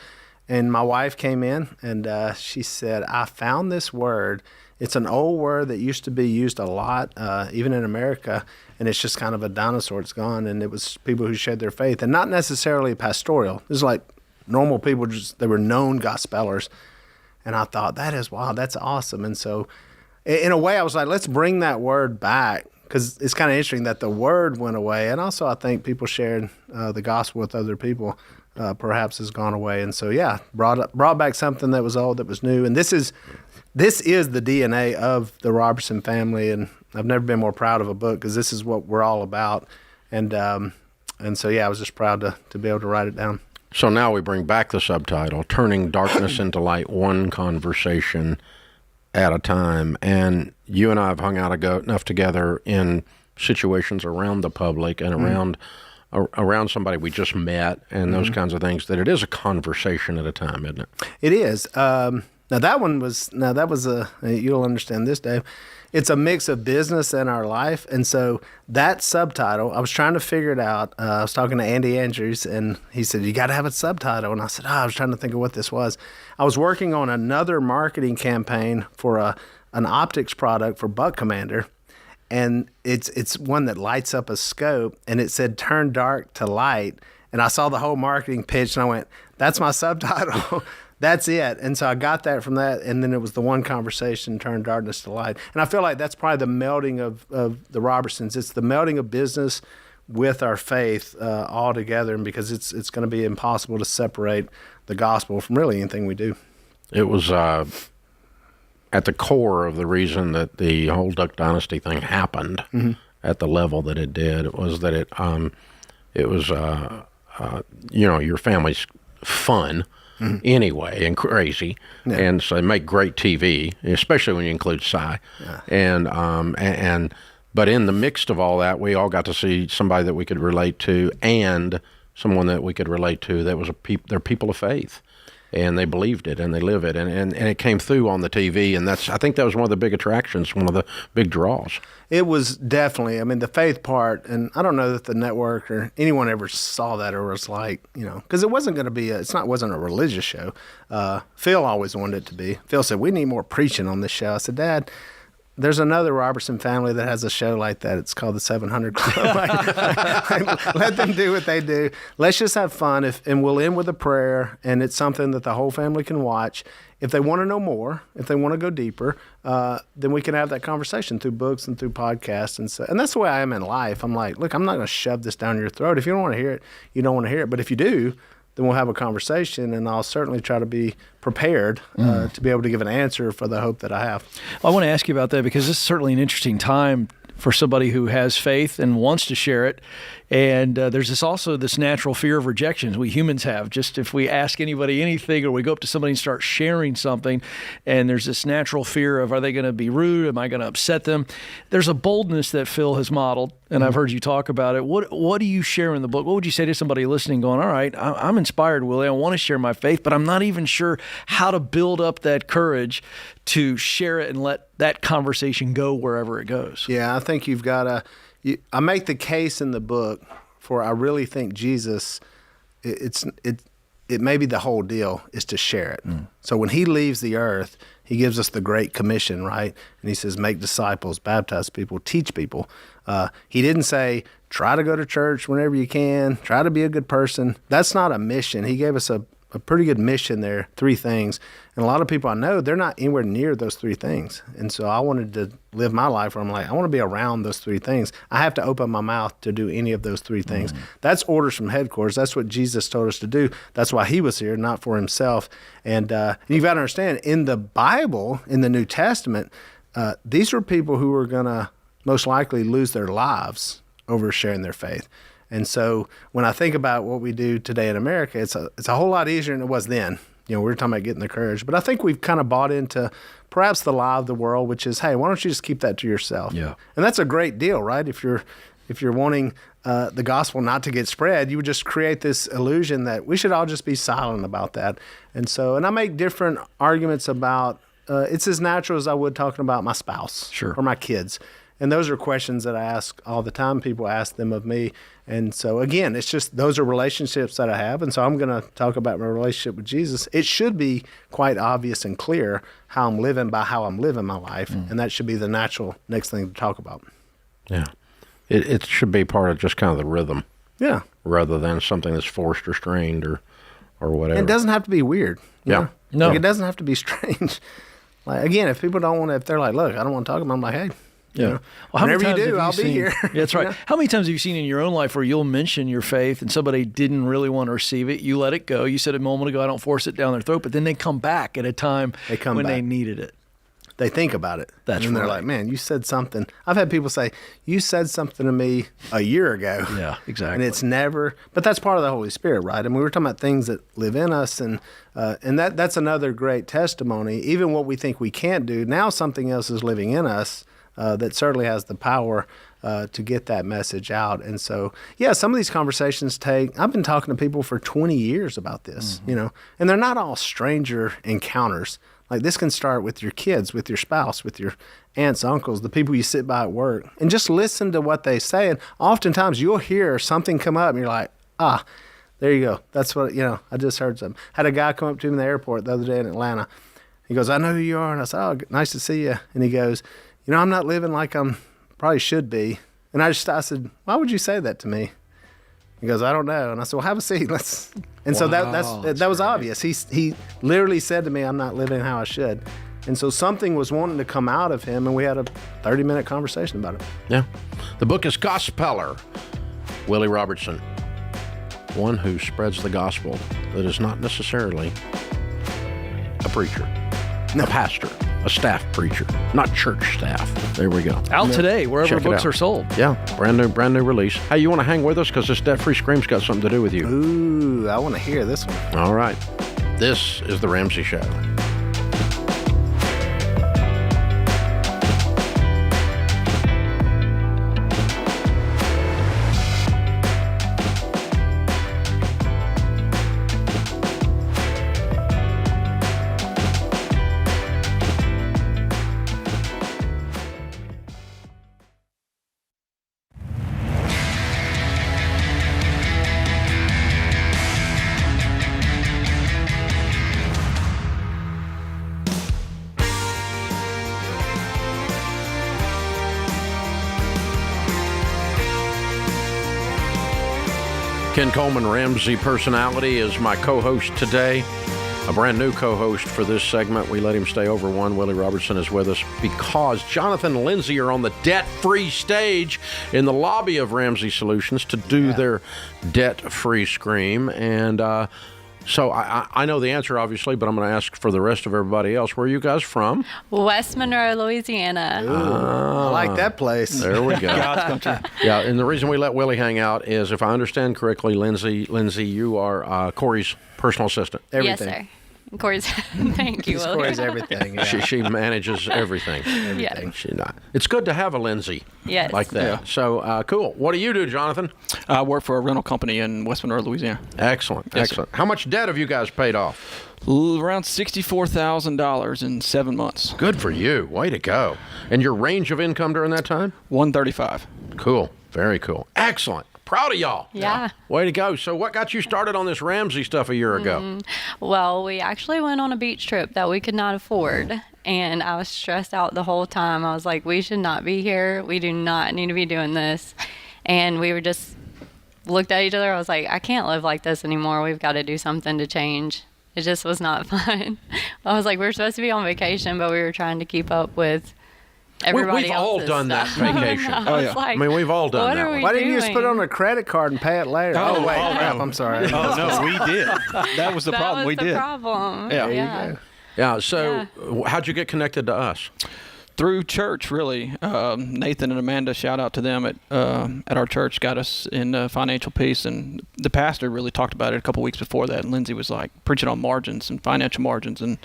Speaker 14: And my wife came in, and she said, "I found this word. It's an old word that used to be used a lot, even in America, and it's just kind of a dinosaur. It's gone." And it was people who shared their faith, and not necessarily pastoral. It was like normal people, they were known gospelers. And I thought, that is wow, that's awesome. And so, in a way, I was like, let's bring that word back, because it's kind of interesting that the word went away. And also, I think people sharing the gospel with other people perhaps has gone away. And so, brought back something that was old, that was new. And this is the DNA of the Robertson family. And I've never been more proud of a book, because this is what we're all about. And so, I was just proud to be able to write it down.
Speaker 1: So now we bring back the subtitle, Turning Darkness into Light, One Conversation at a Time. And you and I have hung out enough together in situations around the public and around somebody we just met and those kinds of things, that it is a conversation at a time, isn't it?
Speaker 14: It is. Now that was you'll understand this, Dave. it's a mix of business and our life. And so that subtitle, I was trying to figure it out. I was talking to Andy Andrews, and he said, you got to have a subtitle. And I said, I was trying to think of what this was. I was working on another marketing campaign for an optics product for Buck Commander. And it's one that lights up a scope, and it said turn dark to light. And I saw the whole marketing pitch, and I went, that's my subtitle. That's it. And so I got that from that, and then it was the one conversation, turn darkness to light. And I feel like that's probably the melding of the Robertsons. It's the melding of business with our faith all together, and because it's going to be impossible to separate the gospel from really anything we do.
Speaker 1: It was at the core of the reason that the whole Duck Dynasty thing happened at the level that it did. It was that it was your family's fun. Anyway, and crazy, and so they make great TV, especially when you include Cy, and but in the midst of all that, we all got to see somebody that we could relate to, and someone that we could relate to that was they're people of faith, and they believed it and they live it, and it came through on the TV, and I think that was one of the big attractions, one of the big draws.
Speaker 14: It was definitely, I mean, the faith part, and I don't know that the network or anyone ever saw that or was like, because it wasn't going to be, wasn't a religious show. Phil always wanted it to be. Phil said, we need more preaching on this show. I said, Dad, there's another Robertson family that has a show like that. It's called the 700 Club. Let them do what they do. Let's just have fun, and we'll end with a prayer, and it's something that the whole family can watch. If they want to know more, if they want to go deeper, then we can have that conversation through books and through podcasts. And that's the way I am in life. I'm like, look, I'm not going to shove this down your throat. If you don't want to hear it, you don't want to hear it. But if you do, then we'll have a conversation, and I'll certainly try to be prepared to be able to give an answer for the hope that I have.
Speaker 3: Well, I want to ask you about that because this is certainly an interesting time for somebody who has faith and wants to share it. And there's also this natural fear of rejection we humans have. Just if we ask anybody anything or we go up to somebody and start sharing something, and there's this natural fear of, are they going to be rude? Am I going to upset them? There's a boldness that Phil has modeled, and I've heard you talk about it. What do you share in the book? What would you say to somebody listening going, all right, I'm inspired, Willie. I want to share my faith, but I'm not even sure how to build up that courage to share it and let that conversation go wherever it goes.
Speaker 14: Yeah, I think you've got to... I make the case in the book for I really think Jesus, it may be the whole deal is to share it. So when he leaves the earth, he gives us the Great Commission, right? And he says, make disciples, baptize people, teach people. He didn't say, try to go to church whenever you can, try to be a good person. That's not a mission. He gave us a pretty good mission there, 3 things. And a lot of people I know, they're not anywhere near those 3 things. And so I wanted to live my life where I'm like, I want to be around those 3 things. I have to open my mouth to do any of those 3 things. That's orders from headquarters. That's what Jesus told us to do. That's why he was here, not for himself. And you've got to understand, in the Bible, in the New Testament, these were people who were going to most likely lose their lives over sharing their faith. And so when I think about what we do today in America, it's a whole lot easier than it was then. We were talking about getting the courage. But I think we've kind of bought into perhaps the lie of the world, which is, hey, why don't you just keep that to yourself? Yeah. And that's a great deal, right? If you're wanting the gospel not to get spread, you would just create this illusion that we should all just be silent about that. And I make different arguments about it's as natural as I would talking about my spouse or my kids. And those are questions that I ask all the time. People ask them of me. And so, again, it's just those are relationships that I have. And so I'm going to talk about my relationship with Jesus. It should be quite obvious and clear how I'm living by how I'm living my life. And that should be the natural next thing to talk about.
Speaker 1: Yeah. It should be part of just kind of the rhythm.
Speaker 14: Yeah.
Speaker 1: Rather than something that's forced or strained or whatever.
Speaker 14: It doesn't have to be weird.
Speaker 1: Yeah.
Speaker 14: No. It doesn't have to be strange. Again, if people don't want to, if they're like, look, I don't want to talk about it, I'm like, hey.
Speaker 3: Yeah. Well,
Speaker 14: whenever you do, I'll be here.
Speaker 3: That's right. How many times have you seen in your own life where you'll mention your faith and somebody didn't really want to receive it? You let it go. You said a moment ago, I don't force it down their throat, but then they come back at a time when they needed it.
Speaker 14: They think about it.
Speaker 3: And
Speaker 14: they're like, man, you said something. I've had people say, you said something to me a year ago.
Speaker 3: Yeah, exactly.
Speaker 14: And it's never, but that's part of the Holy Spirit, right? I mean, we were talking about things that live in us, and that's another great testimony. Even what we think we can't do, now something else is living in us that certainly has the power to get that message out. And so, yeah, some of these conversations I've been talking to people for 20 years about this, and they're not all stranger encounters. Like this can start with your kids, with your spouse, with your aunts, uncles, the people you sit by at work, and just listen to what they say. And oftentimes you'll hear something come up and you're like, there you go. That's what, I just heard something. Had a guy come up to me in the airport the other day in Atlanta. He goes, I know who you are. And I said, oh, nice to see you. And he goes, I'm not living like I'm probably should be. And I said, why would you say that to me? He goes, I don't know. And I said, well, have a seat. So that was obvious. He literally said to me, I'm not living how I should. And so something was wanting to come out of him, and we had a 30-minute conversation about it.
Speaker 1: Yeah. The book is Gospeller, Willie Robertson. One who spreads the gospel that is not necessarily a preacher, a pastor, a staff preacher, not church staff. There we go.
Speaker 3: Out today, wherever
Speaker 1: Check it
Speaker 3: books
Speaker 1: out.
Speaker 3: are sold.
Speaker 1: Yeah, brand new release. Hey, you want to hang with us because this debt-free scream's got something to do with you.
Speaker 14: Ooh, I want to hear this one.
Speaker 1: All right. This is the Ramsey Show. Ken Coleman, Ramsey personality, is my co-host today. A brand new co-host for this segment. We let him stay over one. Willie Robertson is with us because Jonathan and Lindsay are on the debt-free stage in the lobby of Ramsey Solutions to do their debt-free scream. And so I know the answer, obviously, but I'm going to ask for the rest of everybody else. Where are you guys from?
Speaker 8: West Monroe, Louisiana.
Speaker 14: I like that place.
Speaker 1: There we go.
Speaker 15: God's country.
Speaker 1: Yeah, and the reason we let Willie hang out is, if I understand correctly, Lindsay, you are Corey's personal assistant.
Speaker 14: Everything.
Speaker 8: Yes, sir. Corey's, thank you, Willie.
Speaker 14: Corey's everything. Yeah.
Speaker 1: She manages everything.
Speaker 8: Yeah.
Speaker 1: It's good to have a Lindsay
Speaker 8: Yes.
Speaker 1: like that.
Speaker 15: Yeah.
Speaker 1: So, cool. What do you do, Jonathan?
Speaker 15: I work for a rental company in West Monroe, Louisiana.
Speaker 1: Excellent.
Speaker 15: Yes,
Speaker 1: Excellent. How much debt have you guys paid off?
Speaker 15: Around $64,000 in 7 months.
Speaker 1: Good for you. Way to go. And your range of income during that time?
Speaker 15: $135,000.
Speaker 1: Cool. Very cool. Excellent. Proud of y'all.
Speaker 8: Yeah.
Speaker 1: Way to go. So what got you started on this Ramsey stuff a year ago?
Speaker 8: Well, we actually went on a beach trip that we could not afford. And I was stressed out the whole time. I was like, we should not be here. We do not need to be doing this. And we were just looked at each other. I was like, I can't live like this anymore. We've got to do something to change. It just was not fun. I was like, we were supposed to be on vacation, but we were trying to keep up with everybody
Speaker 1: We've all
Speaker 8: else's
Speaker 1: done that
Speaker 8: stuff.
Speaker 1: vacation.
Speaker 8: I was like,
Speaker 1: I mean, we've all done
Speaker 8: what
Speaker 1: that
Speaker 8: are
Speaker 1: one.
Speaker 8: we
Speaker 14: Why didn't you just
Speaker 8: doing?
Speaker 14: put it on a credit card and pay it later?
Speaker 15: Oh,
Speaker 14: wait,
Speaker 15: oh,
Speaker 14: crap,
Speaker 15: no.
Speaker 14: I'm sorry.
Speaker 15: Oh, no, we did. That was the
Speaker 8: That
Speaker 15: problem.
Speaker 8: was
Speaker 15: We
Speaker 8: the
Speaker 15: did.
Speaker 8: problem.
Speaker 15: Yeah. There
Speaker 14: you
Speaker 8: Yeah.
Speaker 14: go.
Speaker 1: Yeah. So how'd you get connected to us?
Speaker 15: Through church, really. Nathan and Amanda, shout out to them at our church, got us in financial peace. And the pastor really talked about it a couple weeks before that. And Lindsay was like preaching on margins and financial margins. And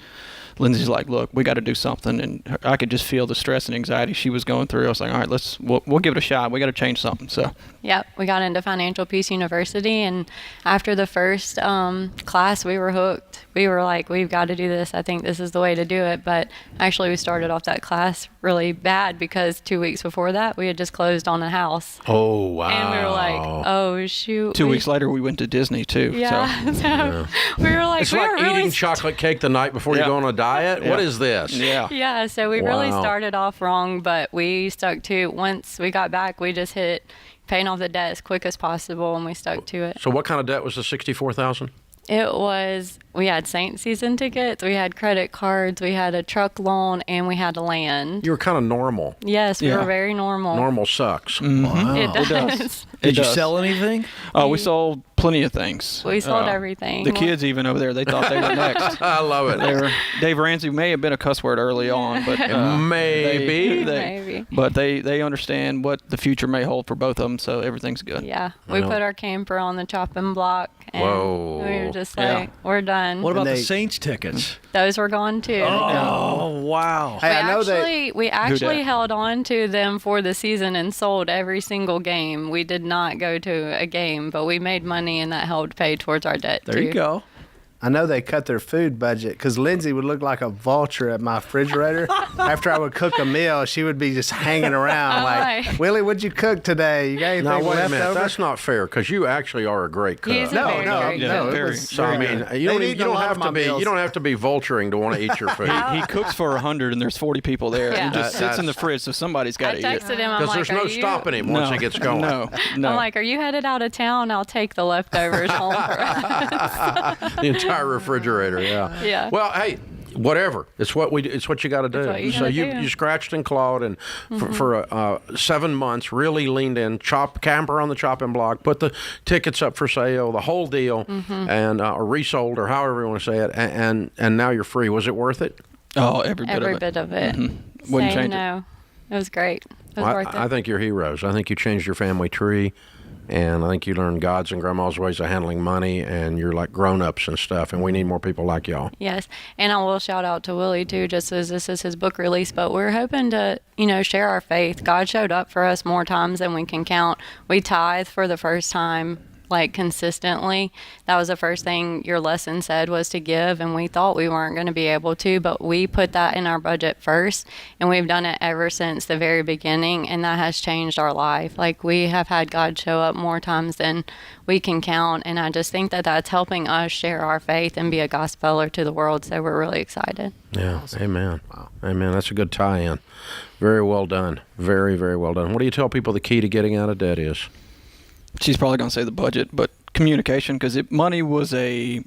Speaker 15: Lindsay's like, look, we got to do something. And I could just feel the stress and anxiety she was going through. I was like, all right, we'll give it a shot. We got to change something. So,
Speaker 8: Yep, we got into Financial Peace University, and after the first class, we were hooked. We were like, we've got to do this. I think this is the way to do it. But actually, we started off that class really bad because 2 weeks before that, we had just closed on a house.
Speaker 1: Oh, wow.
Speaker 8: And we were like, oh, shoot.
Speaker 15: 2 weeks later, we went to Disney, too.
Speaker 8: Yeah.
Speaker 15: So.
Speaker 8: We were like,
Speaker 1: It's
Speaker 8: we
Speaker 1: like
Speaker 8: were really
Speaker 1: eating chocolate cake the night before you go on a diet.
Speaker 15: Yeah.
Speaker 1: What is this?
Speaker 15: Yeah.
Speaker 8: Yeah, so we really
Speaker 1: Wow.
Speaker 8: started off wrong, but we stuck to, once we got back, we just hit paying off the debt as quick as possible, and we stuck to it.
Speaker 1: So what kind of debt was the $64,000?
Speaker 8: It was, we had Saint season tickets, we had credit cards, we had a truck loan, and we had a land.
Speaker 1: You were kind of normal.
Speaker 8: Yes, we were very normal.
Speaker 1: Normal sucks.
Speaker 15: Mm-hmm.
Speaker 8: It does.
Speaker 15: It does.
Speaker 3: Did you sell anything?
Speaker 15: We sold plenty of things.
Speaker 8: We sold everything.
Speaker 15: The kids even over there, they thought they were next.
Speaker 1: I love it.
Speaker 15: Dave Ramsey may have been a cuss word early on, but
Speaker 1: maybe.
Speaker 8: Maybe.
Speaker 15: But they understand what the future may hold for both of them, so everything's good.
Speaker 8: Yeah, we put our camper on the chopping block, and
Speaker 1: Whoa.
Speaker 8: we were just like, we're done.
Speaker 3: What about the Saints tickets?
Speaker 8: Those were gone too.
Speaker 3: Oh, wow.
Speaker 14: Hey, I know that.
Speaker 8: We actually
Speaker 15: dat?
Speaker 8: held on to them for the season and sold every single game. We did not go to a game, but we made money, and that helped pay towards our debt
Speaker 3: There
Speaker 8: too.
Speaker 3: you go.
Speaker 14: I know they cut their food budget because Lindsay would look like a vulture at my refrigerator. After I would cook a meal, she would be just hanging around like, Willie, what'd you cook today? You got anything
Speaker 1: Now, wait
Speaker 14: left
Speaker 1: a minute.
Speaker 14: over?
Speaker 1: That's not fair because you actually are a great cook.
Speaker 8: He's a very, very good.
Speaker 1: So I mean, you don't have to be. You don't have to be vulturing to want to eat your food.
Speaker 15: He cooks for 100 and there's 40 people there.
Speaker 8: Yeah.
Speaker 15: He just sits in the fridge, so somebody's got to eat
Speaker 8: I
Speaker 15: it.
Speaker 8: texted him. I'm
Speaker 1: Because
Speaker 8: like,
Speaker 1: there's no stopping him once he gets going.
Speaker 15: No.
Speaker 8: I'm like, are you headed out of town? I'll take the leftovers home for us.
Speaker 1: The entire refrigerator. Yeah.
Speaker 8: Yeah.
Speaker 1: Well, hey, whatever. It's what we. It's what you got to do.
Speaker 8: what you
Speaker 1: So
Speaker 8: gotta
Speaker 1: you
Speaker 8: do.
Speaker 1: scratched and clawed, and for 7 months, really leaned in, camper on the chopping block, put the tickets up for sale, the whole deal, and or resold, or however you want to say it, and now you're free. Was it worth it?
Speaker 15: Oh, every bit
Speaker 8: Every
Speaker 15: of it.
Speaker 8: bit of it.
Speaker 15: Wouldn't
Speaker 8: Say
Speaker 15: change
Speaker 8: no. It was great. It was
Speaker 1: Well,
Speaker 8: worth it.
Speaker 1: I think you're heroes. I think you changed your family tree. And I think you learned God's and Grandma's ways of handling money, and you're like grown-ups and stuff, and we need more people like y'all.
Speaker 8: Yes, and I will shout out to Willie too, just as this is his book release. But we're hoping to, share our faith. God showed up for us more times than we can count. We tithe for the first time, like consistently. That was the first thing your lesson said, was to give, and we thought we weren't going to be able to, but we put that in our budget first, and we've done it ever since the very beginning, and that has changed our life. Like, we have had God show up more times than we can count, and I just think that that's helping us share our faith and be a gospeler to the world, so we're really excited.
Speaker 1: Yeah, amen. Wow. Amen. That's a good tie-in. Very well done. Very, very well done. What do you tell people the key to getting out of debt is?
Speaker 15: She's probably going to say the budget, but communication, because money was a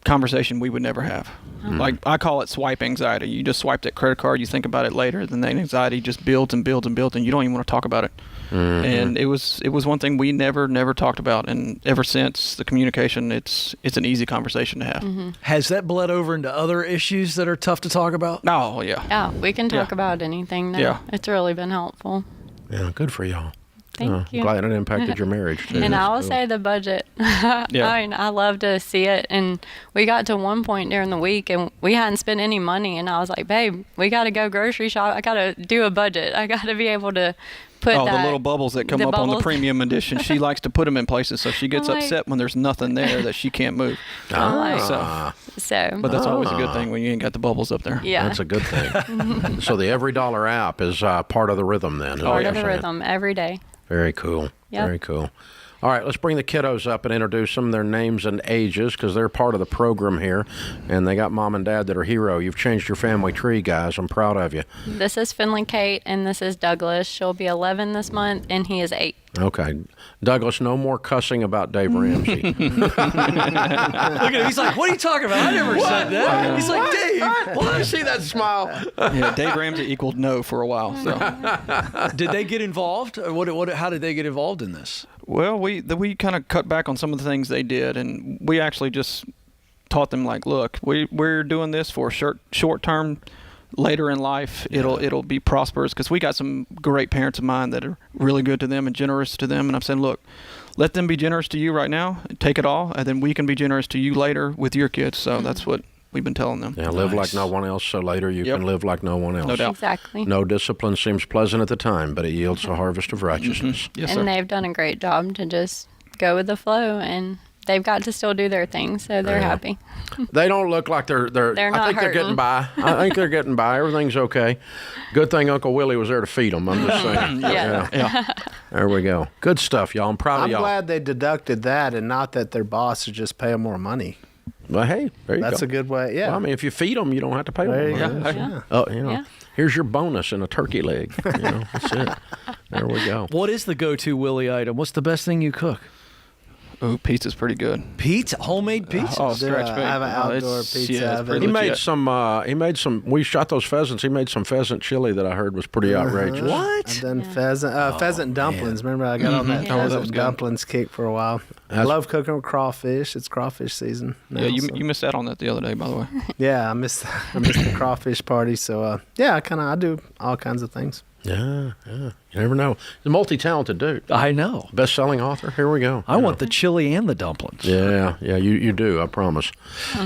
Speaker 15: conversation we would never have. Like, I call it swipe anxiety. You just swipe that credit card, you think about it later, then the anxiety just builds and builds and builds, and you don't even want to talk about it. And it was one thing we never talked about, and ever since, the communication, it's an easy conversation to have.
Speaker 3: Has that bled over into other issues that are tough to talk about?
Speaker 15: Oh, yeah.
Speaker 8: Yeah, we can talk about anything now.
Speaker 15: Yeah.
Speaker 8: It's really been helpful.
Speaker 1: Yeah, good for y'all.
Speaker 8: Thank you.
Speaker 1: I'm glad it impacted your marriage, too.
Speaker 8: And I will
Speaker 1: That's cool.
Speaker 8: say the budget. I mean, I love to see it. And we got to one point during the week and we hadn't spent any money. And I was like, babe, we got to go grocery shop. I got to do a budget. I got to be able to put
Speaker 15: the
Speaker 8: that.
Speaker 15: little bubbles that come up on the premium edition. She likes to put them in places, so she gets
Speaker 8: I'm like-
Speaker 15: upset when there's nothing there that she can't move.
Speaker 8: So.
Speaker 15: But that's always a good thing when you ain't got the bubbles up there.
Speaker 8: Yeah.
Speaker 1: That's a good thing. So the Every Dollar app is part of the rhythm then. is what
Speaker 8: Part
Speaker 1: you're
Speaker 8: of the
Speaker 1: saying.
Speaker 8: rhythm every day.
Speaker 1: Very cool.
Speaker 8: Yep.
Speaker 1: Very cool. All right, let's bring the kiddos up and introduce them, their names and ages, because they're part of the program here. And they got mom and dad that are hero. You've changed your family tree, guys. I'm proud of you.
Speaker 8: This is Finley Kate and this is Douglas. She'll be 11 this month and he is 8.
Speaker 1: Okay. Douglas, no more cussing about Dave Ramsey.
Speaker 3: Look at him. He's like, what are you talking about? I never said that. He's like, Dave,
Speaker 1: Well, I see that smile.
Speaker 15: Yeah, Dave Ramsey equaled no for a while. So,
Speaker 3: did they get involved? Or how did they get involved in this?
Speaker 15: well, we kind of cut back on some of the things they did, and we actually just taught them, like, look, we're doing this for short term. Later in life, it'll be prosperous, because we got some great parents of mine that are really good to them and generous to them. And I'm saying, look, let them be generous to you right now, take it all, and then we can be generous to you later with your kids. So that's what we've been telling them.
Speaker 1: Yeah, live like no one else, so later you can live like no one else.
Speaker 15: No doubt.
Speaker 8: Exactly.
Speaker 1: No discipline seems pleasant at the time, but it yields a harvest of righteousness.
Speaker 15: Yes,
Speaker 8: And
Speaker 15: sir.
Speaker 8: they've done a great job to just go with the flow, and they've got to still do their thing, so they're happy.
Speaker 1: They don't look like they're
Speaker 8: They're
Speaker 1: I
Speaker 8: not
Speaker 1: think they're getting
Speaker 8: hurting.
Speaker 1: by. I think they're getting by. Everything's okay. Good thing Uncle Willie was there to feed them. I'm just saying.
Speaker 8: Yeah.
Speaker 1: There we go. Good stuff, y'all. I'm proud of
Speaker 14: I'm
Speaker 1: y'all.
Speaker 14: glad they deducted that and not that their boss would just pay them more money.
Speaker 1: Well, hey, there you go.
Speaker 14: That's a good way. Yeah.
Speaker 1: Well, I mean, if you feed them, you don't have to pay
Speaker 14: There
Speaker 1: them.
Speaker 14: you go. Yeah.
Speaker 1: Oh,
Speaker 8: Yeah.
Speaker 1: here's your bonus in a turkey leg. That's it. There we go.
Speaker 3: What is the go-to Willie item? What's the best thing you cook?
Speaker 15: Ooh, pizza's pretty good.
Speaker 3: Pizza? Homemade pizza?
Speaker 15: Oh, scratch me.
Speaker 14: I have an outdoor
Speaker 15: it's-
Speaker 14: pizza
Speaker 15: yeah, it's
Speaker 14: oven.
Speaker 15: pretty
Speaker 1: He
Speaker 15: legit.
Speaker 1: made some. We shot those pheasants. He made some pheasant chili that I heard was pretty outrageous.
Speaker 14: I've done pheasant dumplings. Remember, I got on that
Speaker 15: Oh, that was
Speaker 14: pheasant
Speaker 15: good.
Speaker 14: dumplings kick for a while. I
Speaker 1: That's-
Speaker 14: love cooking with crawfish. It's crawfish season. Now,
Speaker 15: Yeah,
Speaker 14: so-
Speaker 15: you missed out on that the other day, by the way.
Speaker 14: Yeah, I missed the crawfish party. So yeah, I do all kinds of things.
Speaker 1: Yeah. You never know. He's a multi-talented dude.
Speaker 3: I know.
Speaker 1: Best-selling author. Here we go.
Speaker 3: I want the chili and the dumplings.
Speaker 1: Yeah, you do, I promise.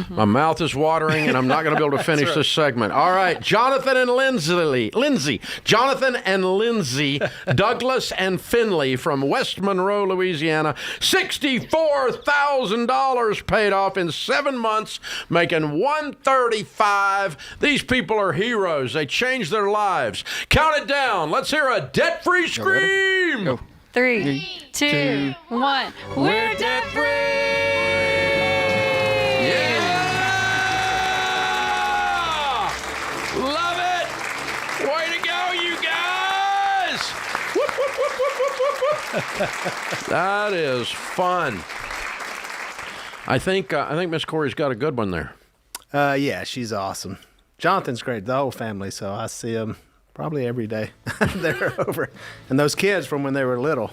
Speaker 1: My mouth is watering, and I'm not going to be able to finish this segment. All right, Jonathan and Lindsay. Jonathan and Lindsay, Douglas and Finley from West Monroe, Louisiana. $64,000 paid off in 7 months, making $135,000. These people are heroes. They changed their lives. Count it down. Let's hear a debt-free scream.
Speaker 15: Go.
Speaker 16: 3, 2, 1. We're debt-free!
Speaker 1: Yeah! Love it! Way to go, you guys! Whoop, whoop, whoop, whoop, whoop, whoop, whoop. That is fun. I think Miss Corey's got a good one there.
Speaker 14: Yeah, she's awesome. Jonathan's great, the whole family, so I see them probably every day. They're over. And those kids from when they were little,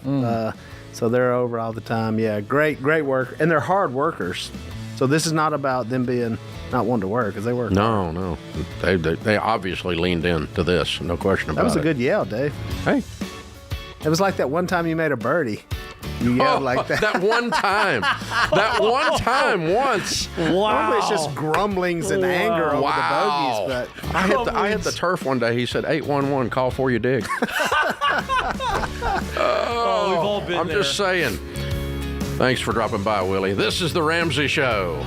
Speaker 14: so they're over all the time. Yeah, great work. And they're hard workers. So this is not about them being not wanting to work, because they work hard.
Speaker 1: No. They obviously leaned into this, no question about it.
Speaker 14: That was a good yell, Dave.
Speaker 1: Hey.
Speaker 14: It was like that one time you made a birdie. You yelled like that.
Speaker 1: That one time. That one time once.
Speaker 14: Wow. Normally it's just grumblings and anger over the bogeys. But
Speaker 1: I hit the turf one day. He said, 811, call for you dig.
Speaker 3: We've all been
Speaker 1: I'm
Speaker 3: there.
Speaker 1: just saying. Thanks for dropping by, Willie. This is the Ramsey Show.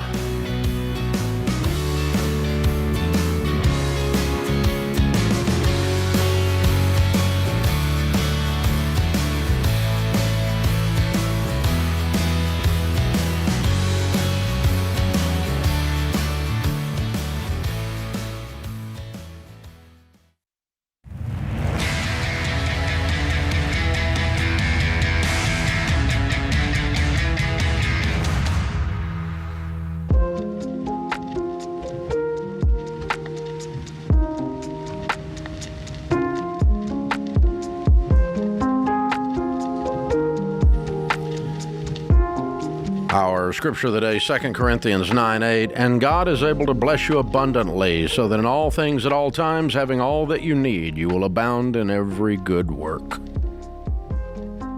Speaker 1: Our scripture of the day, 2 Corinthians 9:8, and God is able to bless you abundantly, so that in all things at all times, having all that you need, you will abound in every good work.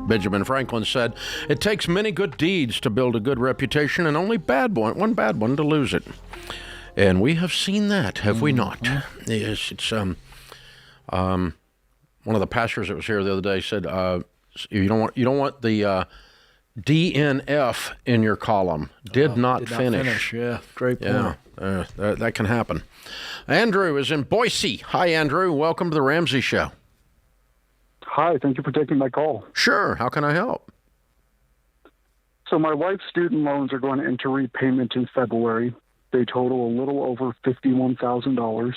Speaker 1: Benjamin Franklin said, it takes many good deeds to build a good reputation, and only one bad one to lose it. And we have seen that, have we not? Yes, it's one of the pastors that was here the other day said, you don't want the DNF in your column. Did not finish.
Speaker 3: Yeah, great point.
Speaker 1: Yeah, that can happen. Andrew is in Boise. Hi, Andrew. Welcome to the Ramsey Show.
Speaker 17: Hi, thank you for taking my call.
Speaker 1: Sure. How can I help?
Speaker 17: So my wife's student loans are going into repayment in February. They total a little over $51,000.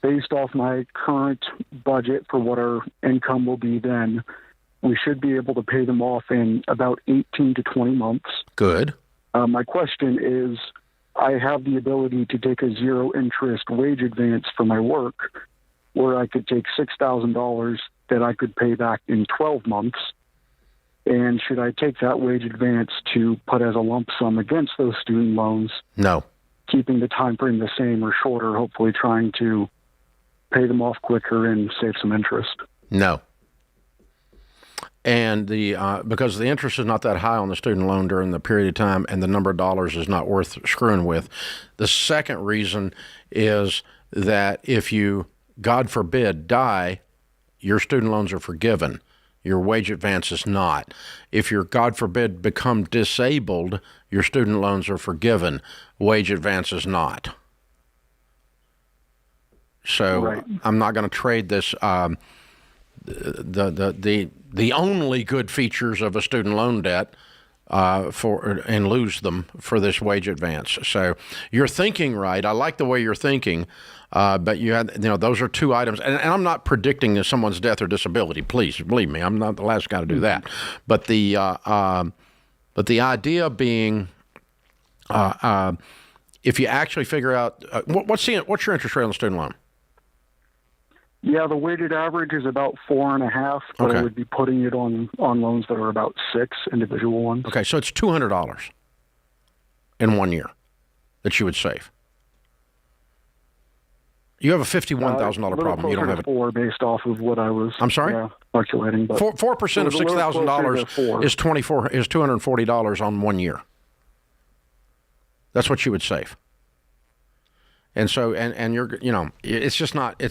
Speaker 17: Based off my current budget for what our income will be then, we should be able to pay them off in about 18 to 20 months.
Speaker 1: Good.
Speaker 17: My question is, I have the ability to take a zero-interest wage advance for my work, where I could take $6,000 that I could pay back in 12 months. And should I take that wage advance to put as a lump sum against those student loans?
Speaker 1: No.
Speaker 17: Keeping the time frame the same or shorter, hopefully trying to pay them off quicker and save some interest.
Speaker 1: No. And because the interest is not that high on the student loan during the period of time, and the number of dollars is not worth screwing with. The second reason is that if you, God forbid, die, your student loans are forgiven. Your wage advance is not. If you're, God forbid, become disabled, your student loans are forgiven. Wage advance is not. So
Speaker 17: right.
Speaker 1: I'm not going to trade this. The only good features of a student loan debt and lose them for this wage advance. So you're thinking right. I like the way you're thinking, but those are two items. And I'm not predicting someone's death or disability. Please believe me, I'm not the last guy to do that. But the idea being, if you actually figure out what's your interest rate on the student loan?
Speaker 17: Yeah, the weighted average is about 4.5, but
Speaker 1: Okay.
Speaker 17: I would be putting it on loans that are about 6, individual ones.
Speaker 1: Okay, so it's $200 in 1 year that you would save. You have a $51,000 problem. You don't have it.
Speaker 17: 4 based off of what I was.
Speaker 1: I'm sorry.
Speaker 17: Calculating. But
Speaker 1: 4% of $6,000 is $240 on 1 year. That's what you would save. And so, and you're, it's just not,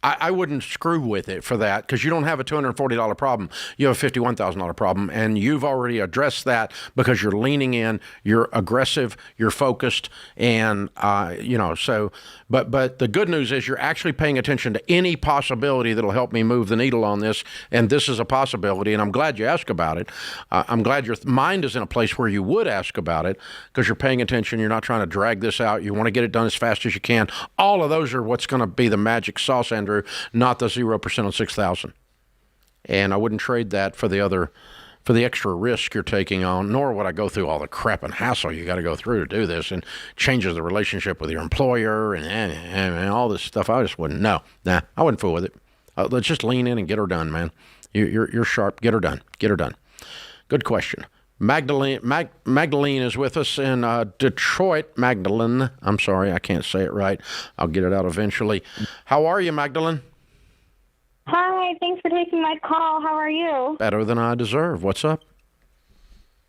Speaker 1: I wouldn't screw with it for that because you don't have a $240 problem. You have a $51,000 problem, and you've already addressed that because you're leaning in, you're aggressive, you're focused, and so. But the good news is you're actually paying attention to any possibility that'll help me move the needle on this, and this is a possibility, and I'm glad you asked about it. I'm glad your mind is in a place where you would ask about it because you're paying attention. You're not trying to drag this out. You want to get it done as fast as you can. All of those are what's going to be the magic sauce, Andrew, not the 0% on 6,000. And I wouldn't trade that for the extra risk you're taking on, nor would I go through all the crap and hassle you got to go through to do this, and changes the relationship with your employer and all this stuff. I just wouldn't. I wouldn't fool with it. Let's just lean in and get her done, man. You're sharp. Get her done. Get her done. Good question. Magdalene is with us in Detroit. Magdalene. I'm sorry, I can't say it right. I'll get it out eventually. How are you, Magdalene?
Speaker 18: Hi, thanks for taking my call. How are you?
Speaker 1: Better than I deserve. What's up?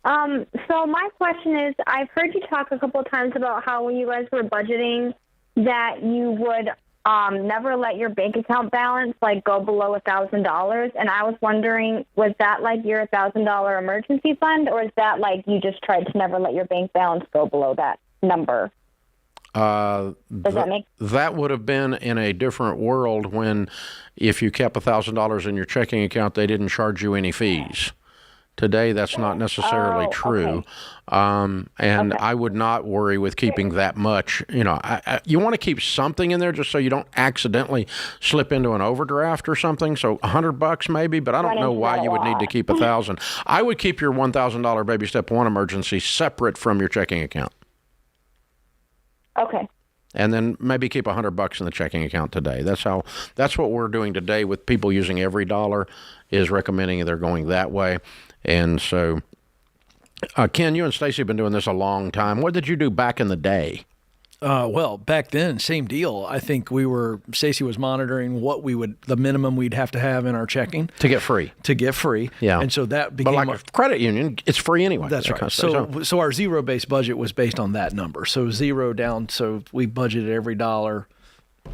Speaker 18: So my question is, I've heard you talk a couple of times about how when you guys were budgeting that you would never let your bank account balance go below $1,000. And I was wondering, was that your $1,000 emergency fund, or is that you just tried to never let your bank balance go below that number? Does that make
Speaker 1: that would have been in a different world when, if you kept $1,000 in your checking account, they didn't charge you any fees. Today, that's not necessarily true. Okay. I would not worry with keeping that much. You want to keep something in there just so you don't accidentally slip into an overdraft or something. So $100 maybe, but I don't know why you would need to keep $1,000. I would keep your $1,000 baby step one emergency separate from your checking account.
Speaker 18: Okay.
Speaker 1: And then maybe keep $100 in the checking account today. That's what we're doing today with people using every dollar, is recommending they're going that way. And so, Ken, you and Stacy have been doing this a long time. What did you do back in the day?
Speaker 3: Well, back then, same deal. I think Stacy was monitoring the minimum we'd have to have in our checking.
Speaker 1: To get free.
Speaker 3: Yeah. And so that became...
Speaker 1: But a credit union, it's free anyway.
Speaker 3: That's right. So our zero-based budget was based on that number. So zero down, so we budgeted every dollar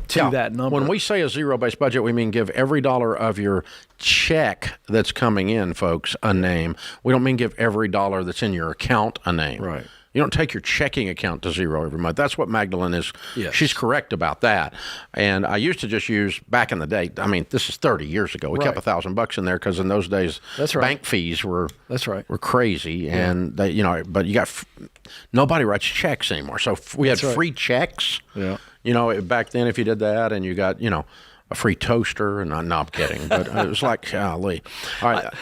Speaker 3: to that number.
Speaker 1: When we say a zero-based budget, we mean give every dollar of your check that's coming in, folks, a name. We don't mean give every dollar that's in your account a name.
Speaker 3: Right.
Speaker 1: You don't take your checking account to zero every month. That's what Magdalene is.
Speaker 3: Yes.
Speaker 1: She's correct about that. And I used to just use, back in the day, this is 30 years ago. We kept $1,000 in there because in those days, bank fees were crazy. Yeah. And they, but nobody writes checks anymore. So we had free checks.
Speaker 3: Yeah.
Speaker 1: Back then, if you did that and you got, a free toaster, and I'm kidding, but it was like, golly. All right.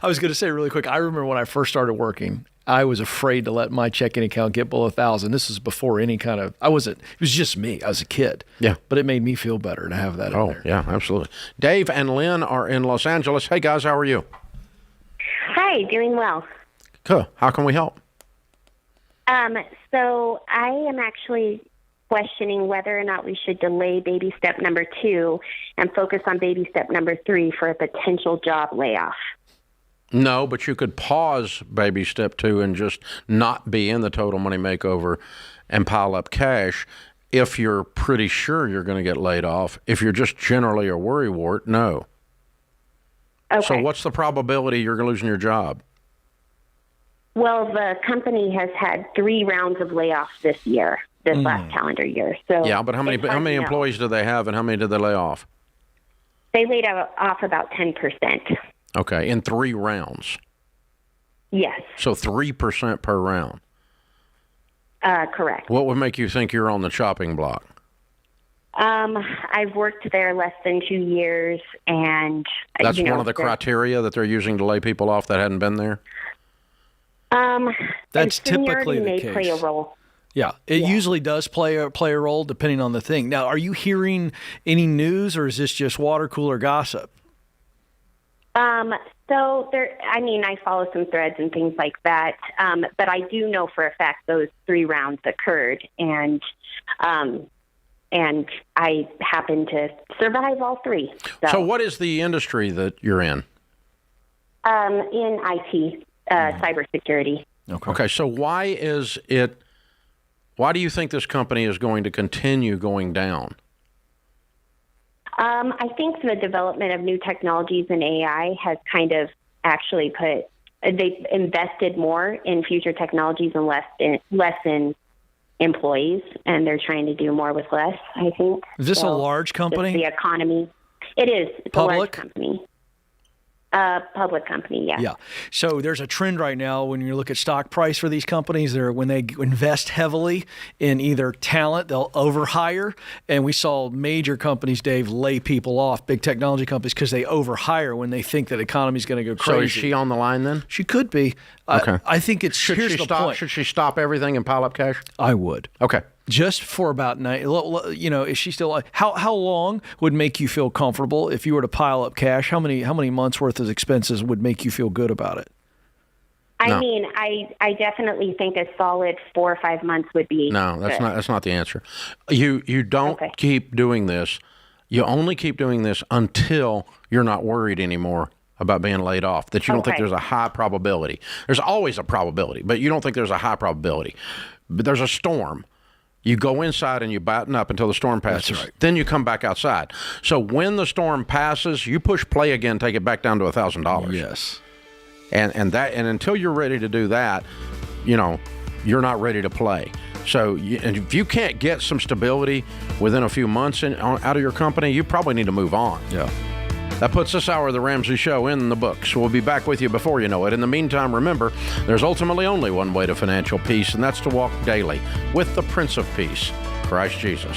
Speaker 3: I was going to say really quick, I remember when I first started working, I was afraid to let my checking account get below 1,000. This is before any kind of, it was just me. I was a kid.
Speaker 1: Yeah.
Speaker 3: But it made me feel better to have that in there.
Speaker 1: Yeah, absolutely. Dave and Lynn are in Los Angeles. Hey, guys, how are you?
Speaker 19: Hi, doing well.
Speaker 1: Cool. How can we help?
Speaker 19: So I am actually questioning whether or not we should delay baby step number 2 and focus on baby step number 3 for a potential job layoff.
Speaker 1: No, but you could pause baby step 2 and just not be in the total money makeover and pile up cash if you're pretty sure you're going to get laid off. If you're just generally a worrywart, no.
Speaker 19: Okay.
Speaker 1: So what's the probability you're losing your job?
Speaker 19: Well, the company has had 3 rounds of layoffs this last calendar year. So
Speaker 1: yeah, but how many employees do they have, and how many did they lay off?
Speaker 19: They laid off about 10%.
Speaker 1: Okay, in 3 rounds.
Speaker 19: Yes.
Speaker 1: So 3% per round.
Speaker 19: Correct.
Speaker 1: What would make you think you're on the chopping block?
Speaker 19: I've worked there less than 2 years, and
Speaker 1: that's one of the criteria that they're using to lay people off that hadn't been there.
Speaker 3: That's typically the
Speaker 19: may
Speaker 3: case.
Speaker 19: Play a role.
Speaker 3: Yeah, it usually does play a role depending on the thing. Now, are you hearing any news, or is this just water cooler gossip?
Speaker 19: So I follow some threads and things like that, but I do know for a fact those 3 rounds occurred, and and I happen to survive all three.
Speaker 1: So what is the industry that you're in?
Speaker 19: In IT, cybersecurity.
Speaker 1: Okay, so why do you think this company is going to continue going down?
Speaker 19: I think the development of new technologies and AI has kind of actually they've invested more in future technologies and less in employees, and they're trying to do more with less, I think.
Speaker 3: Is this a large company?
Speaker 19: The economy. It is. It's
Speaker 3: Public?
Speaker 19: a large company. Public company, yeah.
Speaker 3: Yeah. So there's a trend right now when you look at stock price for these companies, when they invest heavily in either talent, they'll overhire. And we saw major companies, Dave, lay people off, big technology companies, because they overhire when they think that the economy's going to go crazy.
Speaker 1: So is she on the line then?
Speaker 3: She could be.
Speaker 1: Okay.
Speaker 3: I think it's here's the point.
Speaker 1: Should she stop everything and pile up cash?
Speaker 3: I would.
Speaker 1: Okay.
Speaker 3: Just for about is she still? How long would make you feel comfortable if you were to pile up cash? How many months worth of expenses would make you feel good about it?
Speaker 19: I mean, I definitely think a solid 4 or 5 months would be.
Speaker 1: No, that's
Speaker 19: good.
Speaker 1: not the answer. You don't keep doing this. You only keep doing this until you're not worried anymore about being laid off, that you don't think there's a high probability. There's always a probability, but you don't think there's a high probability. But there's a storm. You go inside and you batten up until the storm passes.
Speaker 3: That's right.
Speaker 1: Then you come back outside. So when the storm passes, you push play again, take it back down to $1,000.
Speaker 3: Yes.
Speaker 1: And until you're ready to do that, you're not ready to play. So and if you can't get some stability within a few months out of your company, you probably need to move on.
Speaker 3: Yeah.
Speaker 1: That puts this hour of the Ramsey Show in the books. We'll be back with you before you know it. In the meantime, remember, there's ultimately only one way to financial peace, and that's to walk daily with the Prince of Peace, Christ Jesus.